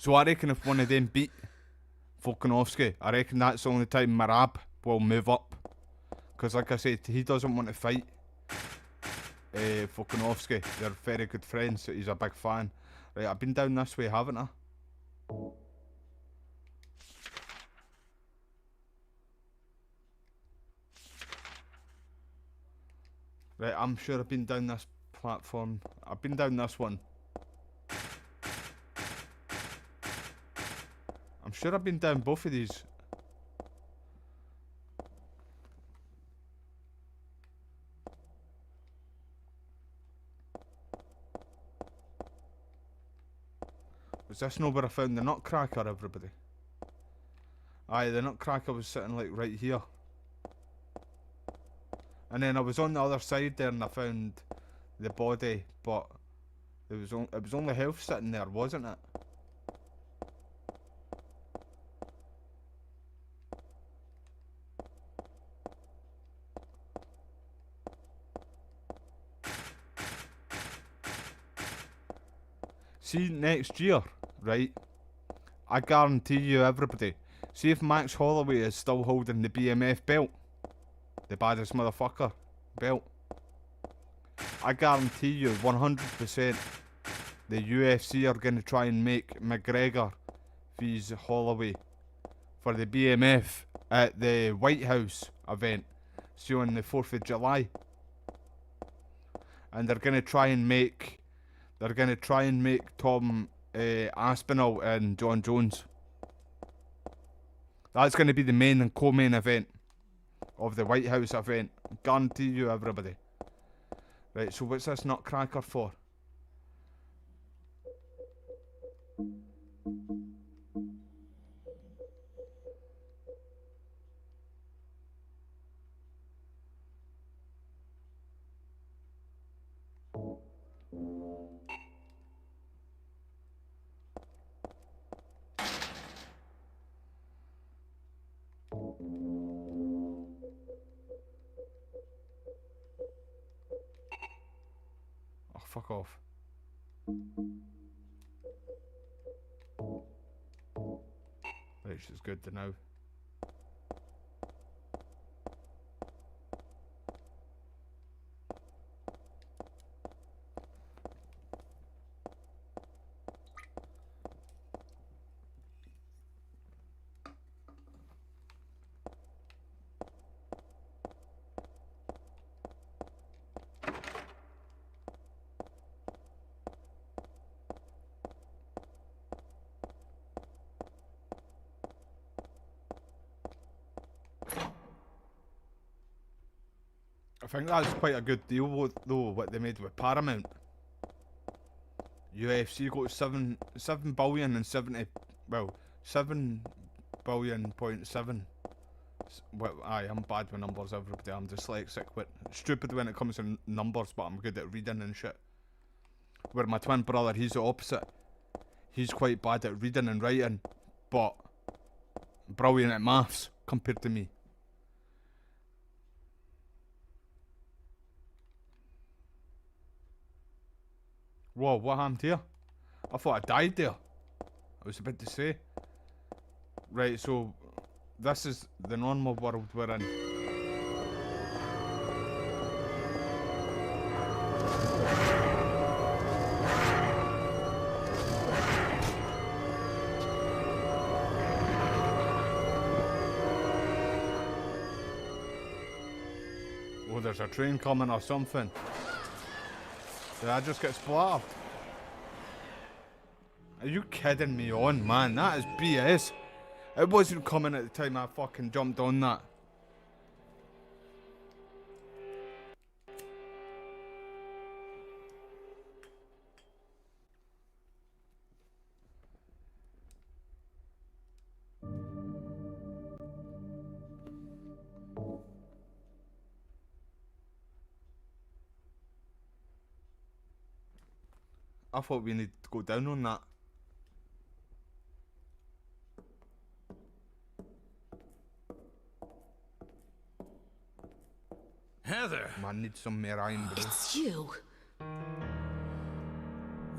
So I reckon if one of them beat Volkanovski, I reckon that's the only time Marab will move up. Because like I said, he doesn't want to fight Volkanovski. They're very good friends, so he's a big fan. Right, I've been down this way, haven't I? Right, I'm sure I've been down this platform. I've been down this one. I'm sure I've been down both of these. Was this not where I found the nutcracker, everybody? Aye, the nutcracker was sitting like right here. And then I was on the other side there and I found the body, but it was only health sitting there, wasn't it? See, next year, right, I guarantee you, everybody, see if Max Holloway is still holding the BMF belt, the baddest motherfucker belt, I guarantee you 100% the UFC are going to try and make McGregor vs Holloway for the BMF at the White House event, see on the 4th of July. And they're going to try and make Tom Aspinall and John Jones. That's going to be the main and co-main event of the White House event. Guarantee you, everybody. Right, so what's this nutcracker for? Oh, fuck off. Which is good to know. I think that's quite a good deal though, what they made with Paramount. UFC got 7 billion and 70, well, 7 billion point 7. Well, I'm bad with numbers, everybody. I'm dyslexic, but stupid when it comes to numbers, but I'm good at reading and shit. Where my twin brother, he's the opposite. He's quite bad at reading and writing, but brilliant at maths compared to me. Whoa, what happened here? I thought I died there. I was about to say. Right, so this is the normal world we're in. Oh, there's a train coming or something. Did I just get splattered? Are you kidding me on, man? That is BS. It wasn't coming at the time I fucking jumped on that. I thought we needed to go down on that. Heather! Man, need some more iron, bro. It's you.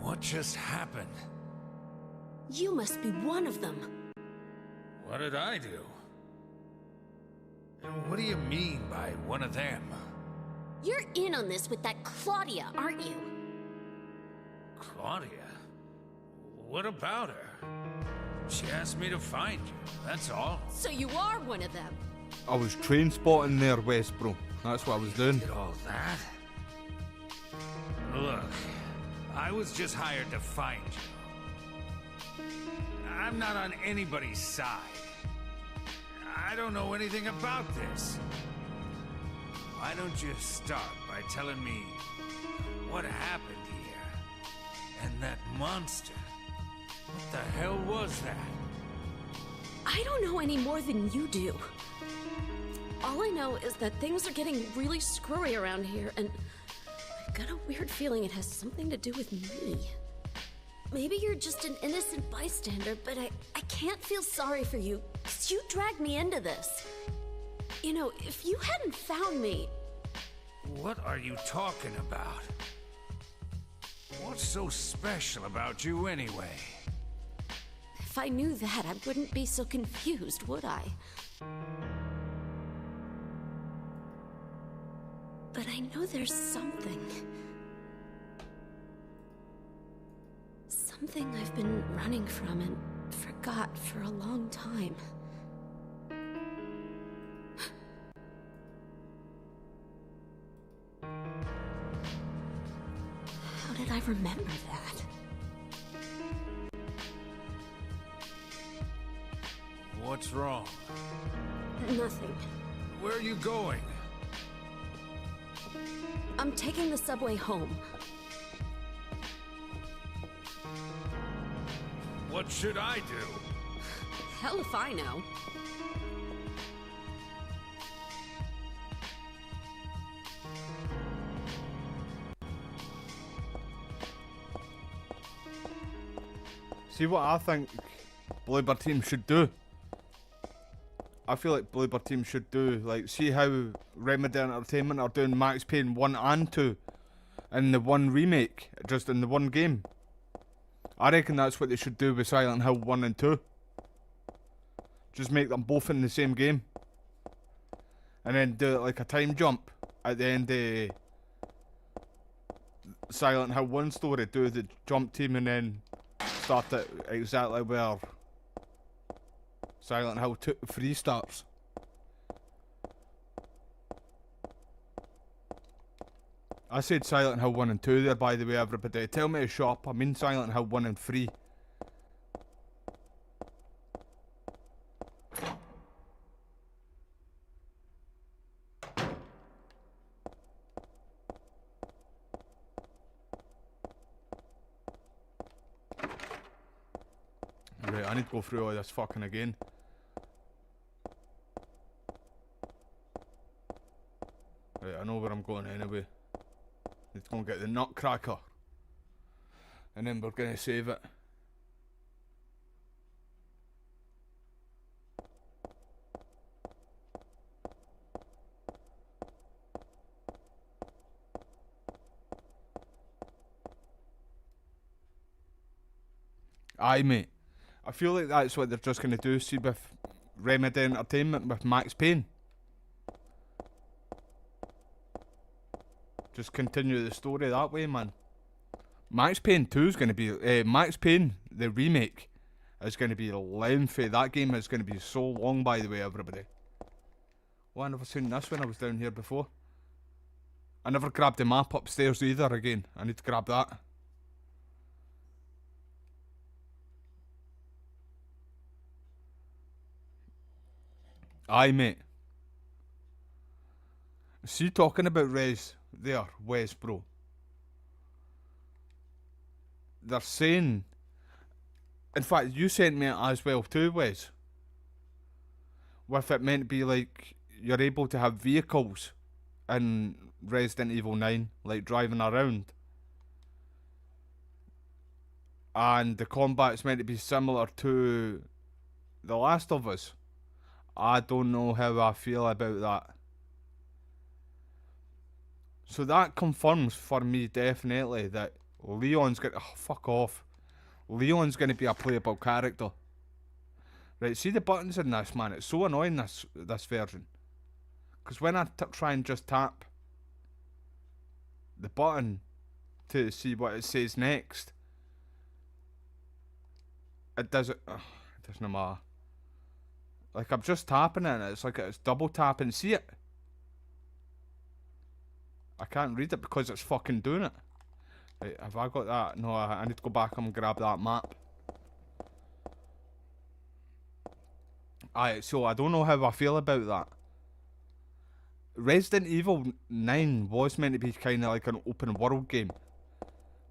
What just happened? You must be one of them. What did I do? And what do you mean by one of them? You're in on this with that Claudia, aren't you? Claudia? What about her? She asked me to find you, that's all. So you are one of them. I was train spotting there, West, bro. That's what I was doing. Did all that? Look, I was just hired to find you. I'm not on anybody's side. I don't know anything about this. Why don't you start by telling me what happened here? And that monster. What the hell was that? I don't know any more than you do. All I know is that things are getting really screwy around here, and I've got a weird feeling it has something to do with me. Maybe you're just an innocent bystander, but I can't feel sorry for you, because you dragged me into this. You know, if you hadn't found me... What are you talking about? What's so special about you anyway? If I knew that, I wouldn't be so confused, would I? But I know there's something. Something I've been running from and forgot for a long time. How did I remember that? What's wrong? Nothing. Where are you going? I'm taking the subway home. What should I do? Hell if I know. See what I think Bloober Team should do? I feel like Bloober Team should do, like, see how Remedy Entertainment are doing Max Payne 1 and 2 in the one remake, just in the one game. I reckon that's what they should do with Silent Hill 1 and 2. Just make them both in the same game. And then do it like a time jump at the end of Silent Hill 1 story. Do the jump team and then start it exactly where Silent Hill 3 starts. I said Silent Hill 1 and 2 there, by the way, everybody. Tell me to shut up. I mean Silent Hill 1 and 3. Right, I need to go through all this fucking again. Right, I know where I'm going anyway. Need to go and get the nutcracker. And then we're gonna save it. Aye, mate. I feel like that's what they're just gonna do, see, with Remedy Entertainment, with Max Payne. Just continue the story that way, man. Max Payne 2 is gonna be, Max Payne, the remake, is gonna be lengthy. That game is gonna be so long, by the way, everybody. Oh, I never seen this when I was down here before. I never grabbed the map upstairs either again. I need to grab that. Aye, mate. See, talking about Res there, Wes, bro. They're saying... In fact, you sent me it as well too, Wes. With it meant to be like, you're able to have vehicles in Resident Evil 9, like driving around. And the combat's meant to be similar to The Last of Us. I don't know how I feel about that. So that confirms for me definitely that Leon's gonna... Oh, fuck off. Leon's gonna be a playable character. Right, see the buttons in this, man? It's so annoying, this version. Because when I try and just tap the button to see what it says next, it doesn't... it doesn't matter. Like, I'm just tapping it and it's like it's double tapping. See it? I can't read it because it's fucking doing it. Right, have I got that? No, I need to go back and grab that map. Aye, so I don't know how I feel about that. Resident Evil 9 was meant to be kind of like an open world game.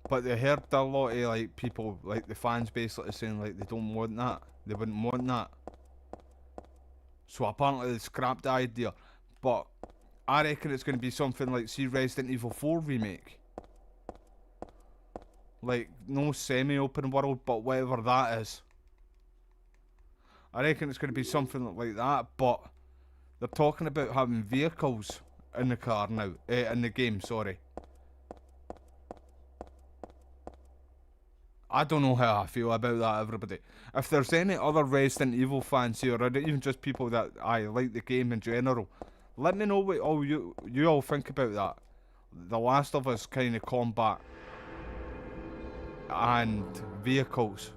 But they heard a lot of like people, like the fans basically saying like they don't want that. They wouldn't want that. So apparently they scrapped the idea. But I reckon it's going to be something like, see, Resident Evil 4 remake. Like, no semi-open world, but whatever that is. I reckon it's going to be something like that, but they're talking about having vehicles in the car now. In the game, sorry. I don't know how I feel about that, everybody. If there's any other Resident Evil fans here, or even just people that I like the game in general, let me know what all you all think about that. The Last of Us kind of combat and vehicles.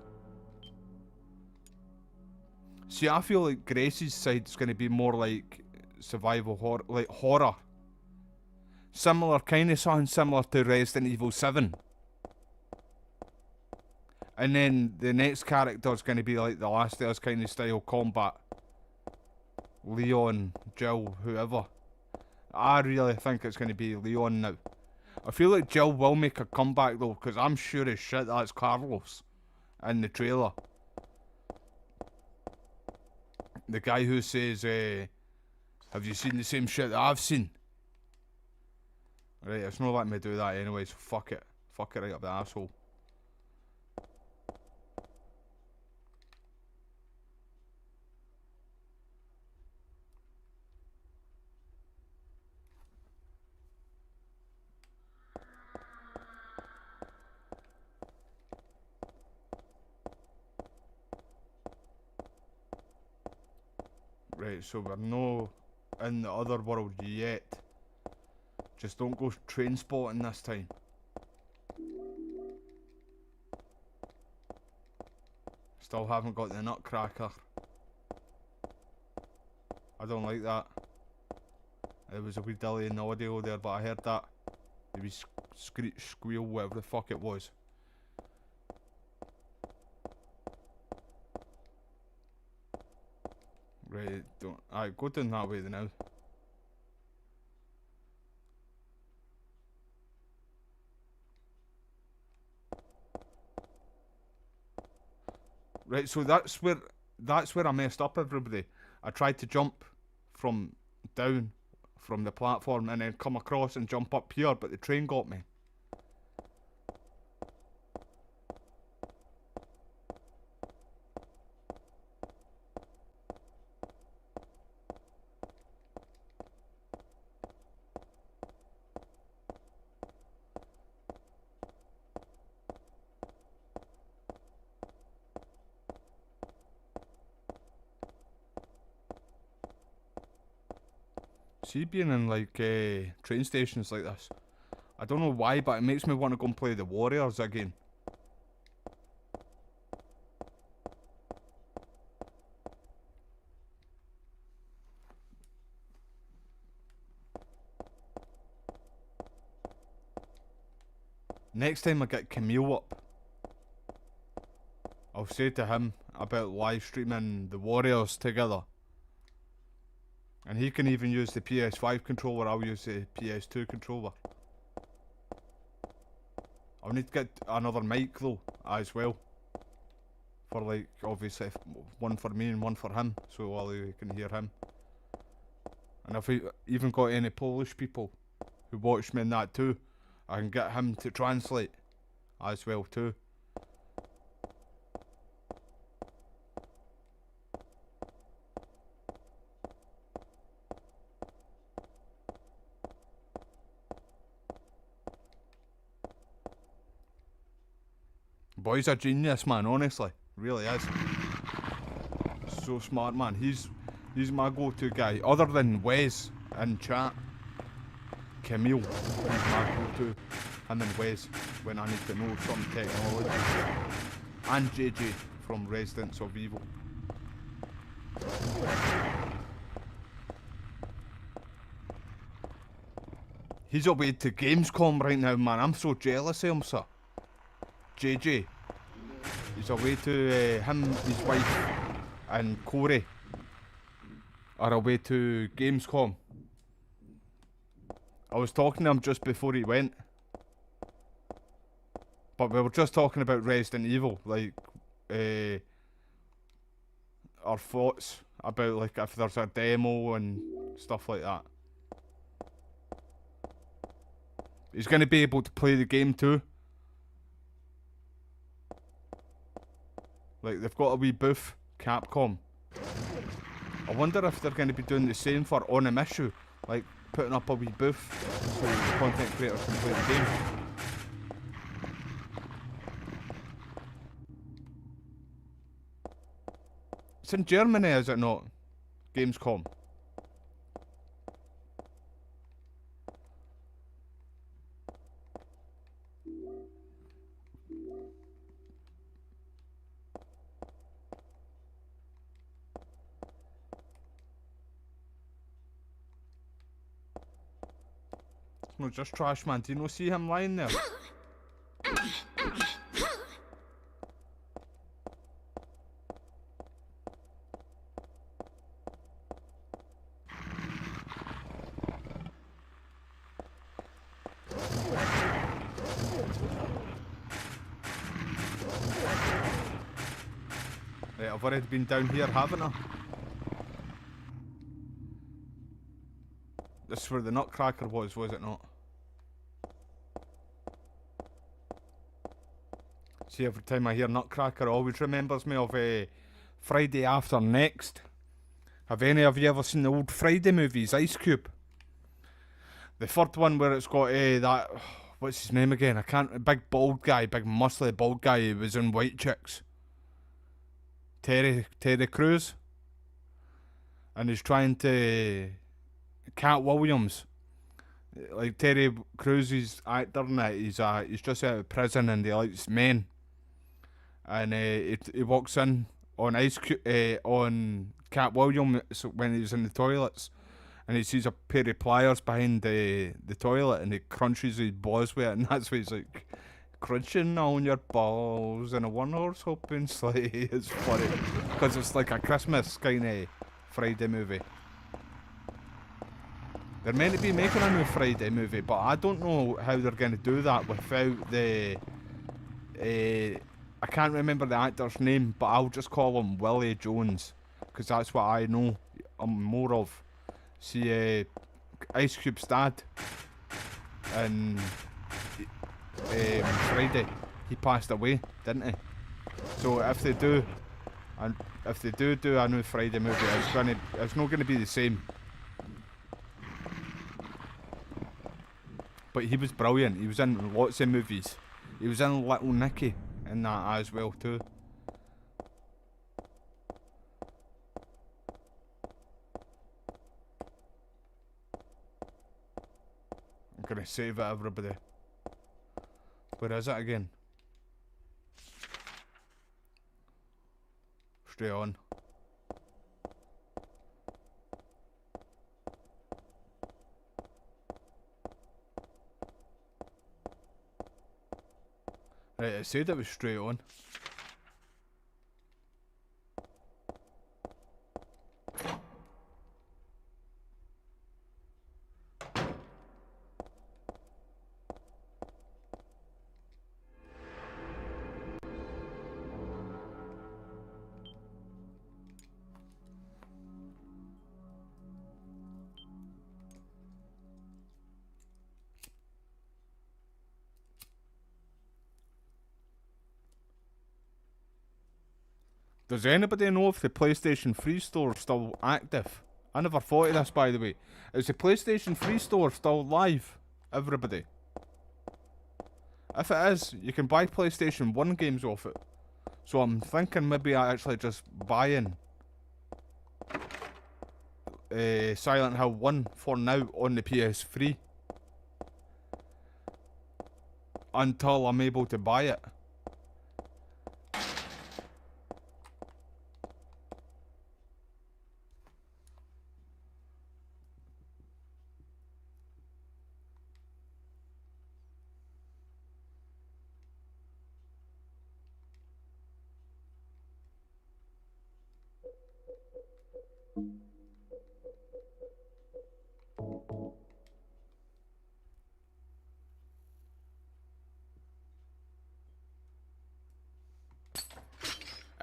See, I feel like Grace's side's going to be more like survival horror, like horror. Similar, kind of something similar to Resident Evil 7. And then the next character's going to be like The Last of Us kind of style combat. Leon, Jill, whoever. I really think it's going to be Leon now. I feel like Jill will make a comeback though, because I'm sure as shit that's Carlos in the trailer. The guy who says, have you seen the same shit that I've seen? Right, it's not letting me do that anyway, so fuck it. Fuck it right up the asshole. Right, so we're no in the other world yet. Just don't go train spotting this time. Still haven't got the nutcracker. I don't like that. There was a wee delay in the audio there, but I heard that. The wee screech, squeal, whatever the fuck it was. Right, don't. Alright, go down that way now. Right, so that's where I messed up, everybody. I tried to jump from down from the platform and then come across and jump up here, but the train got me. See, being in like train stations like this, I don't know why, but it makes me want to go and play the Warriors again. Next time I get Camille up, I'll say to him about live streaming the Warriors together. And he can even use the PS5 controller, I'll use the PS2 controller. I'll need to get another mic though, as well. For like, obviously, one for me and one for him, so Ollie can hear him. And if we even got any Polish people who watch me in that too, I can get him to translate as well too. Boy's a genius, man, honestly. Really is. So smart, man. He's my go-to guy. Other than Wes in chat. Camille, he's my go-to. Him and Wes, when I need to know some technology. And JJ from Residents of Evil. He's away to Gamescom right now, man. I'm so jealous of him, sir. JJ. He's away to him, his wife, and Corey are away to Gamescom. I was talking to him just before he went. But we were just talking about Resident Evil, like, our thoughts about, like, if there's a demo and stuff like that. He's going to be able to play the game too. Like, they've got a wee booth, Capcom. I wonder if they're going to be doing the same for On a Issue. Like, putting up a wee booth so the content creators can play the game. It's in Germany, is it not? Gamescom. No, just trash, man. Do you not see him lying there? Right, I've already been down here, haven't I? This is where the Nutcracker was it not? See, every time I hear Nutcracker, it always remembers me of Friday After Next. Have any of you ever seen the old Friday movies, Ice Cube? The third one where it's got that, what's his name again? I can't, big bald guy, big muscly bald guy who was in White Chicks. Terry Crews. and he's trying to Cat Williams, like Terry Crews' actor in it. He's just out of prison and he likes men, and he walks in on on Cat Williams when he's in the toilets, and he sees a pair of pliers behind the toilet, and he crunches his balls with it, and that's why he's like, crunching on your balls in a one-horse open sleigh. It's funny because it's like a Christmas kind of Friday movie. They're meant to be making a new Friday movie, but I don't know how they're going to do that without the I can't remember the actor's name, but I'll just call him Willie Jones because that's what I know more of. See, Ice Cube's dad and Friday, he passed away, didn't he? So if they do a new Friday movie, it's not gonna be the same. But he was brilliant. He was in lots of movies. He was in Little Nicky and that as well too. I'm gonna save it, everybody. Where is it again? Straight on. Right, it said it was straight on. Does anybody know if the PlayStation 3 store is still active? I never thought of this, by the way. Is the PlayStation 3 store still live, everybody? If it is, you can buy PlayStation 1 games off it. So I'm thinking maybe I actually just buying Silent Hill 1 for now on the PS3 until I'm able to buy it.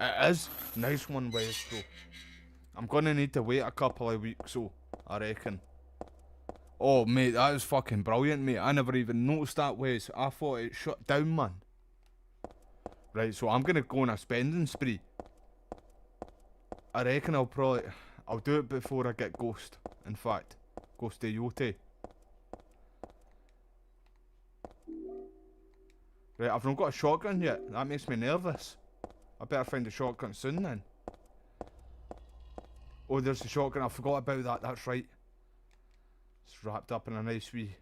It is. Nice one, Wes, though. I'm gonna need to wait a couple of weeks, so I reckon. Oh, mate, that is fucking brilliant, mate. I never even noticed that, Wes. I thought it shut down, man. Right, so I'm gonna go on a spending spree. I reckon I'll do it before I get Ghost. In fact, Ghost of Yote. Right, I've not got a shotgun yet. That makes me nervous. I better find a shotgun soon then. Oh, there's the shotgun. I forgot about that. That's right. It's wrapped up in a nice wee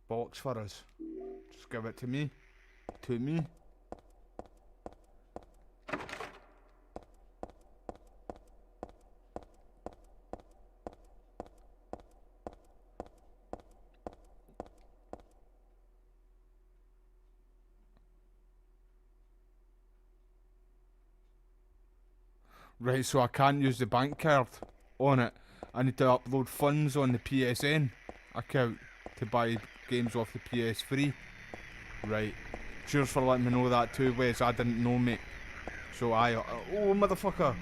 box for us. Just give it to me. To me. Right, so I can't use the bank card on it. I need to upload funds on the PSN account to buy games off the PS3. Right. Cheers for letting me know that too, Wes. I didn't know, mate. So oh, motherfucker.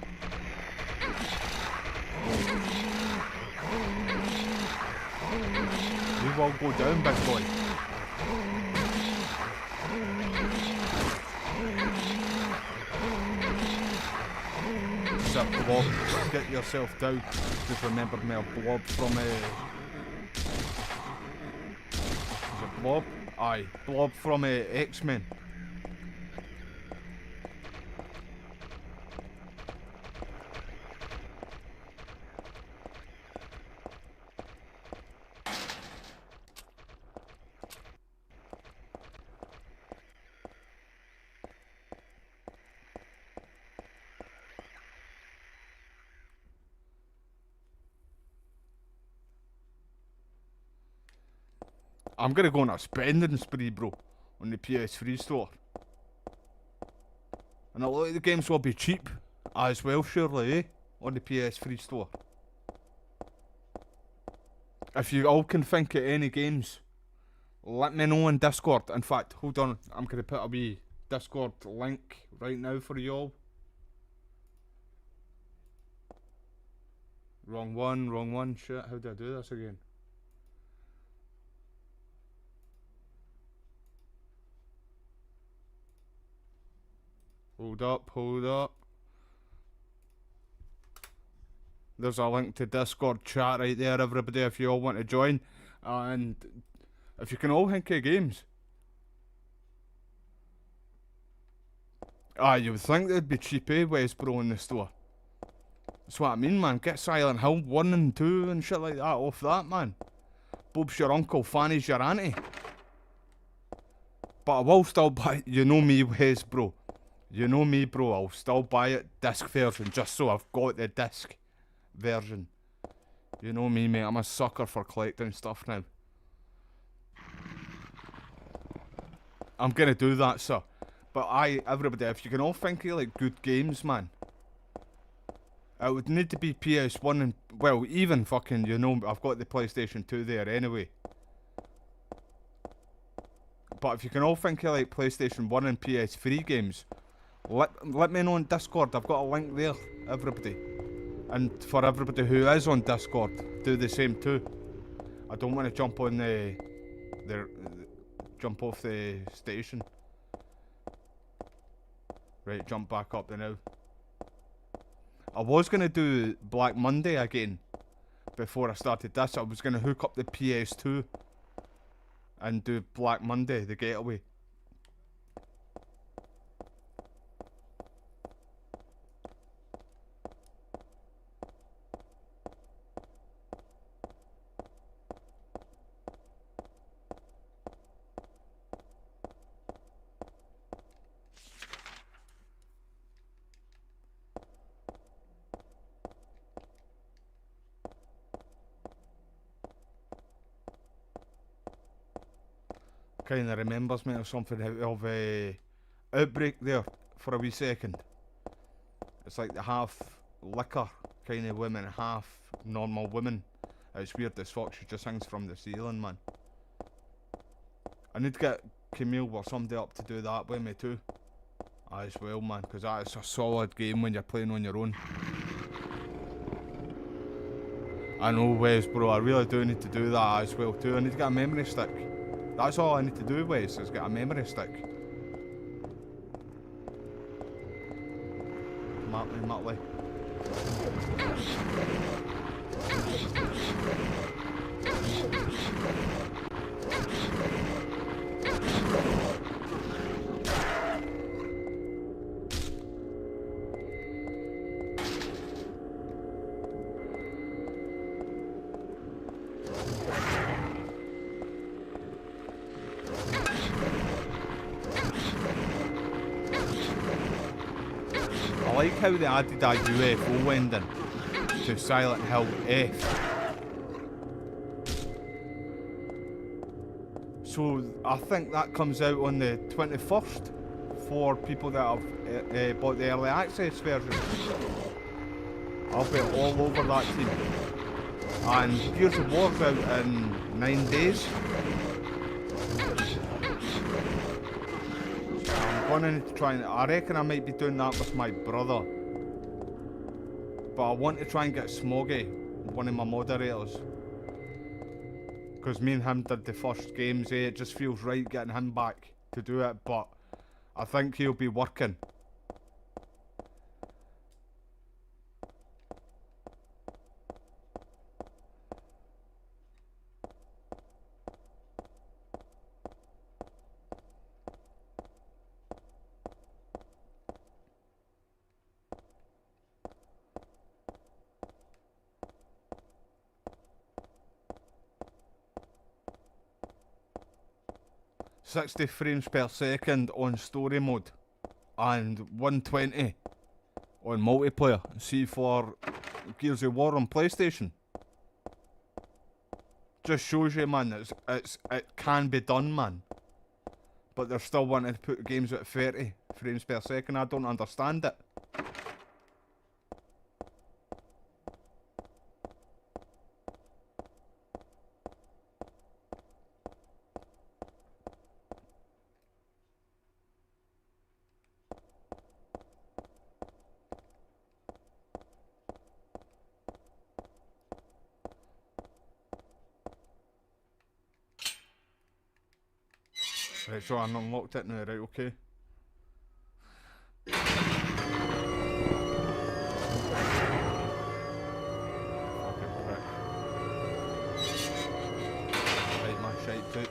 You will go down, big boy. A blob. Get yourself down. Just remembered me a blob from is it Blob? Aye, Blob from X-Men. I'm gonna go on a spending spree, bro, on the PS3 store. And a lot of the games will be cheap as well, surely, eh? On the PS3 store. If you all can think of any games, let me know on Discord. In fact, hold on, I'm gonna put a wee Discord link right now for you all. Wrong one, shit, how do I do this again? Hold up. There's a link to Discord chat right there, everybody, if you all want to join. And if you can all think of games. You would think they'd be cheap, eh, Westboro in the store. That's what I mean, man. Get Silent Hill 1 and 2 and shit like that off that, man. Bob's your uncle, Fanny's your auntie. But I will still buy, you know me, Wes, bro. You know me, bro, I'll still buy it disc version just so I've got the disc version. You know me, mate, I'm a sucker for collecting stuff now. I'm gonna do that, sir. But everybody, if you can all think of like good games, man. It would need to be PS1 and, well, even fucking, you know, I've got the PlayStation 2 there anyway. But if you can all think of like PlayStation 1 and PS3 games, let me know on Discord. I've got a link there, everybody. And for everybody who is on Discord, do the same too. I don't want to jump on jump off the station. Right, jump back up there now. I was going to do Black Monday again before I started this. I was going to hook up the PS2 and do Black Monday, the getaway. Kinda remembers me of something of Outbreak there for a wee second. It's like the half liquor kind of women, half normal women. It's weird as fuck, she just hangs from the ceiling, man. I need to get Camille or somebody up to do that with me too. As well, man, because that is a solid game when you're playing on your own. I know, Wes, bro, I really do need to do that as well too. I need to get a memory stick. That's all I need to do, Wes, is get a memory stick. Matley. I like how they added that UFO ending to Silent Hill F. So I think that comes out on the 21st for people that have bought the early access version. I'll be all over that team. And Gears of War's out in 9 days. I'm gonna need to try and, I reckon I might be doing that with my brother. But I want to try and get Smoggy, one of my moderators. Because me and him did the first games, it just feels right getting him back to do it, but I think he'll be working. "60 frames per second on story mode and 120 on multiplayer. See for Gears of War on PlayStation. just shows you, man, it can be done, man. But they're still wanting to put games at 30 frames per second. I don't understand it. Right, so I unlocked it now, right, okay. Fucking prick. Right, my shite touch.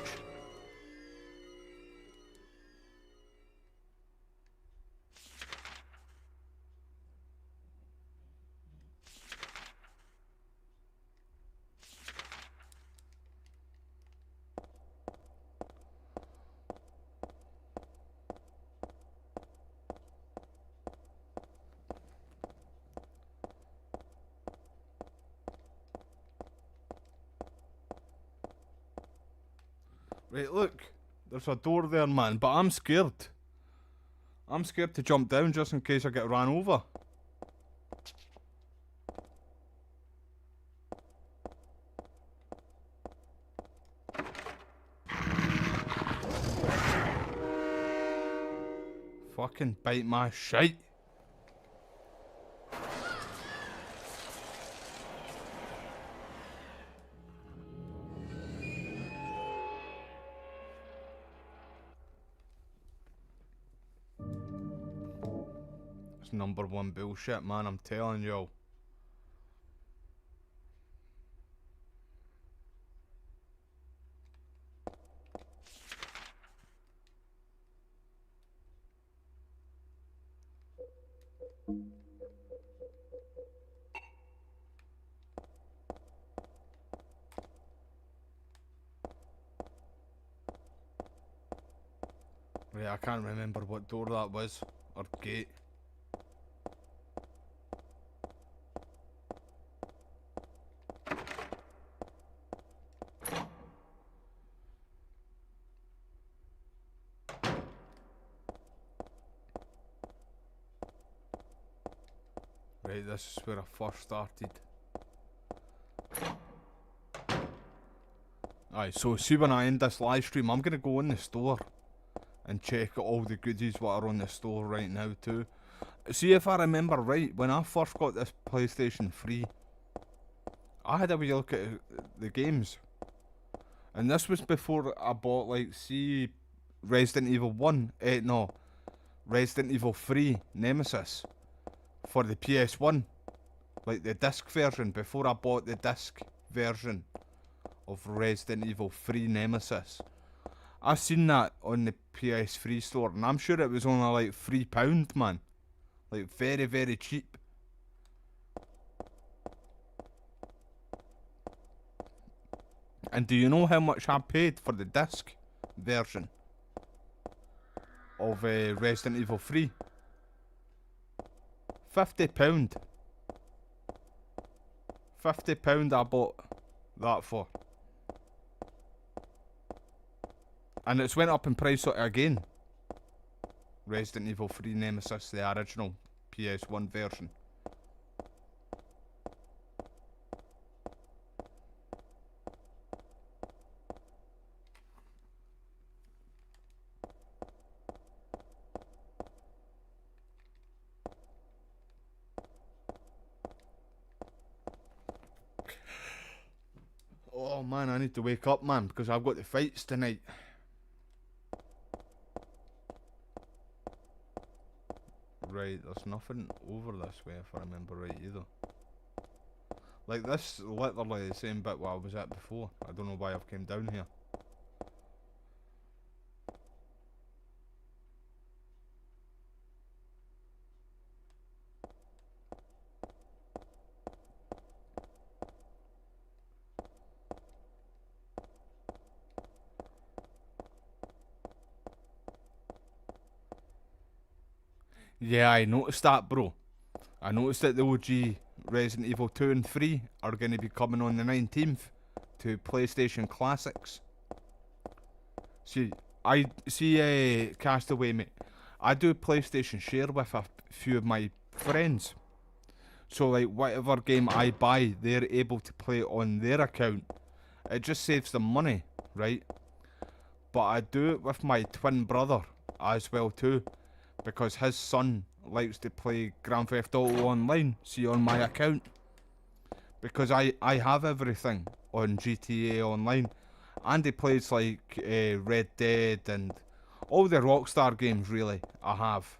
Right, look, there's a door there, man, but I'm scared. I'm scared to jump down just in case I get ran over. Fucking bite my shite. It's #1 bullshit, man, I'm telling you. Right, I can't remember what door that was, or gate. Right, this is where I first started. Aye, so see when I end this live stream, I'm gonna go in the store and check all the goodies what are on the store right now too. See if I remember right, when I first got this PlayStation 3, I had a wee look at the games. And this was before I bought, like, see, Resident Evil 1, no, Resident Evil 3 Nemesis for the PS1. Like the disc version, before I bought the disc version of Resident Evil 3 Nemesis. I seen that on the PS3 store, and I'm sure it was only like £3, man. Like very, very cheap. And do you know how much I paid for the disc version of Resident Evil 3? £50. £50 I bought that for. And it's went up in price again. Resident Evil 3 Nemesis, the original PS1 version. Oh man, I need to wake up, man, because I've got the fights tonight. Right, there's nothing over this way if I remember right either. Like this, literally the same bit where I was at before. I don't know why I've came down here. Yeah, I noticed that, bro. I noticed that the OG Resident Evil 2 and 3 are going to be coming on the 19th to PlayStation Classics. See, I see Castaway, mate. I do PlayStation Share with a few of my friends. So like whatever game I buy, they're able to play on their account. It just saves them money, right? But I do it with my twin brother as well too, because his son likes to play Grand Theft Auto Online, see on my account. Because I have everything on GTA Online, and he plays like Red Dead and all the Rockstar games really I have.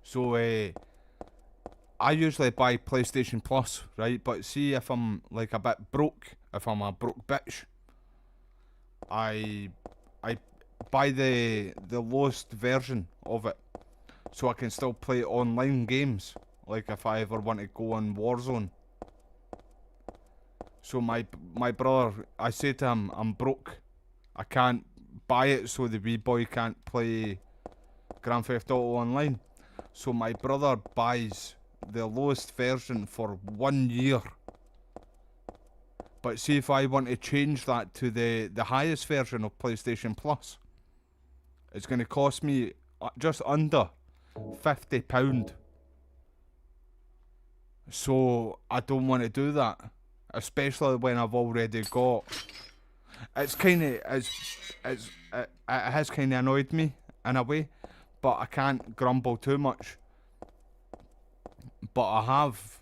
So I usually buy PlayStation Plus, right? But see if I'm like a bit broke, if I'm a broke bitch, I buy the lowest version of it, so I can still play online games. Like if I ever want to go on Warzone. So my brother, I say to him, I'm broke. I can't buy it, so the wee boy can't play Grand Theft Auto Online. So my brother buys the lowest version for 1 year. But see if I want to change that to the highest version of PlayStation Plus, it's going to cost me just under £50. So I don't want to do that, especially when I've already got. It's kind of it has kind of annoyed me in a way, but I can't grumble too much. But I have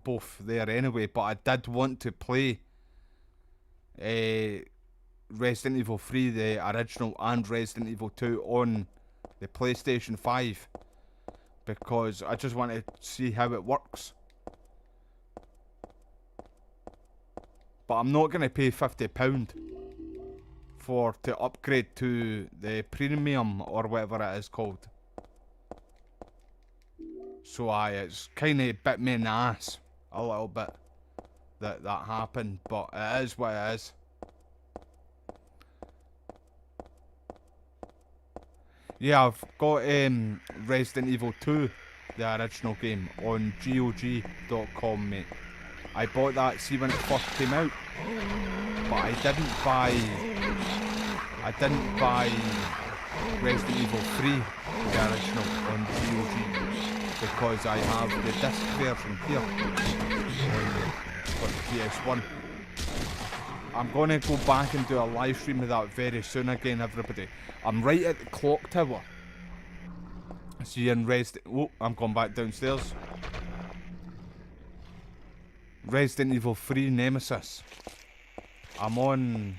both there anyway. But I did want to play Resident Evil 3, the original, and Resident Evil 2 on the PlayStation 5, because I just want to see how it works. But I'm not going to pay £50 to upgrade to the premium or whatever it is called. So it's kind of bit me in the ass a little bit that happened, but it is what it is. Yeah, I've got Resident Evil 2, the original game, on GOG.com, mate. I bought that, see, when it first came out, but I didn't buy Resident Evil 3, the original, on GOG, because I have the disc version here for PS1. I'm gonna go back and do a live stream of that very soon again, everybody. I'm right at the clock tower. See you in oh, I'm going back downstairs. Resident Evil 3 Nemesis. I'm on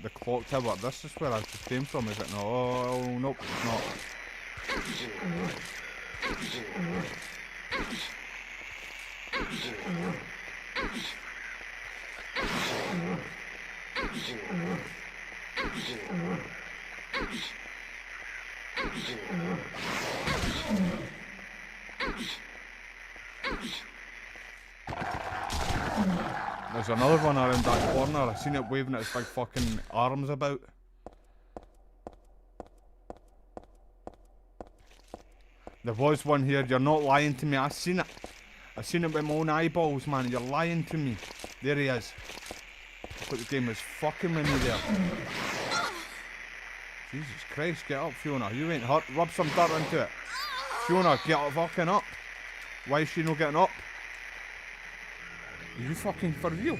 the clock tower. This is where I just came from, is it not? Oh, nope, it's not. There's another one around that corner. I seen it waving its big fucking arms about. There was one here. You're not lying to me. I seen it. I seen it with my own eyeballs, man. You're lying to me. There he is. I thought the game was fucking with me there. Jesus Christ, get up, Fiona. You ain't hurt. Rub some dirt into it. Fiona, get up, fucking up. Why is she not getting up? Are you fucking for real?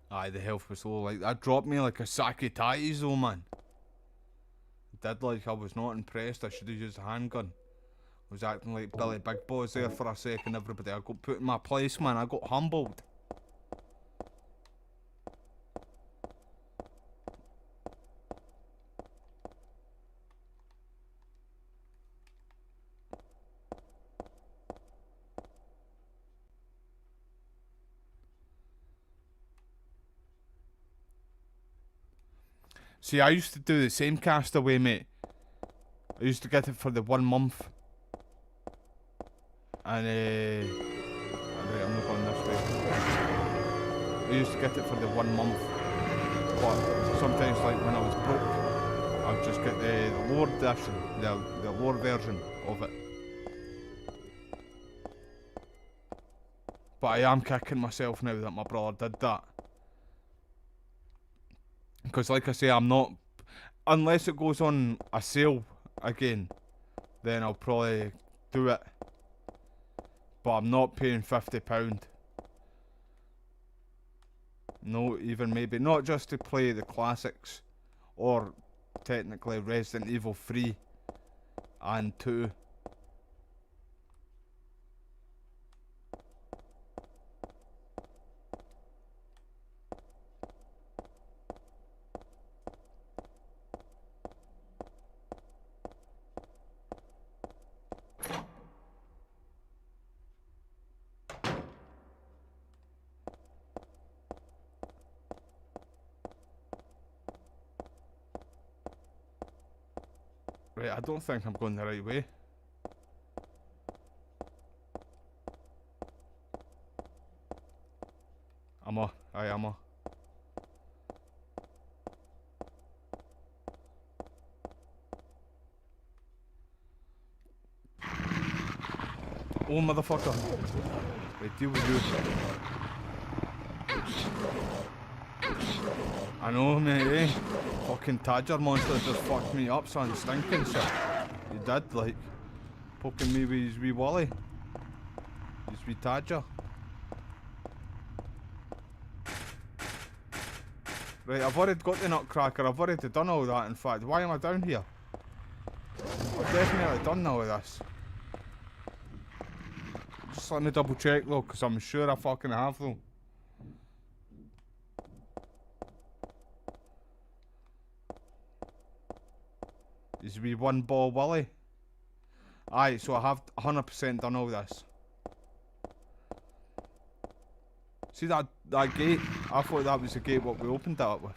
Aye, the health was low. Like, that dropped me like a sack of ties, though, man. I did, like, I was not impressed. I should have used a handgun. I was acting like Billy Big Boss there for a second, everybody. I got put in my place, man. I got humbled. See, I used to do the same Castaway, mate. I used to get it for the 1 month. And, right, I'm not going this way. I used to get it for the 1 month. But sometimes, like, when I was broke, I'd just get the lower edition, the lower version of it. But I am kicking myself now that my brother did that. Because like I say, I'm not... Unless it goes on a sale again, then I'll probably do it. But I'm not paying £50. No, even maybe. Not just to play the classics. Or technically Resident Evil 3 and 2. Right, I don't think I'm going the right way. Am I? Aye, am I? Oh, motherfucker. Right, deal with you. I know, mate, eh? Fucking Tadger monster just fucked me up, son. Stinking shit. He did, like, poking me with his wee Wally. His wee Tadger. Right, I've already got the Nutcracker. I've already done all that, in fact. Why am I down here? I've definitely done all of this. Just let me double check, though, because I'm sure I fucking have, though. Is we 1 ball Willy? Aye, so I have 100% done all this. See that gate? I thought that was the gate what we opened that up with.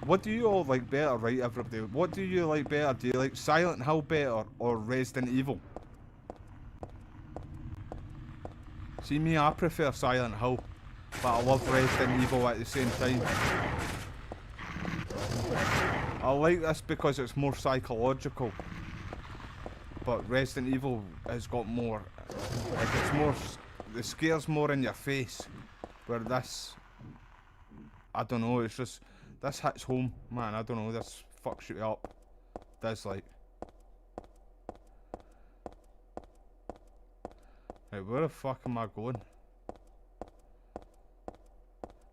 What do you all like better, right, everybody? What do you like better? Do you like Silent Hill better or Resident Evil? See me, I prefer Silent Hill, but I love Resident Evil at the same time. I like this because it's more psychological, but Resident Evil has got more, like it's more, the scare's more in your face, where this, I don't know, it's just, this hits home, man, I don't know, this fucks you up, does like. Right, where the fuck am I going?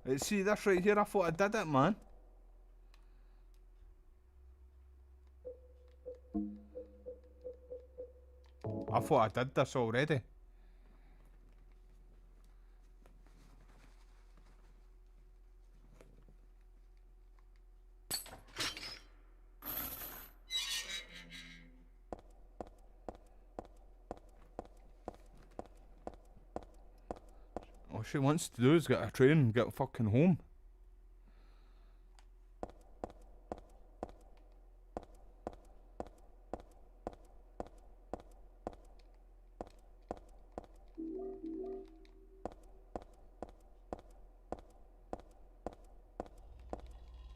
Right, see this right here, I thought I did it, man. I thought I did this already. All she wants to do is get a train and get fucking home.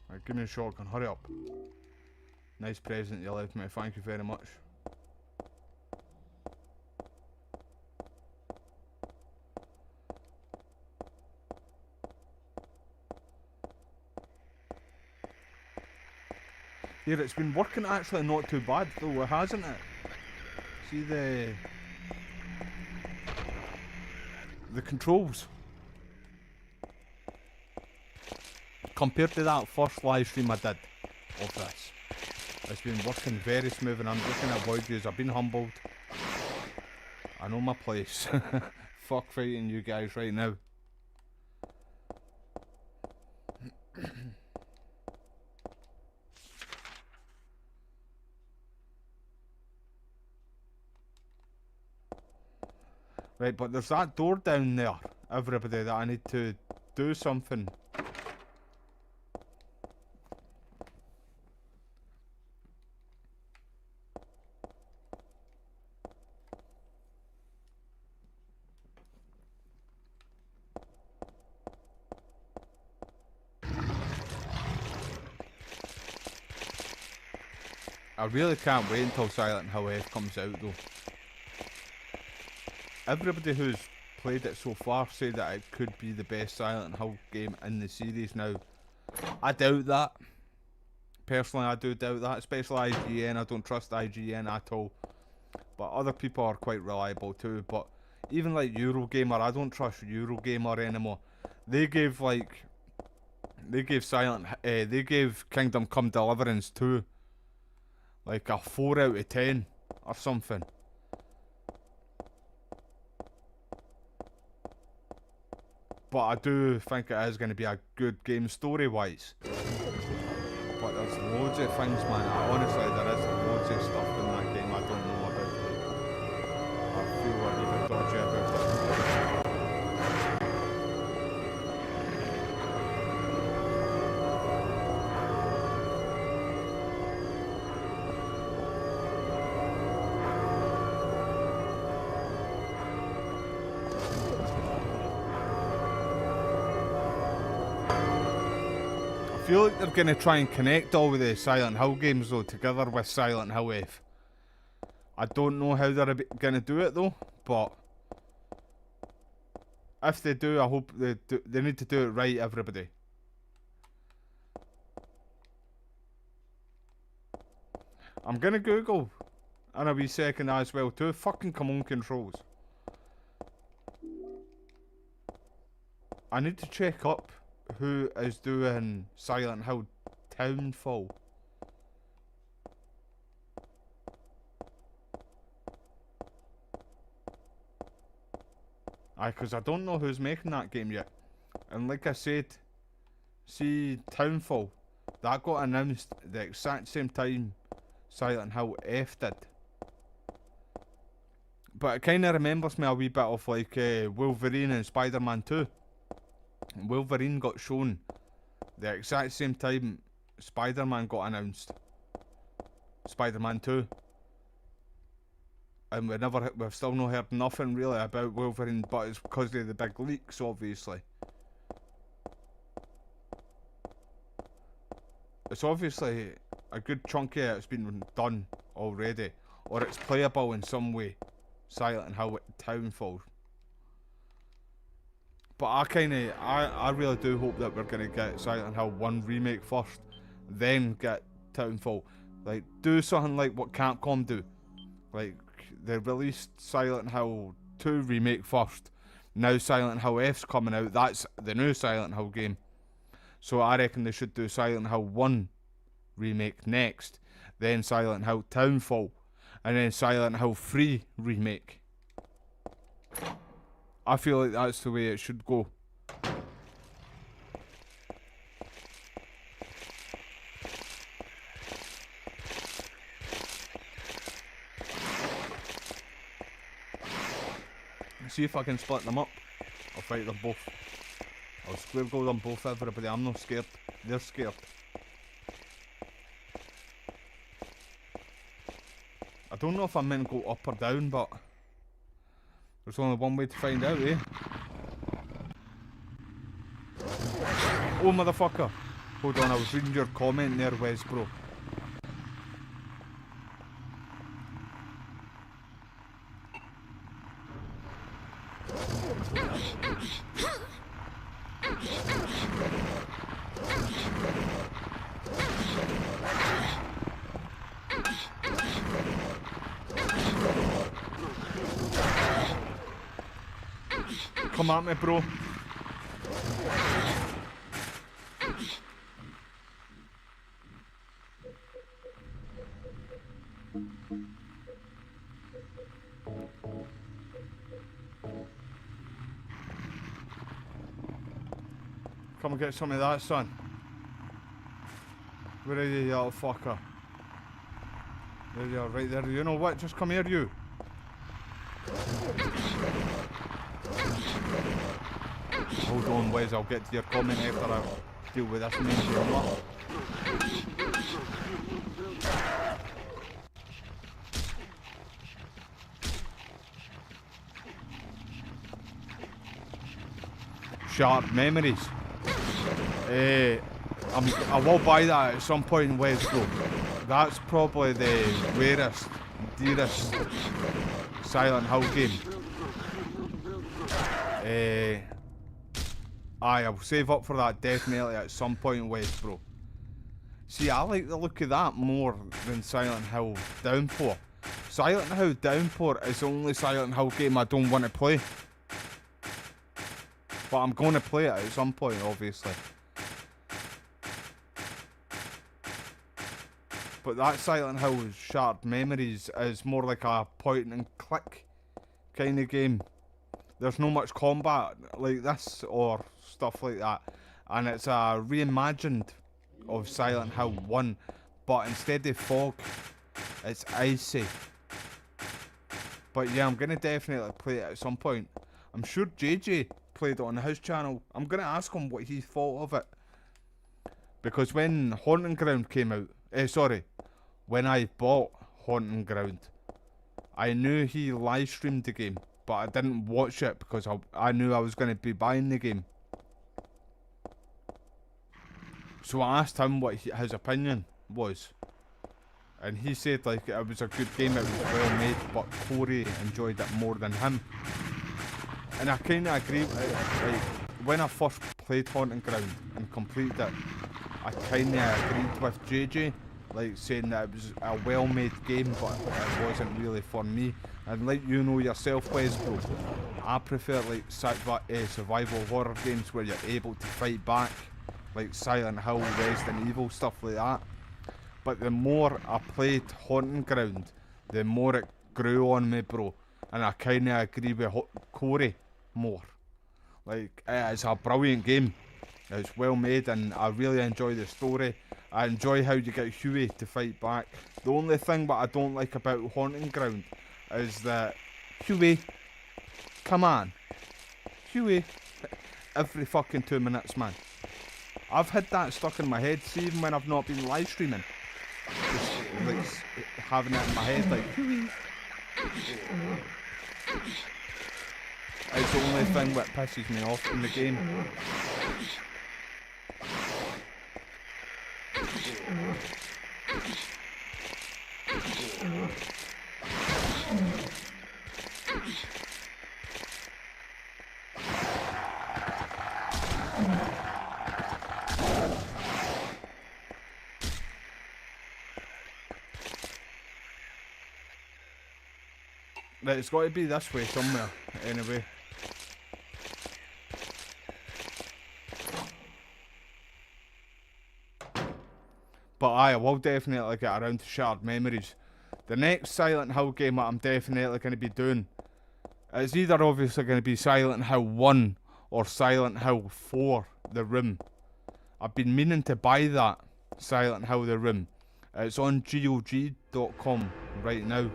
Right, give me a shotgun, hurry up. Nice present you left me, thank you very much. Here, it's been working actually not too bad though, hasn't it? See the controls. Compared to that first live stream I did of this, it's been working very smooth and I'm just going to avoid you. I've been humbled. I know my place. Fuck fighting you guys right now. Right, but there's that door down there, everybody, that I need to do something. I really can't wait until Silent Hill F comes out though. Everybody who's played it so far say that it could be the best Silent Hill game in the series now. I doubt that. Personally, I do doubt that, especially IGN. I don't trust IGN at all. But other people are quite reliable too. But even like Eurogamer, I don't trust Eurogamer anymore. They gave they gave Kingdom Come Deliverance 2 like a 4 out of 10 or something. But I do think it is going to be a good game story-wise. But there's loads of things, man. Honestly, there is loads of stuff in that game I don't know about. I feel like even dodgy about it. I feel like they're going to try and connect all of the Silent Hill games though together with Silent Hill F. I don't know how they're going to do it though, but if they do, I hope they need to do it right, everybody. I'm going to Google in a wee second as well too. Fucking come on, controls. I need to check up who is doing Silent Hill Townfall. Aye, because I don't know who's making that game yet. And like I said, see Townfall, that got announced the exact same time Silent Hill F did. But it kind of remembers me a wee bit of like Wolverine and Spider-Man 2. Wolverine got shown the exact same time Spider-Man got announced. Spider-Man 2. And we've still not heard nothing really about Wolverine, but it's because of the big leaks, obviously. It's obviously a good chunk of it's been done already, or it's playable in some way. Silent Hill Townfall. But I really do hope that we're gonna get Silent Hill 1 remake first, then get Townfall. Like, do something like what Capcom do. Like, they released Silent Hill 2 remake first. Now Silent Hill F's coming out. That's the new Silent Hill game. So I reckon they should do Silent Hill 1 remake next, then Silent Hill Townfall, and then Silent Hill 3 remake. I feel like that's the way it should go. See if I can split them up. I'll fight them both. I'll square go them both, everybody. I'm not scared. They're scared. I don't know if I'm meant to go up or down, but there's only one way to find out, eh? Oh, motherfucker. Hold on, I was reading your comment there, Wes, bro. Come at me, bro. Come and get some of that, son. Where are you, you little fucker? There you are, right there. You know what? Just come here, you. Hold on, Wes, I'll get to your comment after I deal with this main game. Sharp memories. I will buy that at some point in Wes, bro. That's probably the rarest, dearest Silent Hill game. I'll save up for that definitely at some point in Wes, bro. See, I like the look of that more than Silent Hill Downpour. Silent Hill Downpour is the only Silent Hill game I don't want to play. But I'm going to play it at some point, obviously. But that Silent Hill Sharp Memories is more like a point and click kind of game. There's no much combat like this or stuff like that. And it's a reimagined of Silent Hill 1. But instead of fog, it's icy. But yeah, I'm going to definitely play it at some point. I'm sure JJ played it on his channel. I'm going to ask him what he thought of it. Because when Haunting Ground came out, when I bought Haunting Ground, I knew he live streamed the game, but I didn't watch it because I knew I was going to be buying the game. So I asked him what his opinion was. And he said like it was a good game, it was well made, but Corey enjoyed it more than him. And I kind of agree with it. Like, when I first played Haunting Ground and completed it, I kind of agreed with JJ, like saying that it was a well made game, but it wasn't really for me. And like you know yourself, Wes, bro, I prefer like survival horror games where you're able to fight back, like Silent Hill, Resident Evil, stuff like that. But the more I played Haunting Ground, the more it grew on me, bro. And I kind of agree with Corey more. Like, it's a brilliant game. It's well made and I really enjoy the story. I enjoy how you get Huey to fight back. The only thing that I don't like about Haunting Ground is that Huey, come on. Huey, every fucking 2 minutes, man. I've had that stuck in my head, see, even when I've not been live streaming. Just like having it in my head, like Huey. It's the only thing that pisses me off in the game. Right, it's got to be this way somewhere, anyway. But I will definitely get around to Shared Memories. The next Silent Hill game that I'm definitely going to be doing is either obviously going to be Silent Hill 1 or Silent Hill 4, The Room. I've been meaning to buy that, Silent Hill The Room. It's on GOG.com right now.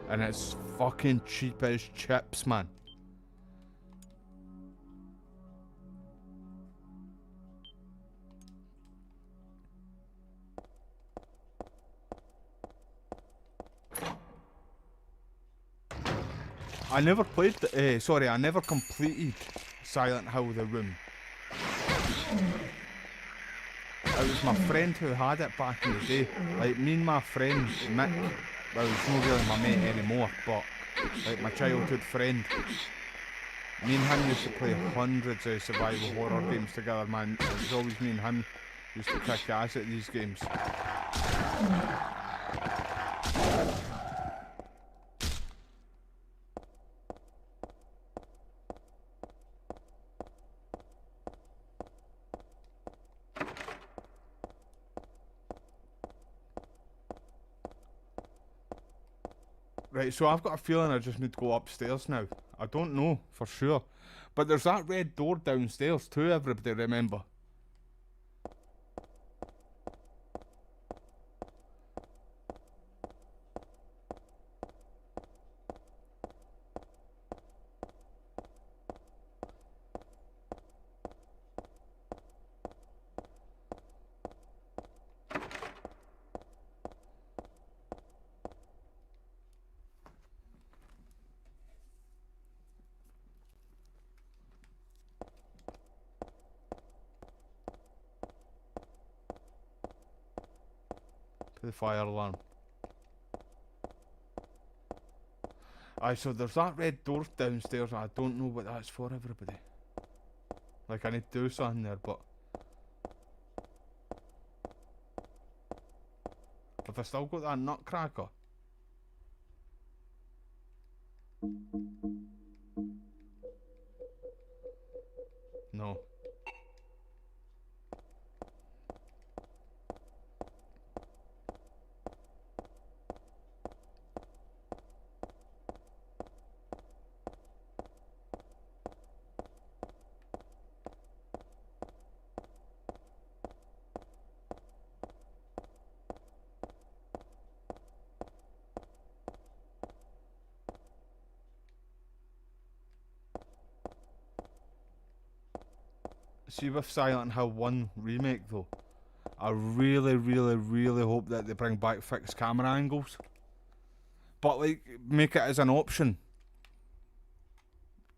And it's fucking cheap as chips, man. I never played, I never completed Silent Hill The Room. It was my friend who had it back in the day. Like, me and my friend, Mick, well, he's not really my mate anymore, but, like, my childhood friend. Me and him used to play hundreds of survival horror games together, man. It was always me and him used to kick ass at these games. Right, so I've got a feeling I just need to go upstairs now. I don't know for sure. But there's that red door downstairs too, everybody remember. to the fire alarm. Aye, so there's that red door downstairs. I don't know what that's for, everybody. Like, I need to do something there, but... Have I still got that nutcracker? No. See, with Silent Hill 1 remake though, I really, really, really hope that they bring back fixed camera angles. But like, make it as an option.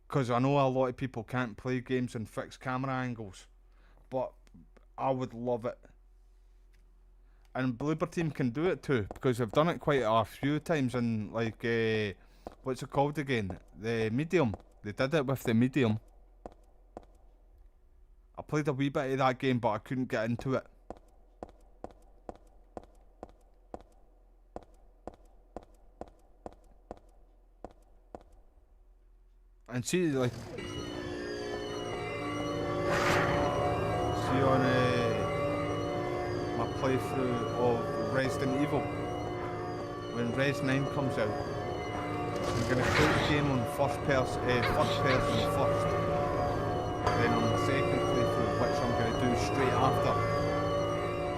Because I know a lot of people can't play games in fixed camera angles. But I would love it. And Bloober Team can do it too, because they've done it quite a few times in, like, what's it called again? The Medium. They did it with the Medium. I played a wee bit of that game, but I couldn't get into it. And see, like... See on my playthrough of Resident Evil, when Res 9 comes out, I'm going to play the game on first person first. Then on the second playthrough, which I'm going to do straight after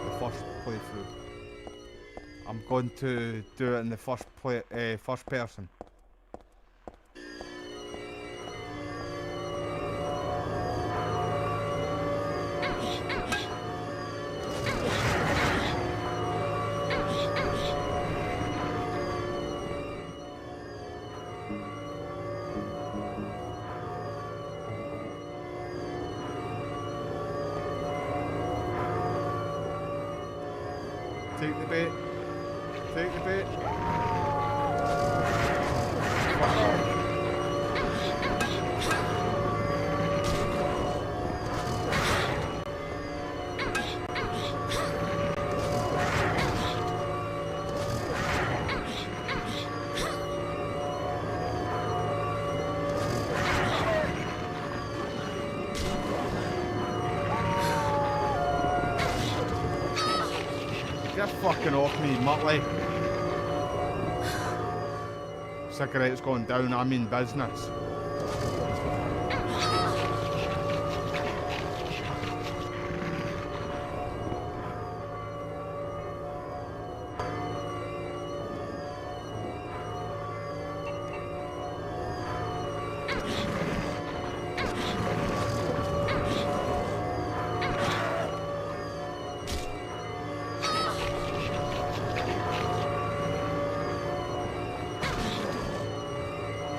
the first playthrough, I'm going to do it in the first person. Take the bait. Take the bait. Get fucking off me, Muttley. Cigarettes going down, I mean business.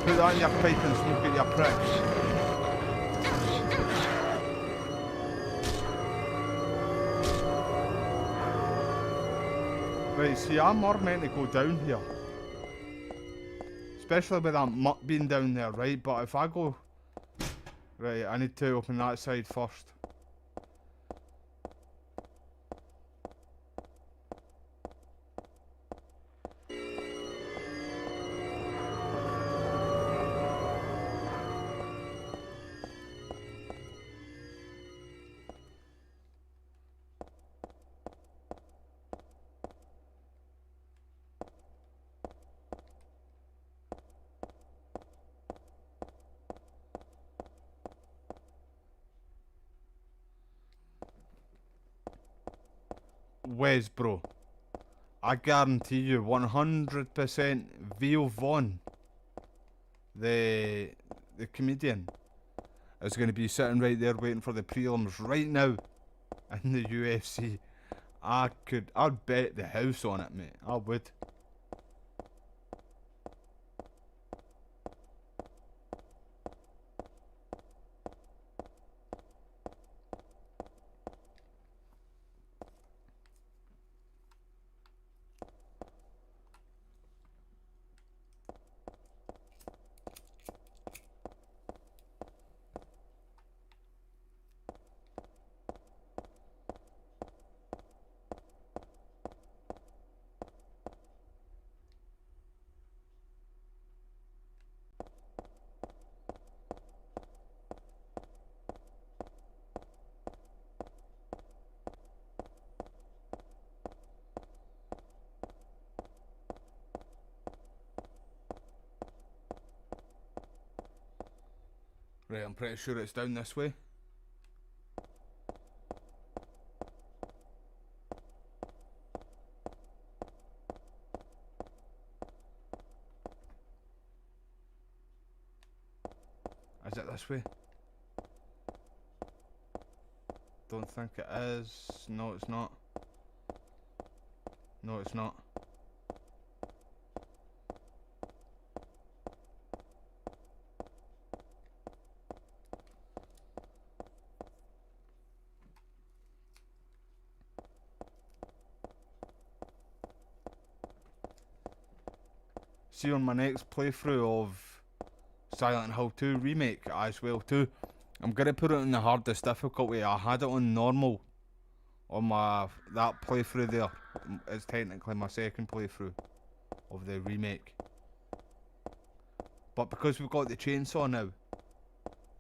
Put that in your pipe and smoke it, you pricks. Right, see, I'm more meant to go down here. Especially with that mutt being down there, right? But if I go... Right, I need to open that side first. Wes, bro, I guarantee you 100% Vio Vaughn, the comedian, is going to be sitting right there waiting for the prelims right now in the UFC. I'd bet the house on it, mate. I would. Right, I'm pretty sure it's down this way. Is it this way? Don't think it is. No, it's not. No, it's not. See, on my next playthrough of Silent Hill 2 Remake as well too, I'm gonna put it on the hardest difficulty. I had it on normal on that playthrough there. It's technically my second playthrough of the remake. But because we've got the chainsaw now,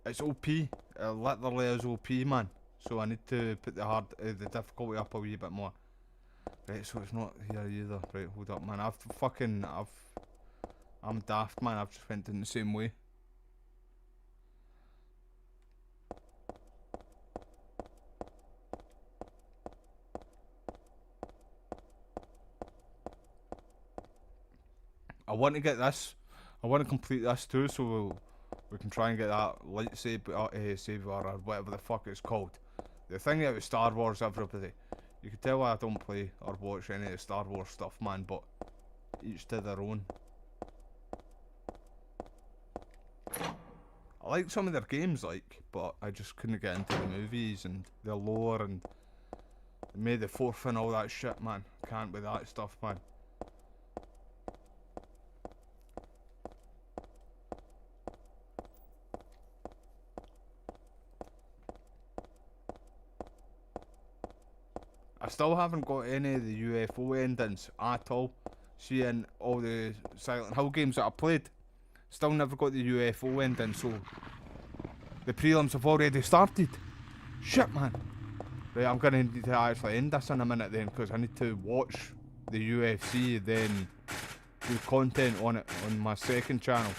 it's OP. It literally is OP, man. So I need to put the difficulty up a wee bit more. Right, so it's not here either. Right, hold up, man. I'm daft, man. I've just went in the same way. I want to get this. I want to complete this too, so we can try and get that lightsaber saber or whatever the fuck it's called. The thing about Star Wars, everybody, you can tell I don't play or watch any of the Star Wars stuff, man. But each to their own. I like some of their games, but I just couldn't get into the movies and the lore and May the 4th and all that shit, man. Can't with that stuff, man. I still haven't got any of the UFO endings at all. Seeing all the Silent Hill games that I played, still never got the UFO ending, so the prelims have already started. Shit, man. Right, I'm gonna need to actually end this in a minute then, because I need to watch the UFC, then do content on it on my second channel.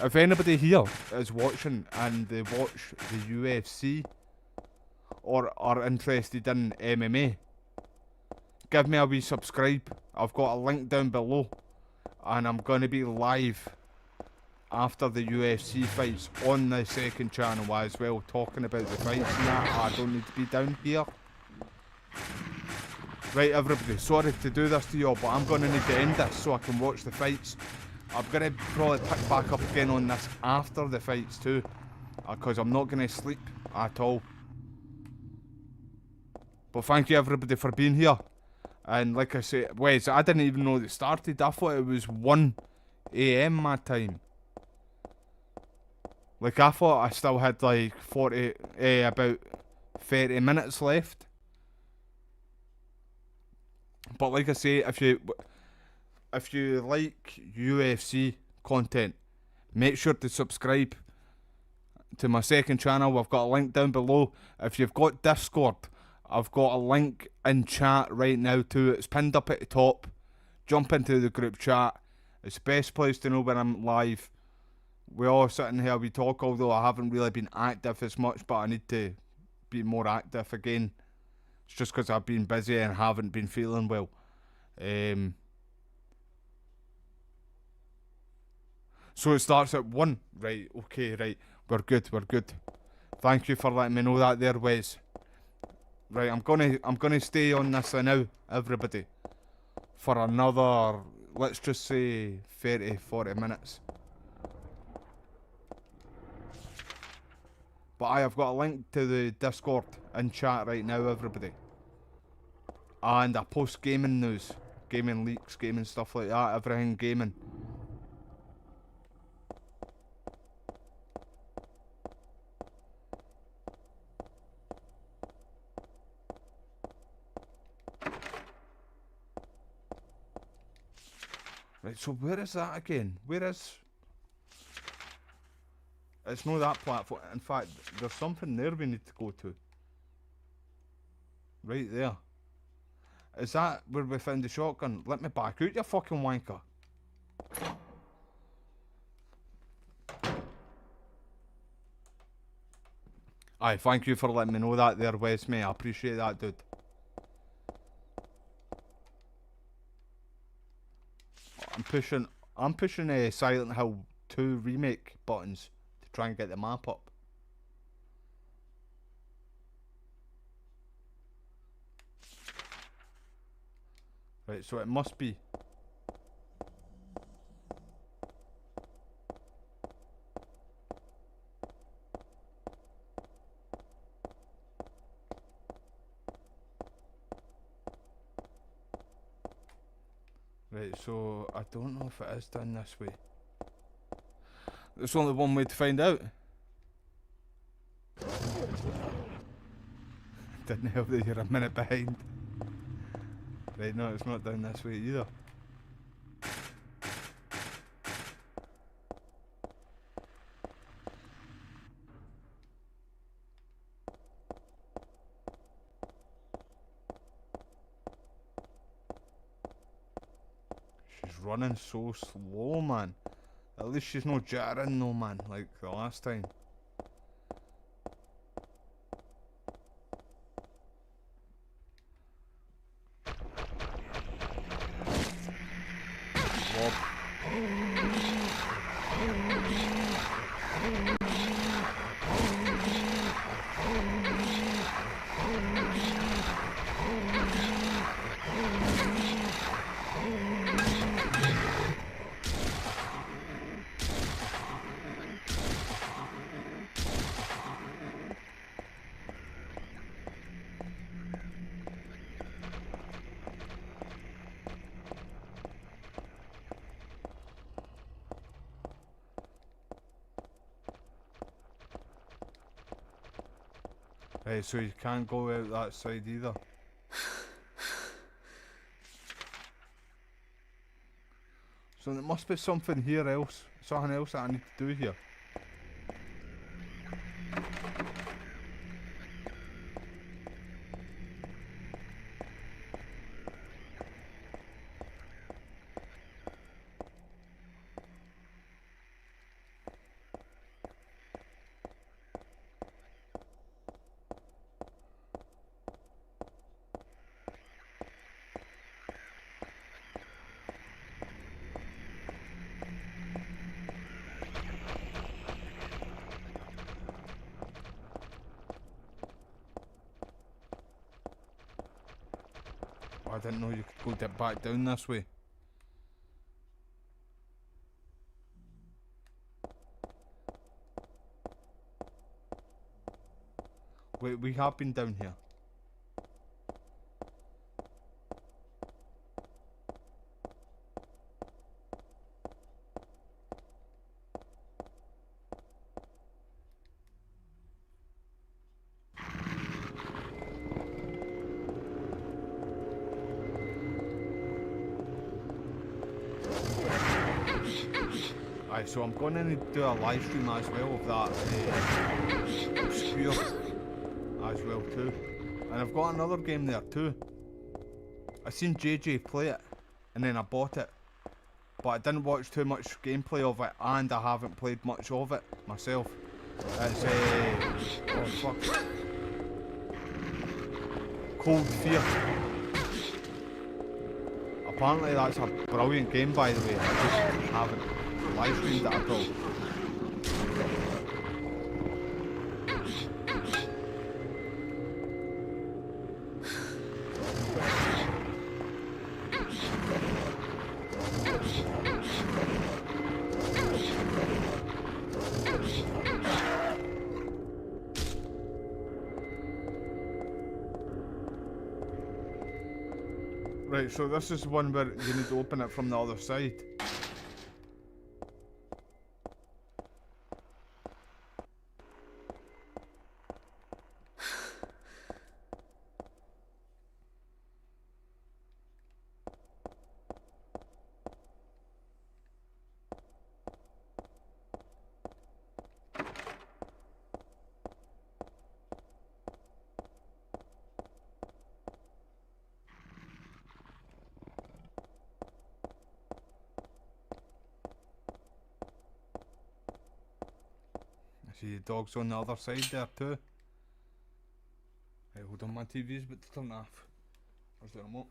If anybody here is watching and they watch the UFC or are interested in MMA, give me a wee subscribe. I've got a link down below, and I'm gonna be live after the UFC fights on the second channel as well, talking about the fights and that. I don't need to be down here. Right, everybody, sorry to do this to you all, but I'm gonna need to end this so I can watch the fights. I'm gonna probably pick back up again on this after the fights too, because I'm not gonna sleep at all. But thank you everybody for being here. And like I said, Wes, I didn't even know it started. I thought it was 1 AM my time. Like, I thought I still had like about 30 minutes left. But like I say, if you like UFC content, make sure to subscribe to my second channel. I've got a link down below. If you've got Discord, I've got a link in chat right now too. It's pinned up at the top. Jump into the group chat. It's the best place to know when I'm live. We all sit in here, we talk, although I haven't really been active as much, but I need to be more active again. It's just because I've been busy and haven't been feeling well. So it starts at 1. Right, okay, right. We're good. Thank you for letting me know that there, Wes. Right, I'm gonna stay on this now, everybody, for another, let's just say 30-40 minutes. But I've got a link to the Discord in chat right now, everybody. And I post gaming news, gaming leaks, gaming stuff like that, everything gaming. Right, so where is that again? Where is... It's not that platform. In fact, there's something there we need to go to. Right there. Is that where we found the shotgun? Let me back out, you fucking wanker. Aye, thank you for letting me know that there, Wes, mate. I appreciate that, dude. I'm pushing Silent Hill 2 remake buttons to try and get the map up. Right, so it must be. Right, so I don't know if it is done this way. There's only one way to find out. Didn't help that you're a minute behind. Right, no, it's not down this way either. She's running so slow, man. At least she's no jittering though, man, like the last time. Wob. Right, so you can't go out that side either. So there must be something here else, something else that I need to do here. I didn't know you could go back down this way. Wait, we have been down here. Aye, so I'm going to need to do a live stream as well of that Obscure as well too. And I've got another game there too. I seen JJ play it and then I bought it. But I didn't watch too much gameplay of it and I haven't played much of it myself. It's oh fuck. Cold Fear. Apparently that's a brilliant game, by the way. I just haven't live streamed it at all. Right, so this is one where you need to open it from the other side. See the dog's on the other side there too. Hold on, my TV's about to turn off. Where's the remote?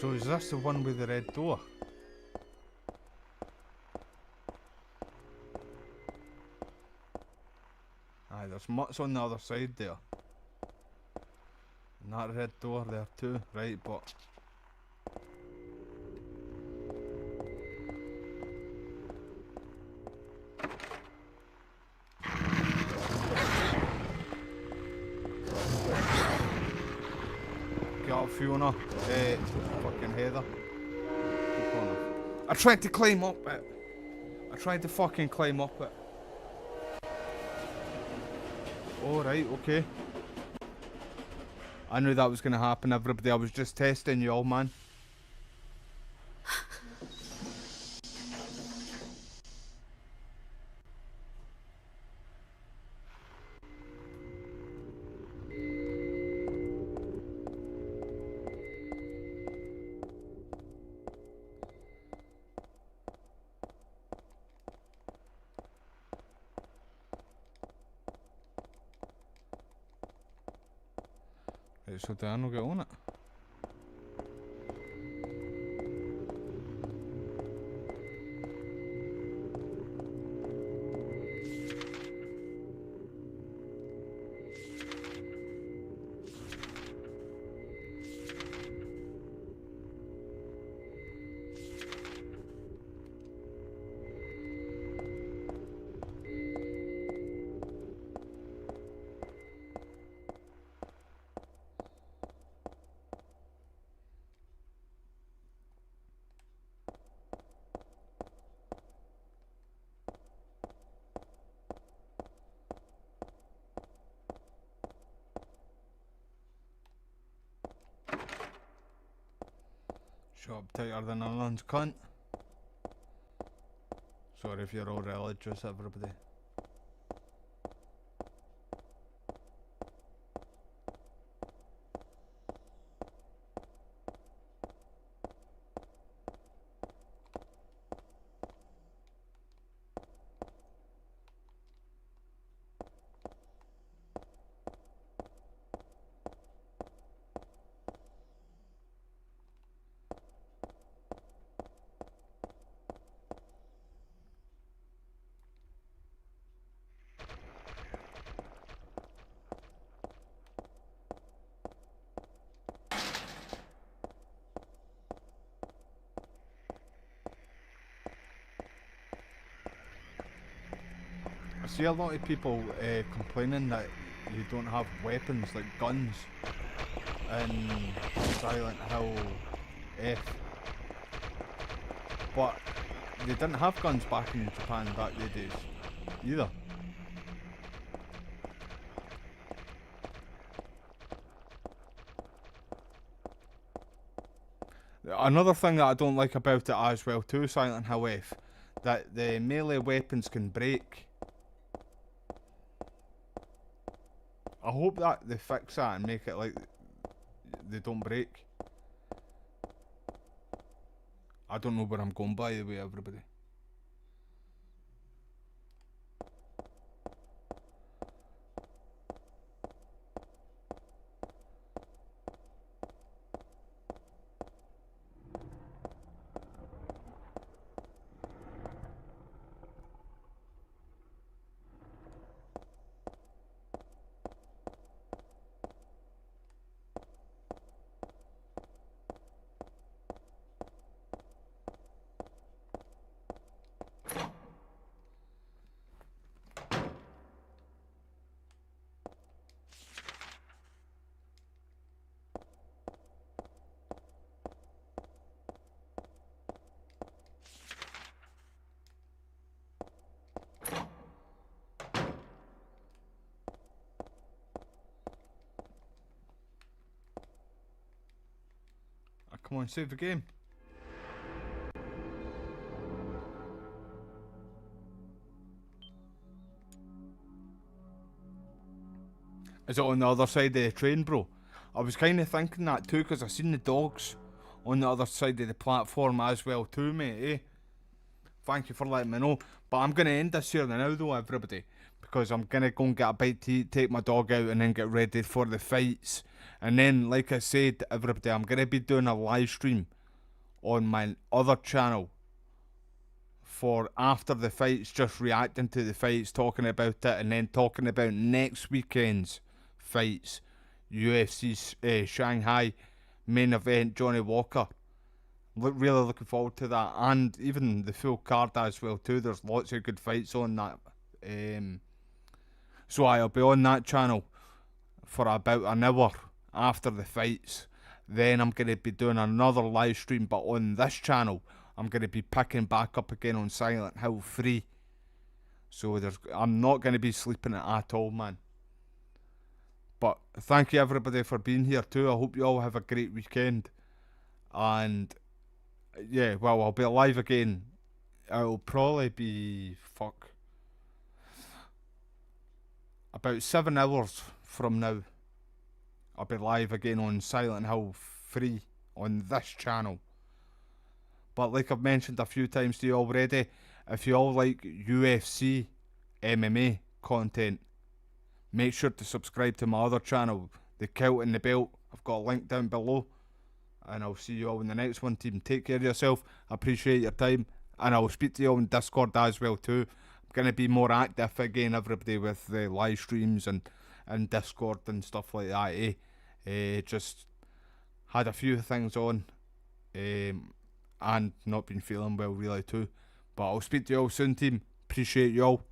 So is this the one with the red door? Aye, there's mutts on the other side there. And that red door there too, right, but... Get up, Fiona. Fucking Heather. Keep on her. I tried to climb up it. I tried to fucking climb up it. Alright, okay. I knew that was gonna happen, everybody. I was just testing you all, man. Right, so Dan will get on it. Shut up tighter than a lunch cunt. Sorry if you're all religious, everybody. I see a lot of people complaining that you don't have weapons like guns in Silent Hill F. But they didn't have guns back in Japan back in the days either. Another thing that I don't like about it as well too, Silent Hill F, that the melee weapons can break. I hope that they fix that and make it like they don't break. I don't know where I'm going, by the way, everybody. Come on, save the game. Is it on the other side of the train, bro? I was kind of thinking that too, because I seen the dogs on the other side of the platform as well too, mate, eh? Thank you for letting me know. But I'm going to end this here now though, everybody, because I'm going to go and get a bite to eat, take my dog out, and then get ready for the fights. And then, like I said, everybody, I'm going to be doing a live stream on my other channel for after the fights, just reacting to the fights, talking about it, and then talking about next weekend's fights. UFC Shanghai main event, Johnny Walker. Really looking forward to that, and even the full card as well too. There's lots of good fights on that. So I'll be on that channel for about an hour after the fights. Then I'm going to be doing another live stream, but on this channel I'm going to be picking back up again on Silent Hill 3. So I'm not going to be sleeping at all, man. But thank you everybody for being here too. I hope you all have a great weekend. And yeah, well, I'll be live again. It'll probably be about 7 hours from now. I'll be live again on Silent Hill 3 on this channel. But like I've mentioned a few times to you already, if you all like UFC MMA content, make sure to subscribe to my other channel, The Kilt and the Belt. I've got a link down below. And I'll see you all in the next one, team. Take care of yourself. I appreciate your time. And I'll speak to you all in Discord as well too. I'm going to be more active again, everybody, with the live streams and Discord and stuff like that, just had a few things on. And not been feeling well really too. But I'll speak to you all soon, team. Appreciate you all.